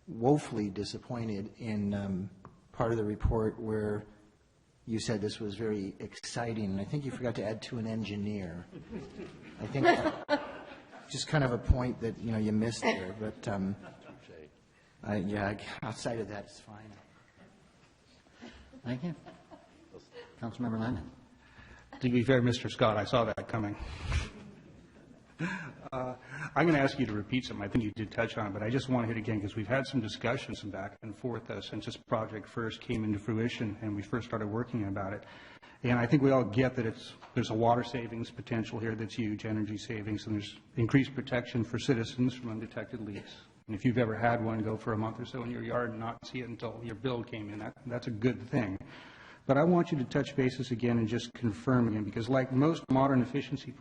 woefully disappointed in part of the report where you said this was very exciting, and I think you forgot to add to an engineer. I think just kind of a point that, you know, you missed there, but yeah, outside of that, it's fine. Thank you. Councilmember Lyman? To be fair, Mr. Scott, I saw that coming. I'm going to ask you to repeat something. I think you did touch on it, but I just want to hit again because we've had some discussions and back and forth since this project first came into fruition and we first started working about it. And I think we all get that there's a water savings potential here that's huge, energy savings, and there's increased protection for citizens from undetected leaks. And if you've ever had one go for a month or so in your yard and not see it until your bill came in, that's a good thing. But I want you to touch bases again and just confirm again, because like most modern efficiency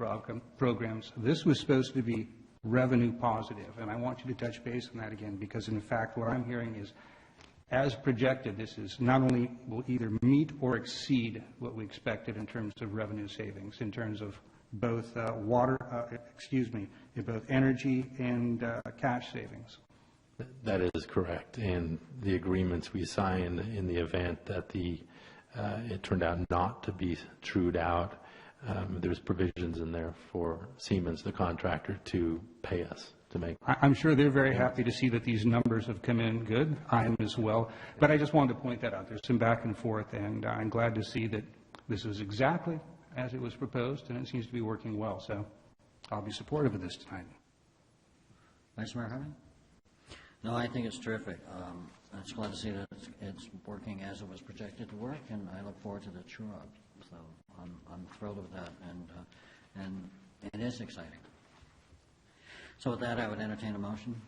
programs, this was supposed to be revenue positive. And I want you to touch base on that again, because in fact, what I'm hearing is, as projected, this is not only will either meet or exceed what we expected in terms of revenue savings, in terms of both both energy and cash savings. That is correct. And the agreements we signed in the event that it turned out not to be trued out, there's provisions in there for Siemens, the contractor, to pay us to make. I'm sure they're very happy to see that these numbers have come in good. I am as well. But I just wanted to point that out. There's some back and forth, and I'm glad to see that this is exactly as it was proposed, and it seems to be working well. So I'll be supportive of this tonight. Vice Mayor Harding? No, I think it's terrific. I'm just glad to see that it's working as it was projected to work, and I look forward to the true-up. So I'm thrilled with that, and it is exciting. So with that, I would entertain a motion.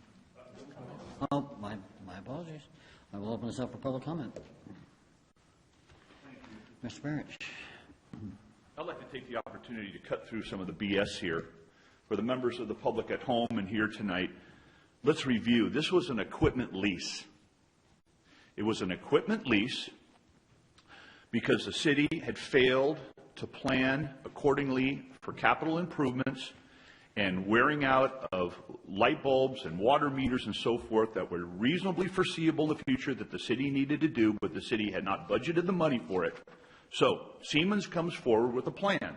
Oh, my apologies. I will open this up for public comment. Mr. Burrich. I'd like to take the opportunity to cut through some of the BS here. For the members of the public at home and here tonight, let's review. This was an equipment lease. It was an equipment lease because the city had failed to plan accordingly for capital improvements and wearing out of light bulbs and water meters and so forth that were reasonably foreseeable in the future that the city needed to do, but the city had not budgeted the money for it. So Siemens comes forward with a plan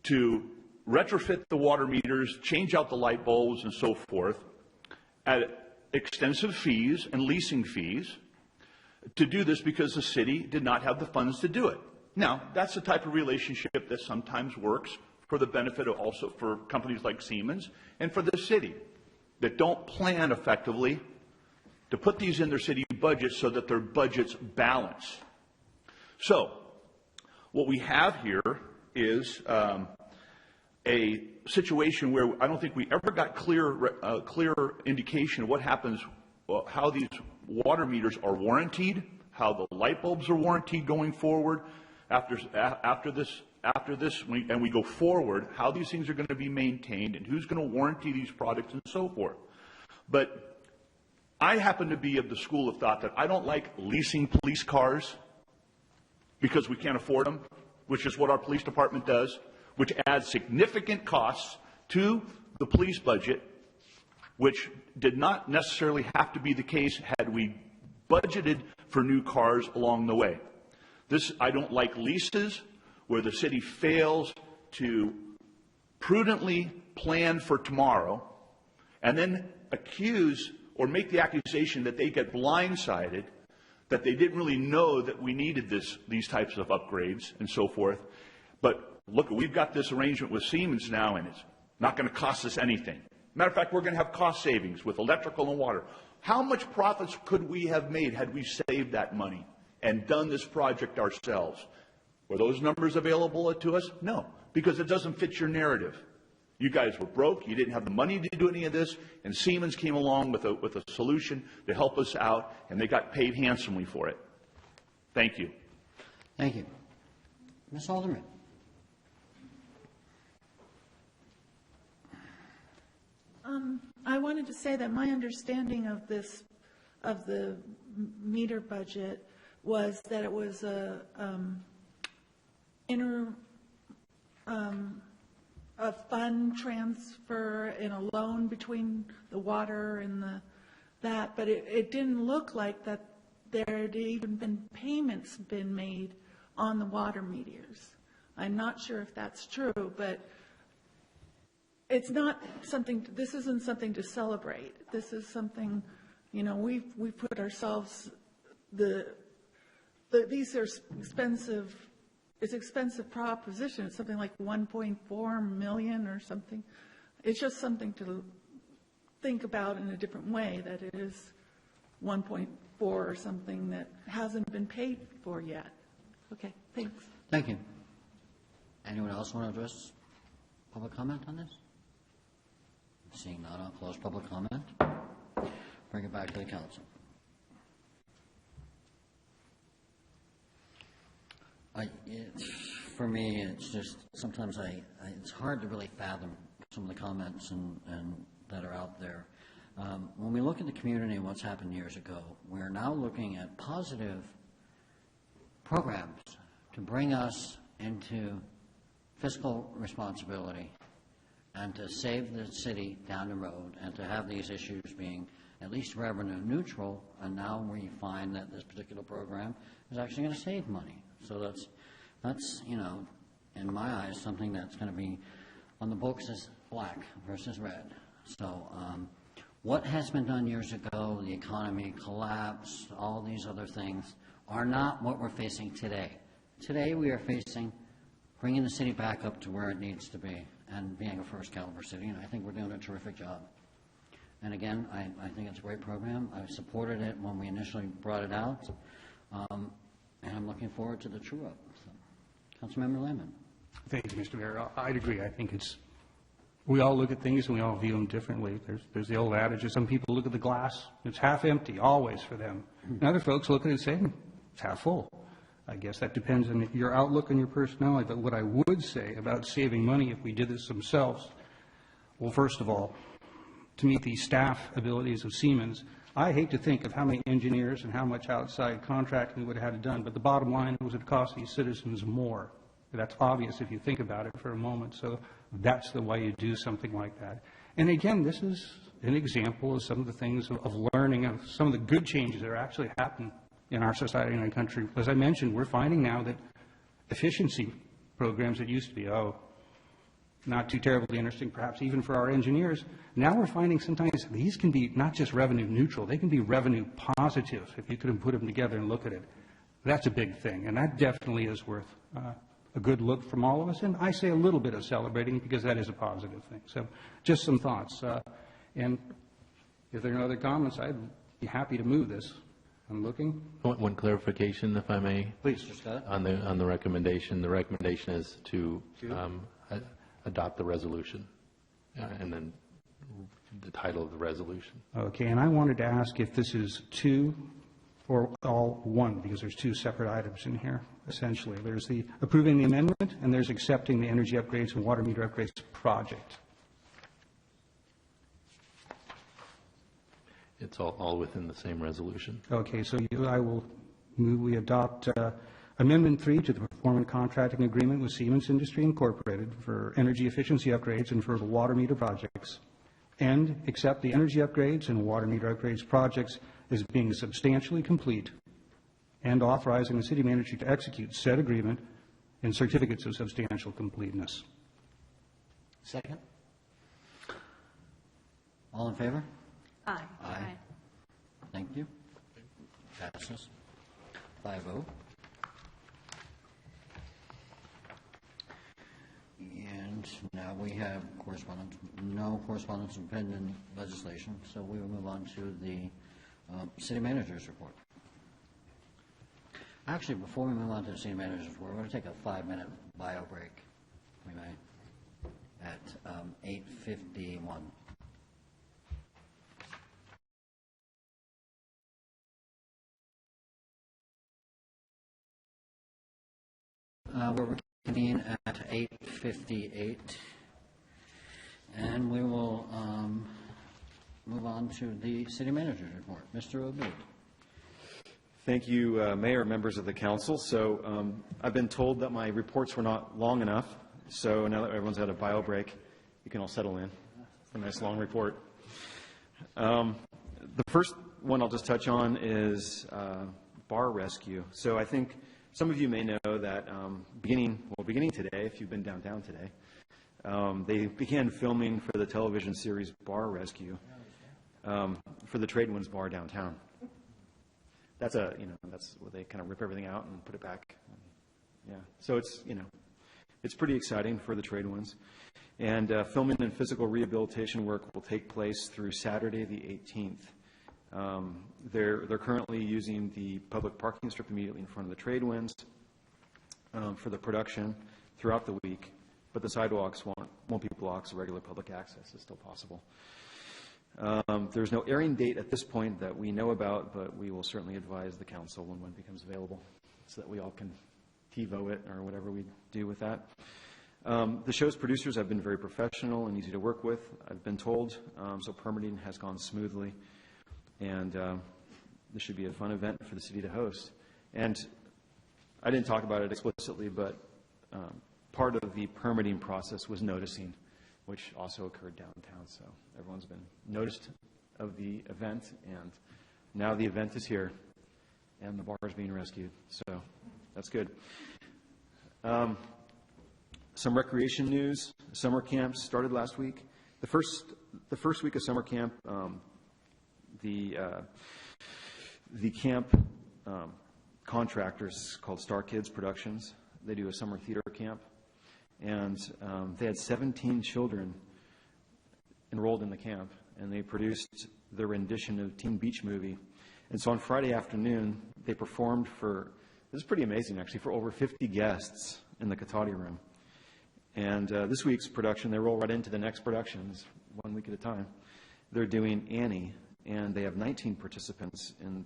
to retrofit the water meters, change out the light bulbs and so forth at extensive fees and leasing fees to do this because the city did not have the funds to do it. Now, that's the type of relationship that sometimes works for the benefit of also for companies like Siemens and for the city that don't plan effectively to put these in their city budgets so that their budgets balance. So, what we have here is a situation where I don't think we ever got clear indication of what happens, how these water meters are warranted, how the light bulbs are warranted going forward after this, and we go forward, how these things are going to be maintained and who's going to warranty these products and so forth. But I happen to be of the school of thought that I don't like leasing police cars because we can't afford them, which is what our police department does, which adds significant costs to the police budget, which did not necessarily have to be the case had we budgeted for new cars along the way. I don't like leases where the city fails to prudently plan for tomorrow and then accuse or make the accusation that they get blindsided, that they didn't really know that we needed these types of upgrades and so forth. But look, we've got this arrangement with Siemens now, and it's not going to cost us anything. Matter of fact, we're going to have cost savings with electrical and water. How much profits could we have made had we saved that money and done this project ourselves? Were those numbers available to us? No, because it doesn't fit your narrative. You guys were broke, you didn't have the money to do any of this, and Siemens came along with a solution to help us out, and they got paid handsomely for it. Thank you. Thank you. Ms. Alderman. I wanted to say that my understanding of the meter budget was that it was a a fund transfer and a loan between the water and that, but it didn't look like that there had even been payments been made on the water meters. I'm not sure if that's true, but it's not something, this isn't something to celebrate. This is something, we've put ourselves, these are expensive, it's expensive proposition. It's something like 1.4 million or something. It's just something to think about in a different way, that it is 1.4 or something that hasn't been paid for yet. Okay, thanks. Thank you. Anyone else want to address public comment on this? Seeing none, I'll close public comment. Bring it back to the council. For me, it's just, sometimes it's hard to really fathom some of the comments and that are out there. When we look at the community and what's happened years ago, we're now looking at positive programs to bring us into fiscal responsibility and to save the city down the road and to have these issues being at least revenue neutral, and now we find that this particular program is actually going to save money. So that's in my eyes, something that's going to be on the books as black versus red. So what has been done years ago, the economy collapse, all these other things, are not what we're facing today. Today we are facing bringing the city back up to where it needs to be and being a first caliber city, and I think we're doing a terrific job. And again, I think it's a great program. I supported it when we initially brought it out, and I'm looking forward to the true up. So, Councilmember Lamon. Thank you, Mr. Mayor. I'd agree. I think we all look at things and we all view them differently. There's the old adage of some people look at the glass, it's half empty, always for them. And other folks look at it and say, it's half full. I guess that depends on your outlook and your personality. But what I would say about saving money if we did this themselves, well, first of all, to meet the staff abilities of Siemens, I hate to think of how many engineers and how much outside contracting we would have had it done, but the bottom line was it cost these citizens more. That's obvious if you think about it for a moment. So that's the way you do something like that. And again, this is an example of some of the things of learning, of some of the good changes that are actually happening in our society and our country. As I mentioned, we're finding now that efficiency programs that used to be, not too terribly interesting, perhaps even for our engineers, now we're finding sometimes these can be not just revenue neutral, they can be revenue positive if you could put them together and look at it. That's a big thing, and that definitely is worth a good look from all of us, and I say a little bit of celebrating because that is a positive thing. So just some thoughts. And if there are no other comments, I'd be happy to move this. I'm looking. One clarification, if I may. Please, Mr. Scott. On the recommendation. The recommendation is to adopt the resolution, and then the title of the resolution. Okay, and I wanted to ask if this is two or all one, because there's two separate items in here, essentially. There's the approving the amendment, and there's accepting the energy upgrades and water meter upgrades project. It's all within the same resolution. Okay, so I will move we adopt Amendment 3 to the Performance Contracting Agreement with Siemens Industry Incorporated for energy efficiency upgrades and for the water meter projects, and accept the energy upgrades and water meter upgrades projects as being substantially complete, and authorizing the city manager to execute said agreement and certificates of substantial completeness. Second? All in favor? Aye. Aye. Thank you. Passes 5-0. And now we have correspondence, no correspondence and pending legislation, so we will move on to the city manager's report. Actually, before we move on to the city manager's report, we're going to take a 5-minute bio break, we may, at 8:51. We're reconvening at 8:58, and we will move on to the city manager's report. Mr. Obeid. Thank you, Mayor, members of the council. So I've been told that my reports were not long enough, So now that everyone's had a bio break, you can all settle in for a nice long report. The first one I'll just touch on is bar rescue. So I think some of you may know that beginning today, if you've been downtown today, they began filming for the television series Bar Rescue for the Tradewinds Bar downtown. That's that's where they kind of rip everything out and put it back. Yeah, so it's pretty exciting for the Tradewinds. And filming and physical rehabilitation work will take place through Saturday the 18th. They're currently using the public parking strip immediately in front of the Tradewinds for the production throughout the week, but the sidewalks won't be blocked, so regular public access is still possible. There's no airing date at this point that we know about, but we will certainly advise the council when one becomes available so that we all can TiVo it or whatever we do with that. The show's producers have been very professional and easy to work with, I've been told, so permitting has gone smoothly, and this should be a fun event for the city to host. And I didn't talk about it explicitly, but part of the permitting process was noticing, which also occurred downtown, so everyone's been noticed of the event, and now the event is here, and the bar is being rescued, so that's good. Some recreation news. Summer camps started last week. The first week of summer camp, the camp contractors called Star Kids Productions. They do a summer theater camp, and they had 17 children enrolled in the camp, and they produced their rendition of Teen Beach Movie. And so on Friday afternoon, they performed this is pretty amazing actually, for over 50 guests in the Cotati Room. And this week's production, they roll right into the next productions, 1 week at a time. They're doing Annie, and they have 19 participants in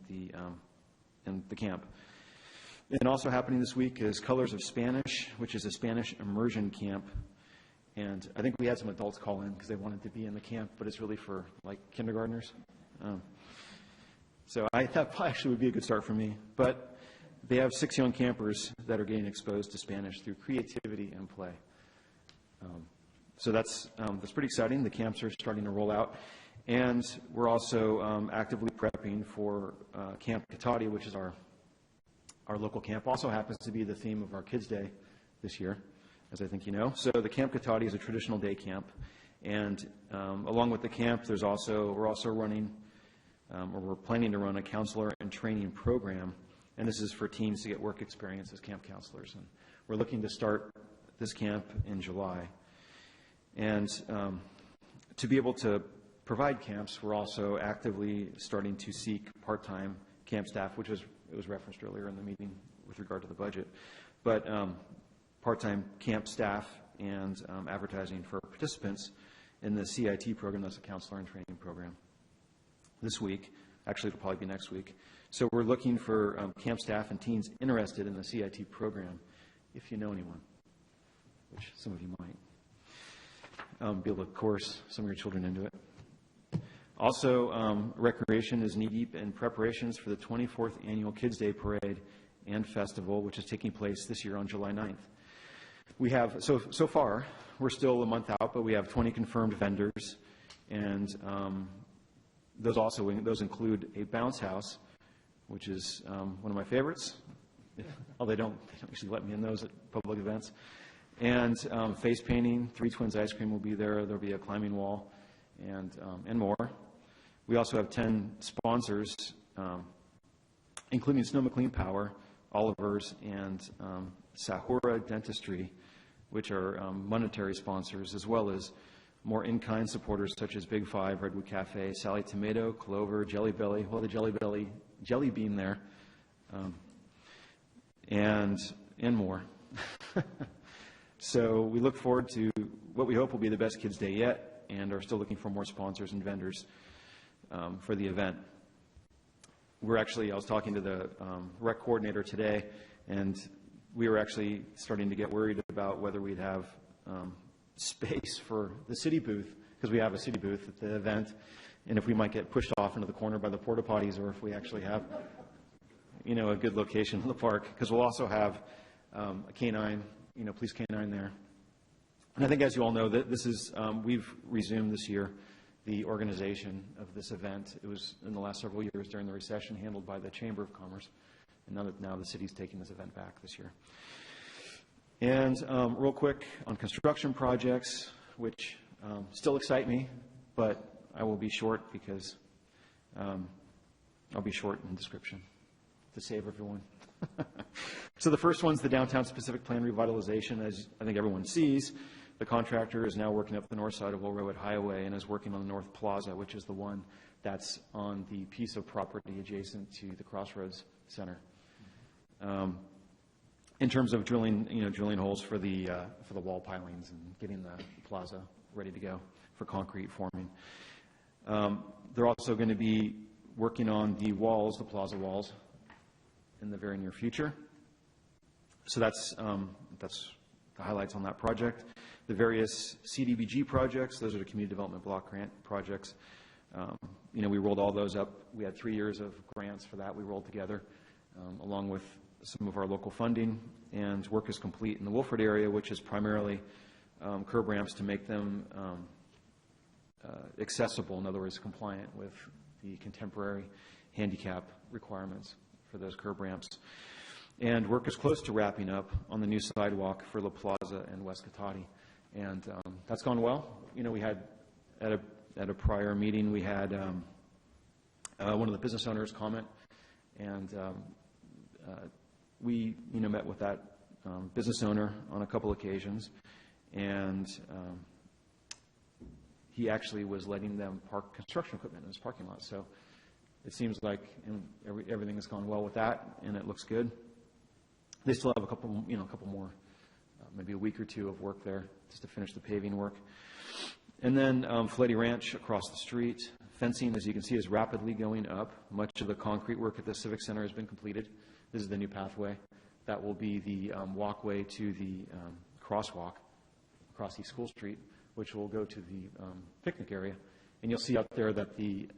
the camp. And also happening this week is Colors of Spanish, which is a Spanish immersion camp. And I think we had some adults call in because they wanted to be in the camp, but it's really for like kindergartners. So that probably actually would be a good start for me. But they have 6 young campers that are getting exposed to Spanish through creativity and play. So that's pretty exciting. The camps are starting to roll out. And we're also actively prepping for Camp Cotati, which is our local camp. Also happens to be the theme of our Kids Day this year, as I think you know. So the Camp Cotati is a traditional day camp. And along with the camp, we're also running, or we're planning to run a counselor and training program. And this is for teens to get work experience as camp counselors. And we're looking to start this camp in July. And to be able to provide camps, we're also actively starting to seek part-time camp staff, which was referenced earlier in the meeting with regard to the budget. But part-time camp staff and advertising for participants in the CIT program, that's a counselor and training program, this week. Actually, it'll probably be next week. So we're looking for camp staff and teens interested in the CIT program, if you know anyone, which some of you might. Be able to course some of your children into it. Also, recreation is knee-deep in preparations for the 24th Annual Kids Day Parade and Festival, which is taking place this year on July 9th. We have, so far, we're still a month out, but we have 20 confirmed vendors, and those include a bounce house, which is one of my favorites, although they don't usually let me in those at public events, and face painting. 3 Twins Ice Cream will be there. There'll be a climbing wall, and more. We also have 10 sponsors, including Snow McLean Power, Oliver's, and Sahura Dentistry, which are monetary sponsors, as well as more in-kind supporters such as Big Five, Redwood Cafe, Sally Tomato, Clover, Jelly Belly, Jelly Bean there, and more. So we look forward to what we hope will be the best Kids Day yet, and are still looking for more sponsors and vendors for the event. I was talking to the rec coordinator today, and we were actually starting to get worried about whether we'd have space for the city booth, because we have a city booth at the event, and if we might get pushed off into the corner by the porta potties, or if we actually have, a good location in the park, because we'll also have a canine, police canine there, And I think, as you all know, that this is, we've resumed this year the organization of this event. It was in the last several years during the recession handled by the Chamber of Commerce, and now the city's taking this event back this year. And real quick on construction projects, which still excite me, but I will be short because I'll be short in description to save everyone. So the first one's the Downtown Specific Plan revitalization. As I think everyone sees, the contractor is now working up the north side of Will Railroad Highway and is working on the North Plaza, which is the one that's on the piece of property adjacent to the Crossroads Center. In terms of drilling holes for the wall pilings and getting the plaza ready to go for concrete forming. They're also going to be working on the walls, the plaza walls, in the very near future. So that's the highlights on that project. The various CDBG projects, those are the Community Development Block Grant projects. We rolled all those up. We had 3 years of grants for that we rolled together, along with some of our local funding, and work is complete in the Wolford area, which is primarily curb ramps to make them accessible, in other words, compliant with the contemporary handicap requirements for those curb ramps. And work is close to wrapping up on the new sidewalk for La Plaza and West Cotati, and that's gone well. We had at a prior meeting, we had one of the business owners comment, and we met with that business owner on a couple occasions, and he actually was letting them park construction equipment in his parking lot. So it seems like everything has gone well with that, and it looks good. They still have a couple more, maybe a week or two of work there just to finish the paving work. And then Fleddy Ranch across the street. Fencing, as you can see, is rapidly going up. Much of the concrete work at the Civic Center has been completed. This is the new pathway. That will be the walkway to the crosswalk across East School Street, which will go to the picnic area. And you'll see out there that the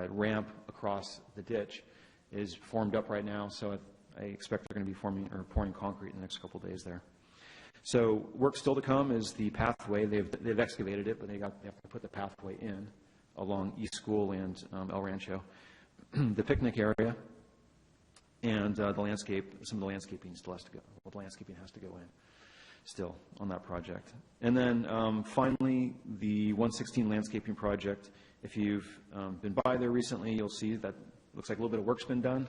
ramp across the ditch is formed up right now, so I expect they're going to be pouring concrete in the next couple of days there. So work still to come is the pathway. They've excavated it, but they have to put the pathway in along East School and El Rancho. The picnic area and the landscape, some of the landscaping still has to go. Well, the landscaping has to go in still on that project. And then finally, the 116 landscaping project. If you've been by there recently, you'll see that looks like a little bit of work's been done.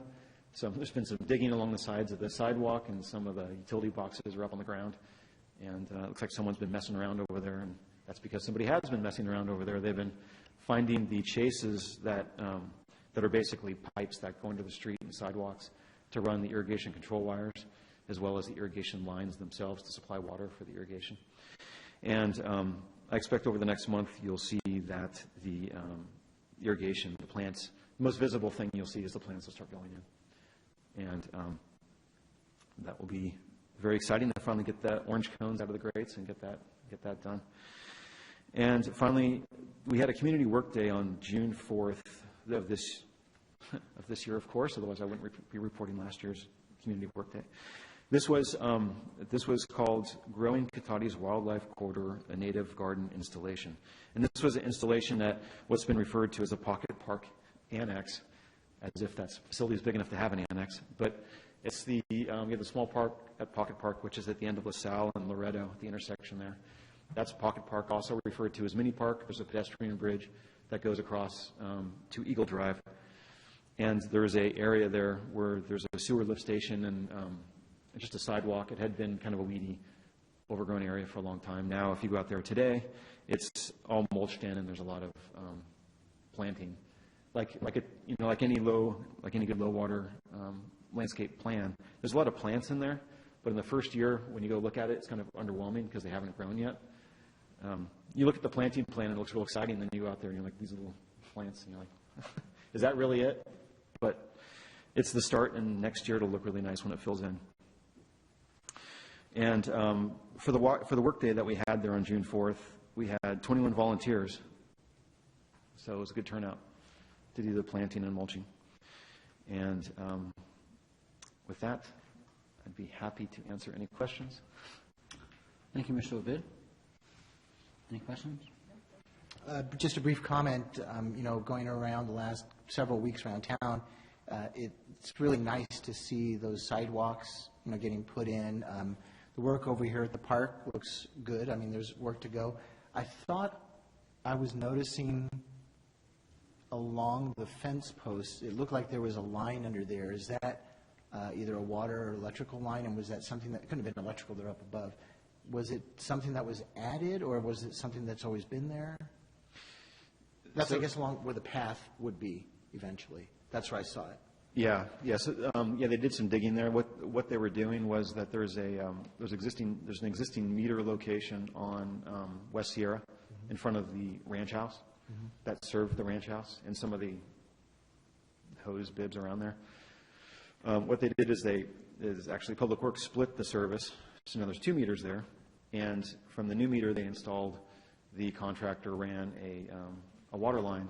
So there's been some digging along the sides of the sidewalk, and some of the utility boxes are up on the ground. And it looks like someone's been messing around over there, and that's because somebody has been messing around over there. They've been finding the chases that are basically pipes that go into the street and sidewalks to run the irrigation control wires, as well as the irrigation lines themselves to supply water for the irrigation. And I expect over the next month you'll see that the irrigation, the plants, the most visible thing you'll see is the plants will start going in. And that will be very exciting to finally get the orange cones out of the grates and get that done. And finally, we had a community work day on June 4th of this year, of course. Otherwise, I wouldn't be reporting last year's community work day. This was called Growing Cotati's Wildlife Corridor, a Native Garden Installation. And this was an installation at what's been referred to as a Pocket Park Annex, as if that facility is big enough to have an annex. But it's you have the small park at Pocket Park, which is at the end of LaSalle and Loretto, at the intersection there. That's Pocket Park, also referred to as Mini Park. There's a pedestrian bridge that goes across to Eagle Drive. And there's an area there where there's a sewer lift station and just a sidewalk. It had been kind of a weedy, overgrown area for a long time. Now, if you go out there today, it's all mulched in, and there's a lot of planting. Like any good low water landscape plan, there's a lot of plants in there, but in the first year when you go look at it, it's kind of underwhelming because they haven't grown yet. You look at the planting plan and it looks real exciting, then you go out there and you're like, these little plants, and you're like, is that really it? But it's the start, and next year it'll look really nice when it fills in. And for the work day that we had there on June 4th, we had 21 volunteers, so it was a good turnout to do the planting and mulching. And with that, I'd be happy to answer any questions. Thank you, Mr. Obid. Any questions? Just a brief comment, going around the last several weeks around town, it's really nice to see those sidewalks, getting put in. The work over here at the park looks good. I mean, there's work to go. I thought I was noticing along the fence posts, it looked like there was a line under there. Is that either a water or electrical line, and was that something that, it couldn't have been electrical, they're up above. Was it something that was added, or was it something that's always been there? That's, I guess, along where the path would be eventually. That's where I saw it. Yeah, yes, they did some digging there. What they were doing was that there's an existing meter location on West Sierra in front of the ranch house that served the ranch house and some of the hose bibs around there. What they did is actually Public Works split the service, so now there's 2 meters there, and from the new meter they installed, the contractor ran a water line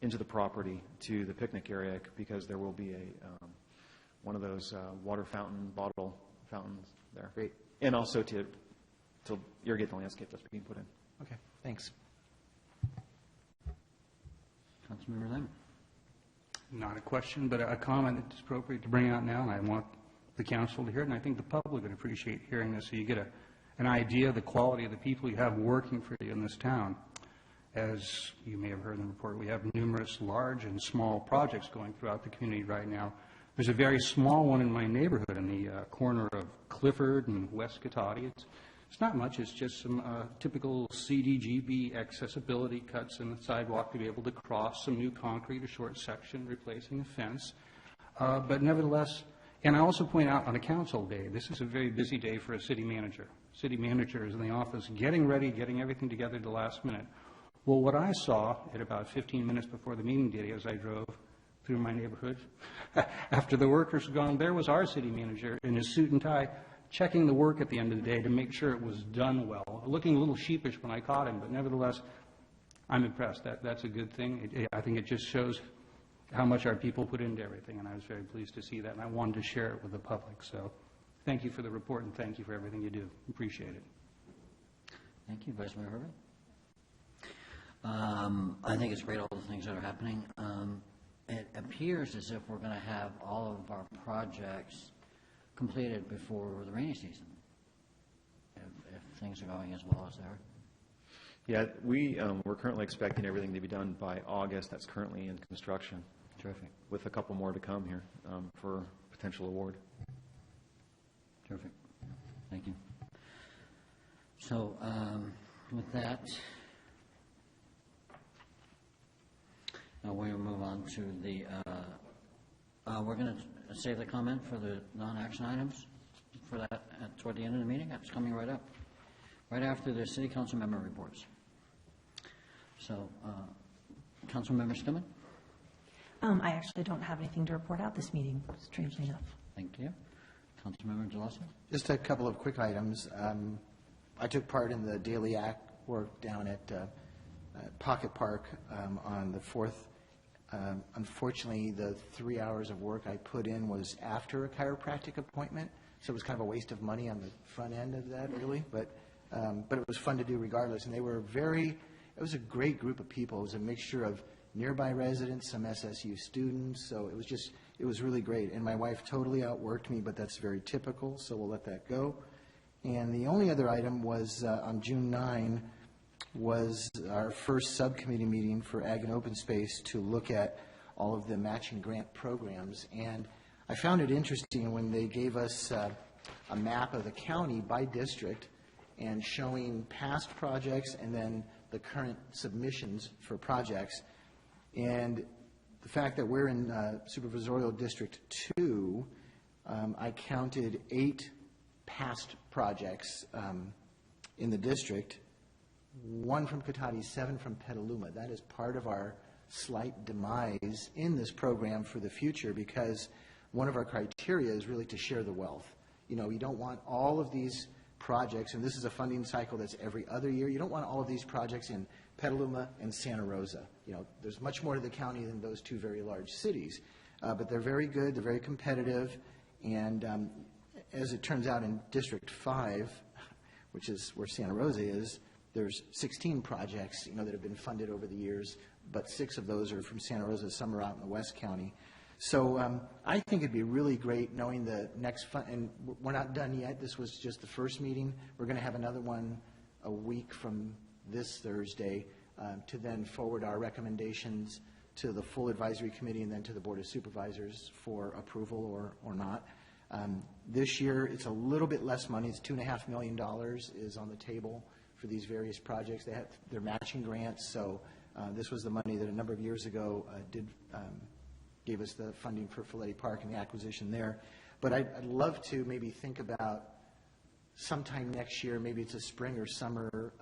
into the property to the picnic area, because there will be one of those water bottle fountains there. Great. And also to irrigate the landscape that's being put in. Okay, thanks. Councilmember Lemon. Not a question, but a comment that's appropriate to bring out now, and I want the council to hear it, and I think the public would appreciate hearing this, so you get an idea of the quality of the people you have working for you in this town. As you may have heard in the report, we have numerous large and small projects going throughout the community right now. There's a very small one in my neighborhood in the corner of Clifford and West Cotati. It's not much. It's just some typical CDGB accessibility cuts in the sidewalk to be able to cross, some new concrete, a short section, replacing a fence. But nevertheless, and I also point out on a council day, this is a very busy day for a city manager. City manager is in the office getting ready, getting everything together at the last minute. Well, what I saw at about 15 minutes before the meeting day as I drove through my neighborhood, after the workers were gone, there was our city manager in his suit and tie checking the work at the end of the day to make sure it was done well, looking a little sheepish when I caught him, but nevertheless, I'm impressed. That's a good thing. I think it just shows how much our people put into everything, and I was very pleased to see that, and I wanted to share it with the public. So thank you for the report, and thank you for everything you do. Appreciate it. Thank you, Vice Mayor Herbert. I think it's great, all the things that are happening. It appears as if we're going to have all of our projects completed before the rainy season, if things are going as well as they are. Yeah, we're currently expecting everything to be done by August. That's currently in construction. Terrific. With a couple more to come here for potential award. Terrific. Thank you. So with that, we'll move on to the, we're going to save the comment for the non-action items for that toward the end of the meeting. That's coming right up, right after the city council member reports. So, Councilmember Skillman? I actually don't have anything to report out this meeting, strangely enough. Thank you. Councilmember Delasso? Just a couple of quick items. I took part in the Daily Act work down at Pocket Park on the 4th. Unfortunately, the 3 hours of work I put in was after a chiropractic appointment, so it was kind of a waste of money on the front end of that, really. But it was fun to do regardless, and they were it was a great group of people. It was a mixture of nearby residents, some SSU students, so it was really great. And my wife totally outworked me, but that's very typical, so we'll let that go. And the only other item was on June 9 was our first subcommittee meeting for Ag and Open Space to look at all of the matching grant programs. And I found it interesting when they gave us a map of the county by district and showing past projects and then the current submissions for projects. And the fact that we're in Supervisorial District 2, I counted 8 past projects in the district, 1 from Cotati, 7 from Petaluma. That is part of our slight demise in this program for the future, because one of our criteria is really to share the wealth. You know, you don't want all of these projects, and this is a funding cycle that's every other year. You don't want all of these projects in Petaluma and Santa Rosa. You know, there's much more to the county than those 2 very large cities. But they're very good, they're very competitive, and as it turns out in District 5, which is where Santa Rosa is, there's 16 projects, that have been funded over the years, but 6 of those are from Santa Rosa, some are out in the West County. So I think it'd be really great knowing the next fund, and we're not done yet. This was just the first meeting. We're going to have another one a week from this Thursday to then forward our recommendations to the full advisory committee and then to the Board of Supervisors for approval or not. This year, it's a little bit less money. It's $2.5 million is on the table for these various projects. They're matching grants, so this was the money that a number of years ago gave us the funding for Folletti Park and the acquisition there. But I'd love to maybe think about sometime next year, maybe it's a spring or summer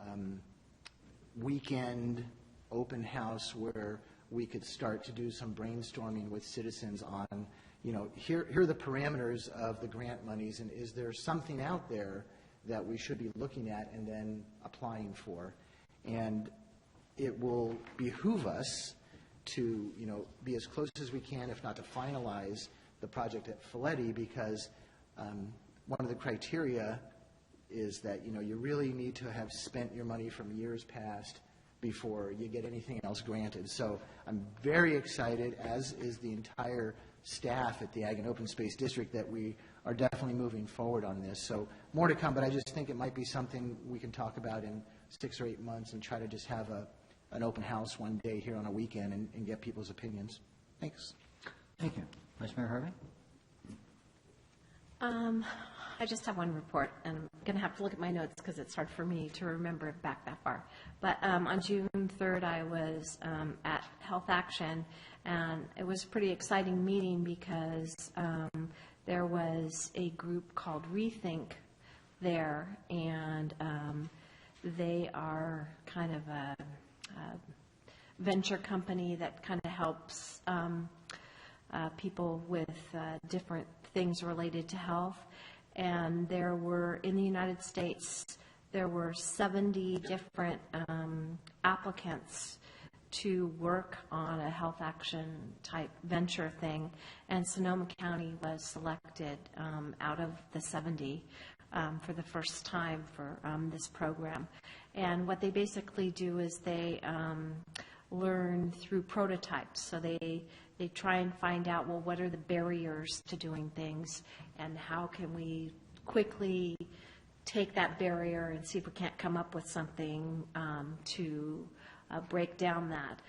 weekend open house where we could start to do some brainstorming with citizens on, here are the parameters of the grant monies, and is there something out there that we should be looking at and then applying for? And it will behoove us to, be as close as we can, if not to finalize the project at Folletti, because one of the criteria is that, you really need to have spent your money from years past before you get anything else granted. So I'm very excited, as is the entire staff at the Ag and Open Space District, that we are definitely moving forward on this. So more to come, but I just think it might be something we can talk about in 6 or 8 months and try to just have an open house one day here on a weekend and get people's opinions. Thanks. Thank you. Vice Mayor Harvey? I just have one report, and I'm going to have to look at my notes because it's hard for me to remember it back that far. But on June 3rd, I was at Health Action, and it was a pretty exciting meeting because there was a group called Rethink there, and they are kind of a venture company that kind of helps people with different things related to health. And there were, in the United States, there were 70 different applicants to work on a health action type venture thing, and Sonoma County was selected out of the 70 for the first time for this program. And what they basically do is they learn through prototypes. So they try and find out, well, what are the barriers to doing things, and how can we quickly take that barrier and see if we can't come up with something to break down that.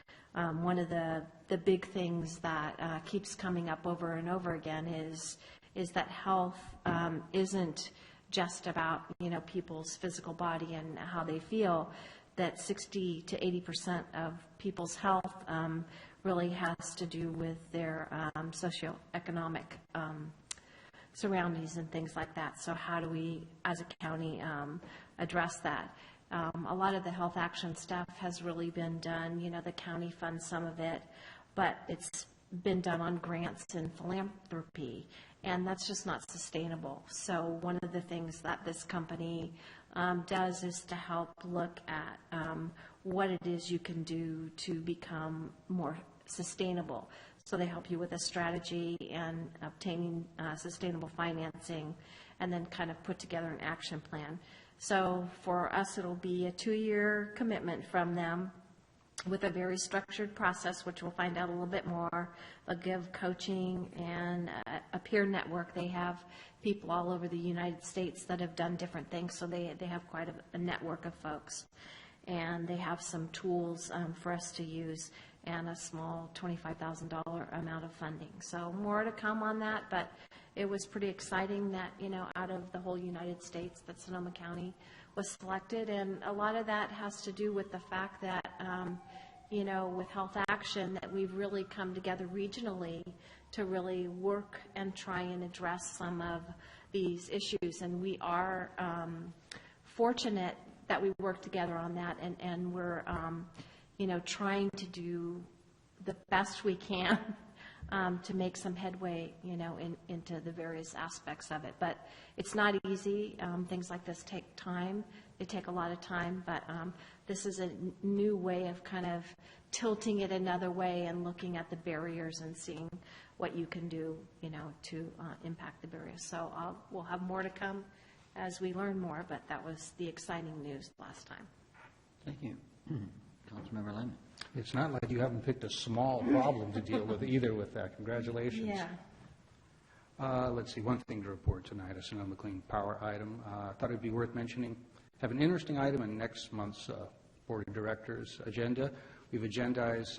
One of the big things that keeps coming up over and over again is that health isn't just about people's physical body and how they feel. That 60 to 80% of people's health really has to do with their socioeconomic surroundings and things like that. So how do we, as a county, address that? A lot of the health action stuff has really been done. The county funds some of it, but it's been done on grants and philanthropy, and that's just not sustainable. So one of the things that this company does is to help look at what it is you can do to become more sustainable. So they help you with a strategy and obtaining sustainable financing, and then kind of put together an action plan. So for us, it'll be a 2-year commitment from them with a very structured process, which we'll find out a little bit more. They'll give coaching and a peer network. They have people all over the United States that have done different things, so they have quite a network of folks. And they have some tools for us to use, and a small $25,000 amount of funding. So more to come on that, but it was pretty exciting that, out of the whole United States, that Sonoma County was selected. And a lot of that has to do with the fact that, with Health Action, that we've really come together regionally to really work and try and address some of these issues. And we are fortunate that we work together on that, and we're, trying to do the best we can to make some headway, into the various aspects of it. But it's not easy. Things like this take time. They take a lot of time, but this is a new way of kind of tilting it another way and looking at the barriers and seeing what you can do, to impact the barriers. So we'll have more to come as we learn more, but that was the exciting news last time. Thank you. Councilmember Lemon. It's not like you haven't picked a small problem to deal with either with that. Congratulations. Yeah. Let's see, one thing to report tonight, a Sonoma Clean Power item. I thought it'd be worth mentioning. Have an interesting item in next month's Board of Directors agenda. We've agendized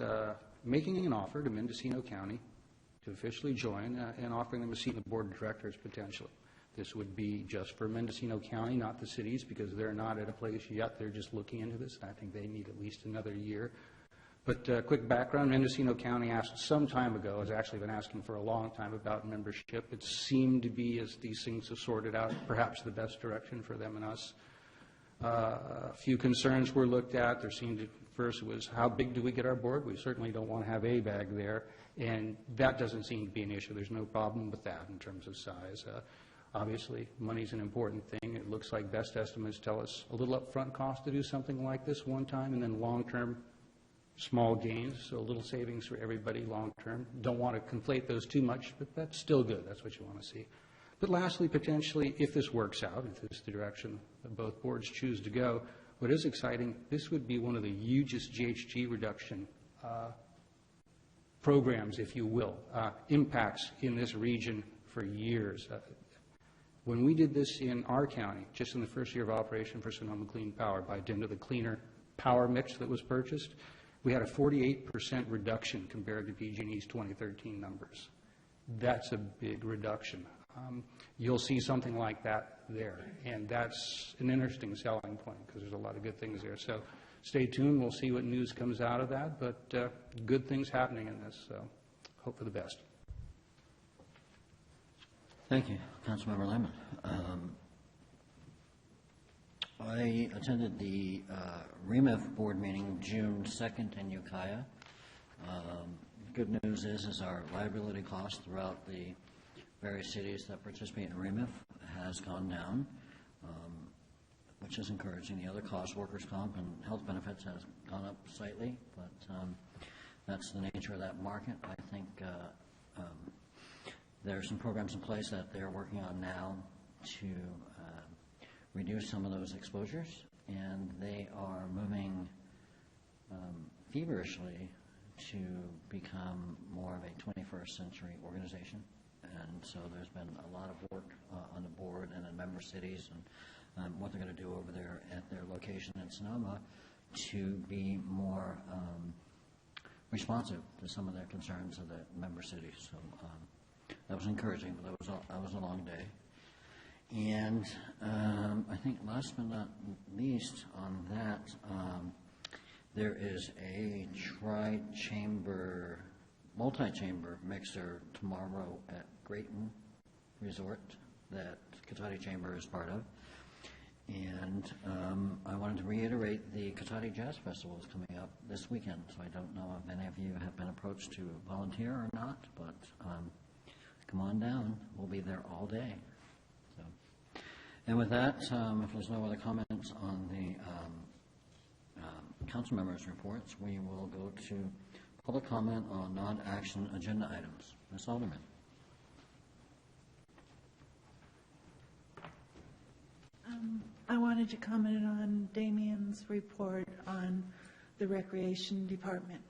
making an offer to Mendocino County to officially join and offering them a seat in the Board of Directors potentially. This would be just for Mendocino County, not the cities, because they're not at a place yet. They're just looking into this, and I think they need at least another year. But quick background, Mendocino County asked some time ago, has actually been asking for a long time about membership. It seemed to be, as these things have sorted out, perhaps the best direction for them and us. A few concerns were looked at. There seemed to, first was how big do we get our board? We certainly don't want to have a bag there, and that doesn't seem to be an issue. There's no problem with that in terms of size. Obviously, money's an important thing. It looks like best estimates tell us a little upfront cost to do something like this one time, and then long-term small gains, so a little savings for everybody long-term. Don't want to conflate those too much, but that's still good. That's what you want to see. But lastly, potentially, if this works out, if this is the direction that both boards choose to go, what is exciting, this would be one of the hugest GHG reduction programs, if you will, impacts in this region for years. When we did this in our county, just in the first year of operation for Sonoma Clean Power, by dint of the cleaner power mix that was purchased, we had a 48% reduction compared to PG&E's 2013 numbers. That's a big reduction. You'll see something like that there, and that's an interesting selling point because there's a lot of good things there. So stay tuned. We'll see what news comes out of that, but good things happening in this, so hope for the best. Thank you, Councilmember Lemon. I attended the REMIF board meeting June 2nd in Ukiah. Good news is our liability cost throughout the various cities that participate in REMIF has gone down, which is encouraging. The other costs, workers' comp and health benefits, has gone up slightly, but that's the nature of that market. I think there are some programs in place that they're working on now to reduce some of those exposures, and they are moving feverishly to become more of a 21st century organization. And so there's been a lot of work on the board and in member cities and what they're going to do over there at their location in Sonoma to be more responsive to some of their concerns of the member cities. So that was encouraging, but that was a long day. And I think last but not least on that, there is a multi-chamber mixer tomorrow at Grayton Resort that Cotati Chamber is part of. And I wanted to reiterate the Cotati Jazz Festival is coming up this weekend, so I don't know if any of you have been approached to volunteer or not, but come on down. We'll be there all day. So, and with that, if there's no other comments on the council members' reports, we will go to public comment on non-action agenda items. Ms. Alderman. I wanted to comment on Damien's report on the Recreation Department.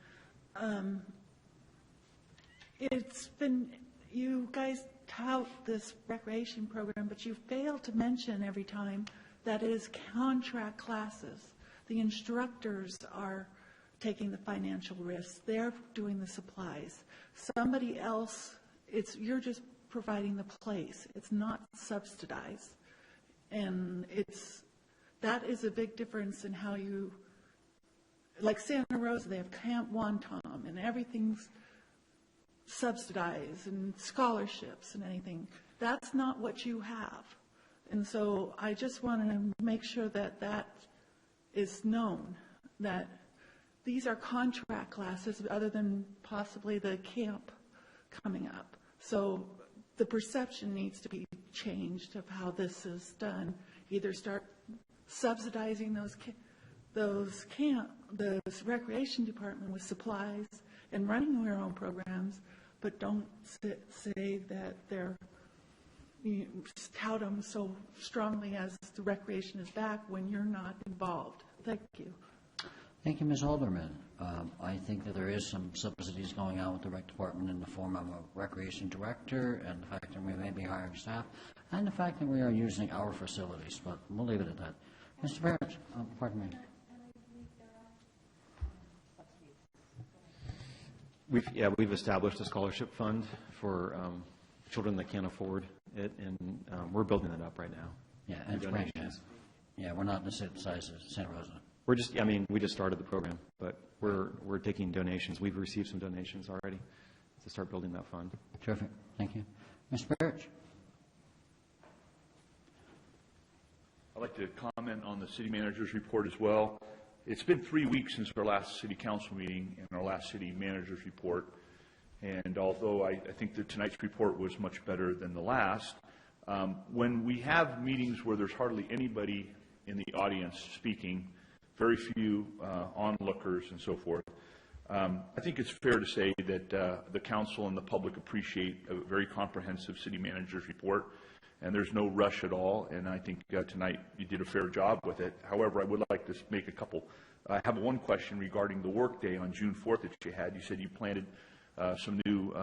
It's been, you guys tout this recreation program, but you fail to mention every time that it is contract classes. The instructors are taking the financial risks. They're doing the supplies. Somebody else, you're just providing the place. It's not subsidized. And that is a big difference in how you, like Santa Rosa, they have Camp Wantom and everything's subsidized and scholarships and anything. That's not what you have. And so I just want to make sure that that is known, that these are contract classes other than possibly the camp coming up. So the perception needs to be changed of how this is done. Either start subsidizing the recreation department with supplies and running their own programs, but don't say that they're tout them so strongly as the recreation is back when you're not involved. Thank you. Thank you, Ms. Alderman. I think that there is some subsidies going on with the rec department in the form of a recreation director, and the fact that we may be hiring staff, and the fact that we are using our facilities, but we'll leave it at that. Mr. Barrett, pardon me. We've established a scholarship fund for children that can't afford it, and we're building it up right now. Yeah, and it's brand new. Yeah, we're not the same size as Santa Rosa. We just started the program, but we're taking donations. We've received some donations already to start building that fund. Terrific. Thank you. Mr. Barrett. I'd like to comment on the city manager's report as well. It's been 3 weeks since our last city council meeting and our last city manager's report. And although I think that tonight's report was much better than the last, when we have meetings where there's hardly anybody in the audience speaking, very few onlookers and so forth, I think it's fair to say that the council and the public appreciate a very comprehensive city manager's report, and there's no rush at all, and I think tonight you did a fair job with it. However, I would like to make I have one question regarding the work day on June 4th that you had. You said you planted some new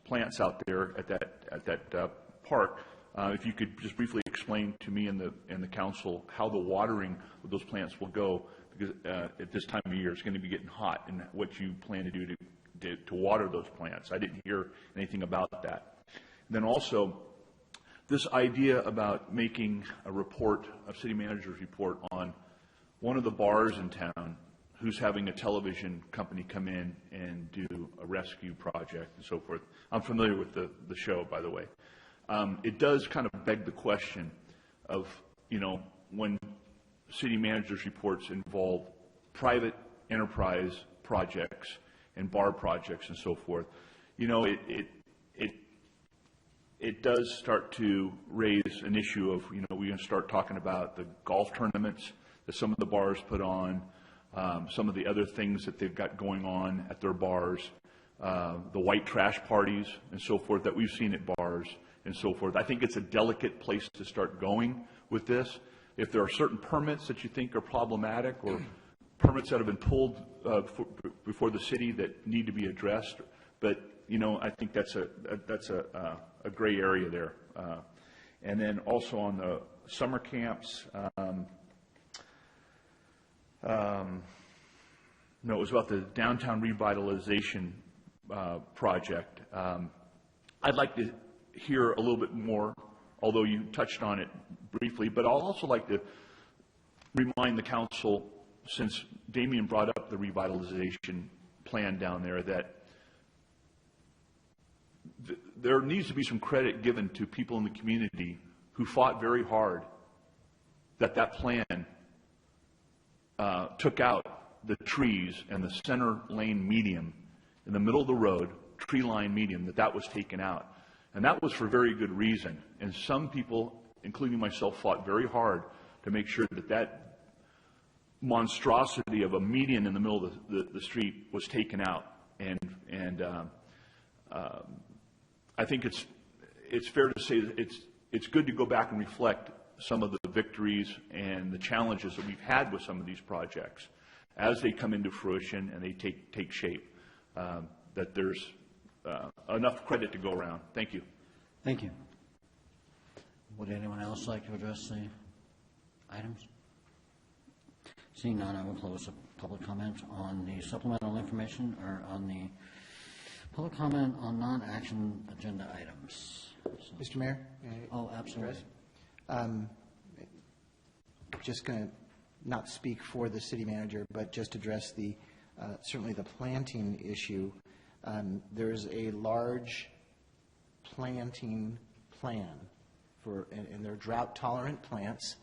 plants out there at that park. If you could just briefly explain to me and the council how the watering of those plants will go, because at this time of year it's going to be getting hot, and what you plan to do to water those plants. I didn't hear anything about that. And then also, this idea about making a city manager's report on one of the bars in town who's having a television company come in and do a rescue project and so forth. I'm familiar with the show, by the way. It does kind of beg the question of, when city managers' reports involve private enterprise projects and bar projects and so forth, it does start to raise an issue of, we're going to start talking about the golf tournaments that some of the bars put on, some of the other things that they've got going on at their bars, the white trash parties and so forth that we've seen at bars and so forth. I think it's a delicate place to start going with this. If there are certain permits that you think are problematic, or permits that have been pulled before the city that need to be addressed, but I think that's a gray area there. And then also on the summer camps, no, it was about the downtown revitalization project. I'd like to hear a little bit more, although you touched on it briefly, but I'd also like to remind the council, since Damien brought up the revitalization plan down there, that there needs to be some credit given to people in the community who fought very hard that plan took out the trees and the center lane medium in the middle of the road, tree line medium, that was taken out. And that was for very good reason. And some people, including myself, fought very hard to make sure that monstrosity of a median in the middle of the street was taken out. And I think it's fair to say that it's good to go back and reflect some of the victories and the challenges that we've had with some of these projects as they come into fruition and they take shape, that there's enough credit to go around. Thank you. Thank you. Would anyone else like to address the items? Seeing none, I will close the public comment on the supplemental information, or on the public comment on non-action agenda items. So, Mr. Mayor? Oh, absolutely. Just going to not speak for the city manager, but just address certainly the planting issue. There's a large planting plan and they're drought-tolerant plants,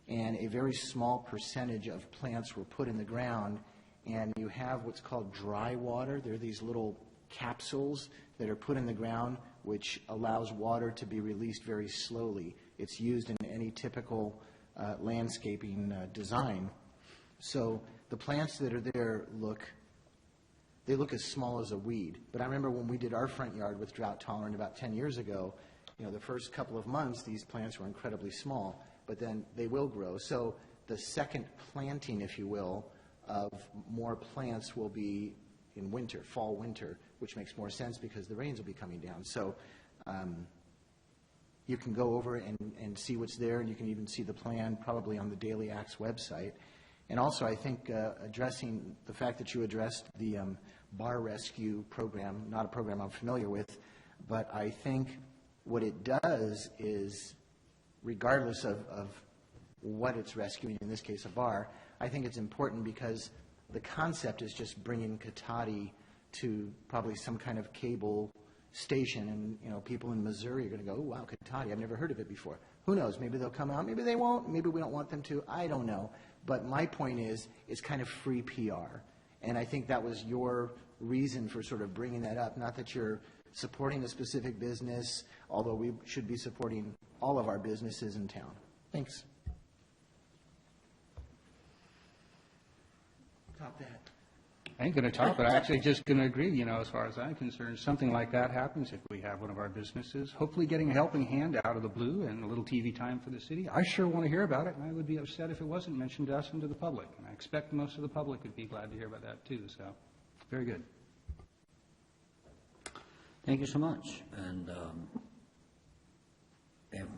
and a very small percentage of plants were put in the ground, and you have what's called dry water. They're these little capsules that are put in the ground, which allows water to be released very slowly. It's used in any typical landscaping design. So the plants that are there look as small as a weed. But I remember when we did our front yard with drought tolerant about 10 years ago, the first couple of months, these plants were incredibly small, but then they will grow. So the second planting, if you will, of more plants will be in winter, fall, winter, which makes more sense because the rains will be coming down. So you can go over and see what's there, and you can even see the plan probably on the Daily Acts website. And also, I think addressing the fact that you addressed the bar rescue program, not a program I'm familiar with, but I think what it does is, regardless of what it's rescuing, in this case a bar, I think it's important because the concept is just bringing Cotati to probably some kind of cable station, and people in Missouri are going to go, oh, wow, Cotati, I've never heard of it before. Who knows? Maybe they'll come out, maybe they won't, maybe we don't want them to, I don't know. But my point is, it's kind of free PR. And I think that was your reason for sort of bringing that up, not that you're supporting a specific business, although we should be supporting all of our businesses in town. Thanks. Top that. I ain't going to top it. I'm actually just going to agree, as far as I'm concerned. Something like that happens if we have one of our businesses, hopefully getting a helping hand out of the blue and a little TV time for the city. I sure want to hear about it, and I would be upset if it wasn't mentioned to us and to the public. And I expect most of the public would be glad to hear about that, too. So, very good. Thank you so much. And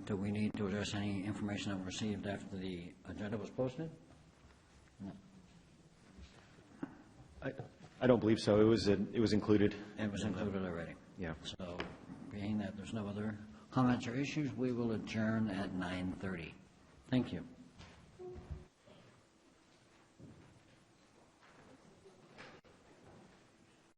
do we need to address any information that was received after the agenda was posted? No. I don't believe so. It was included. It was included already. Yeah. So, being that there's no other comments or issues, we will adjourn at 9:30. Thank you.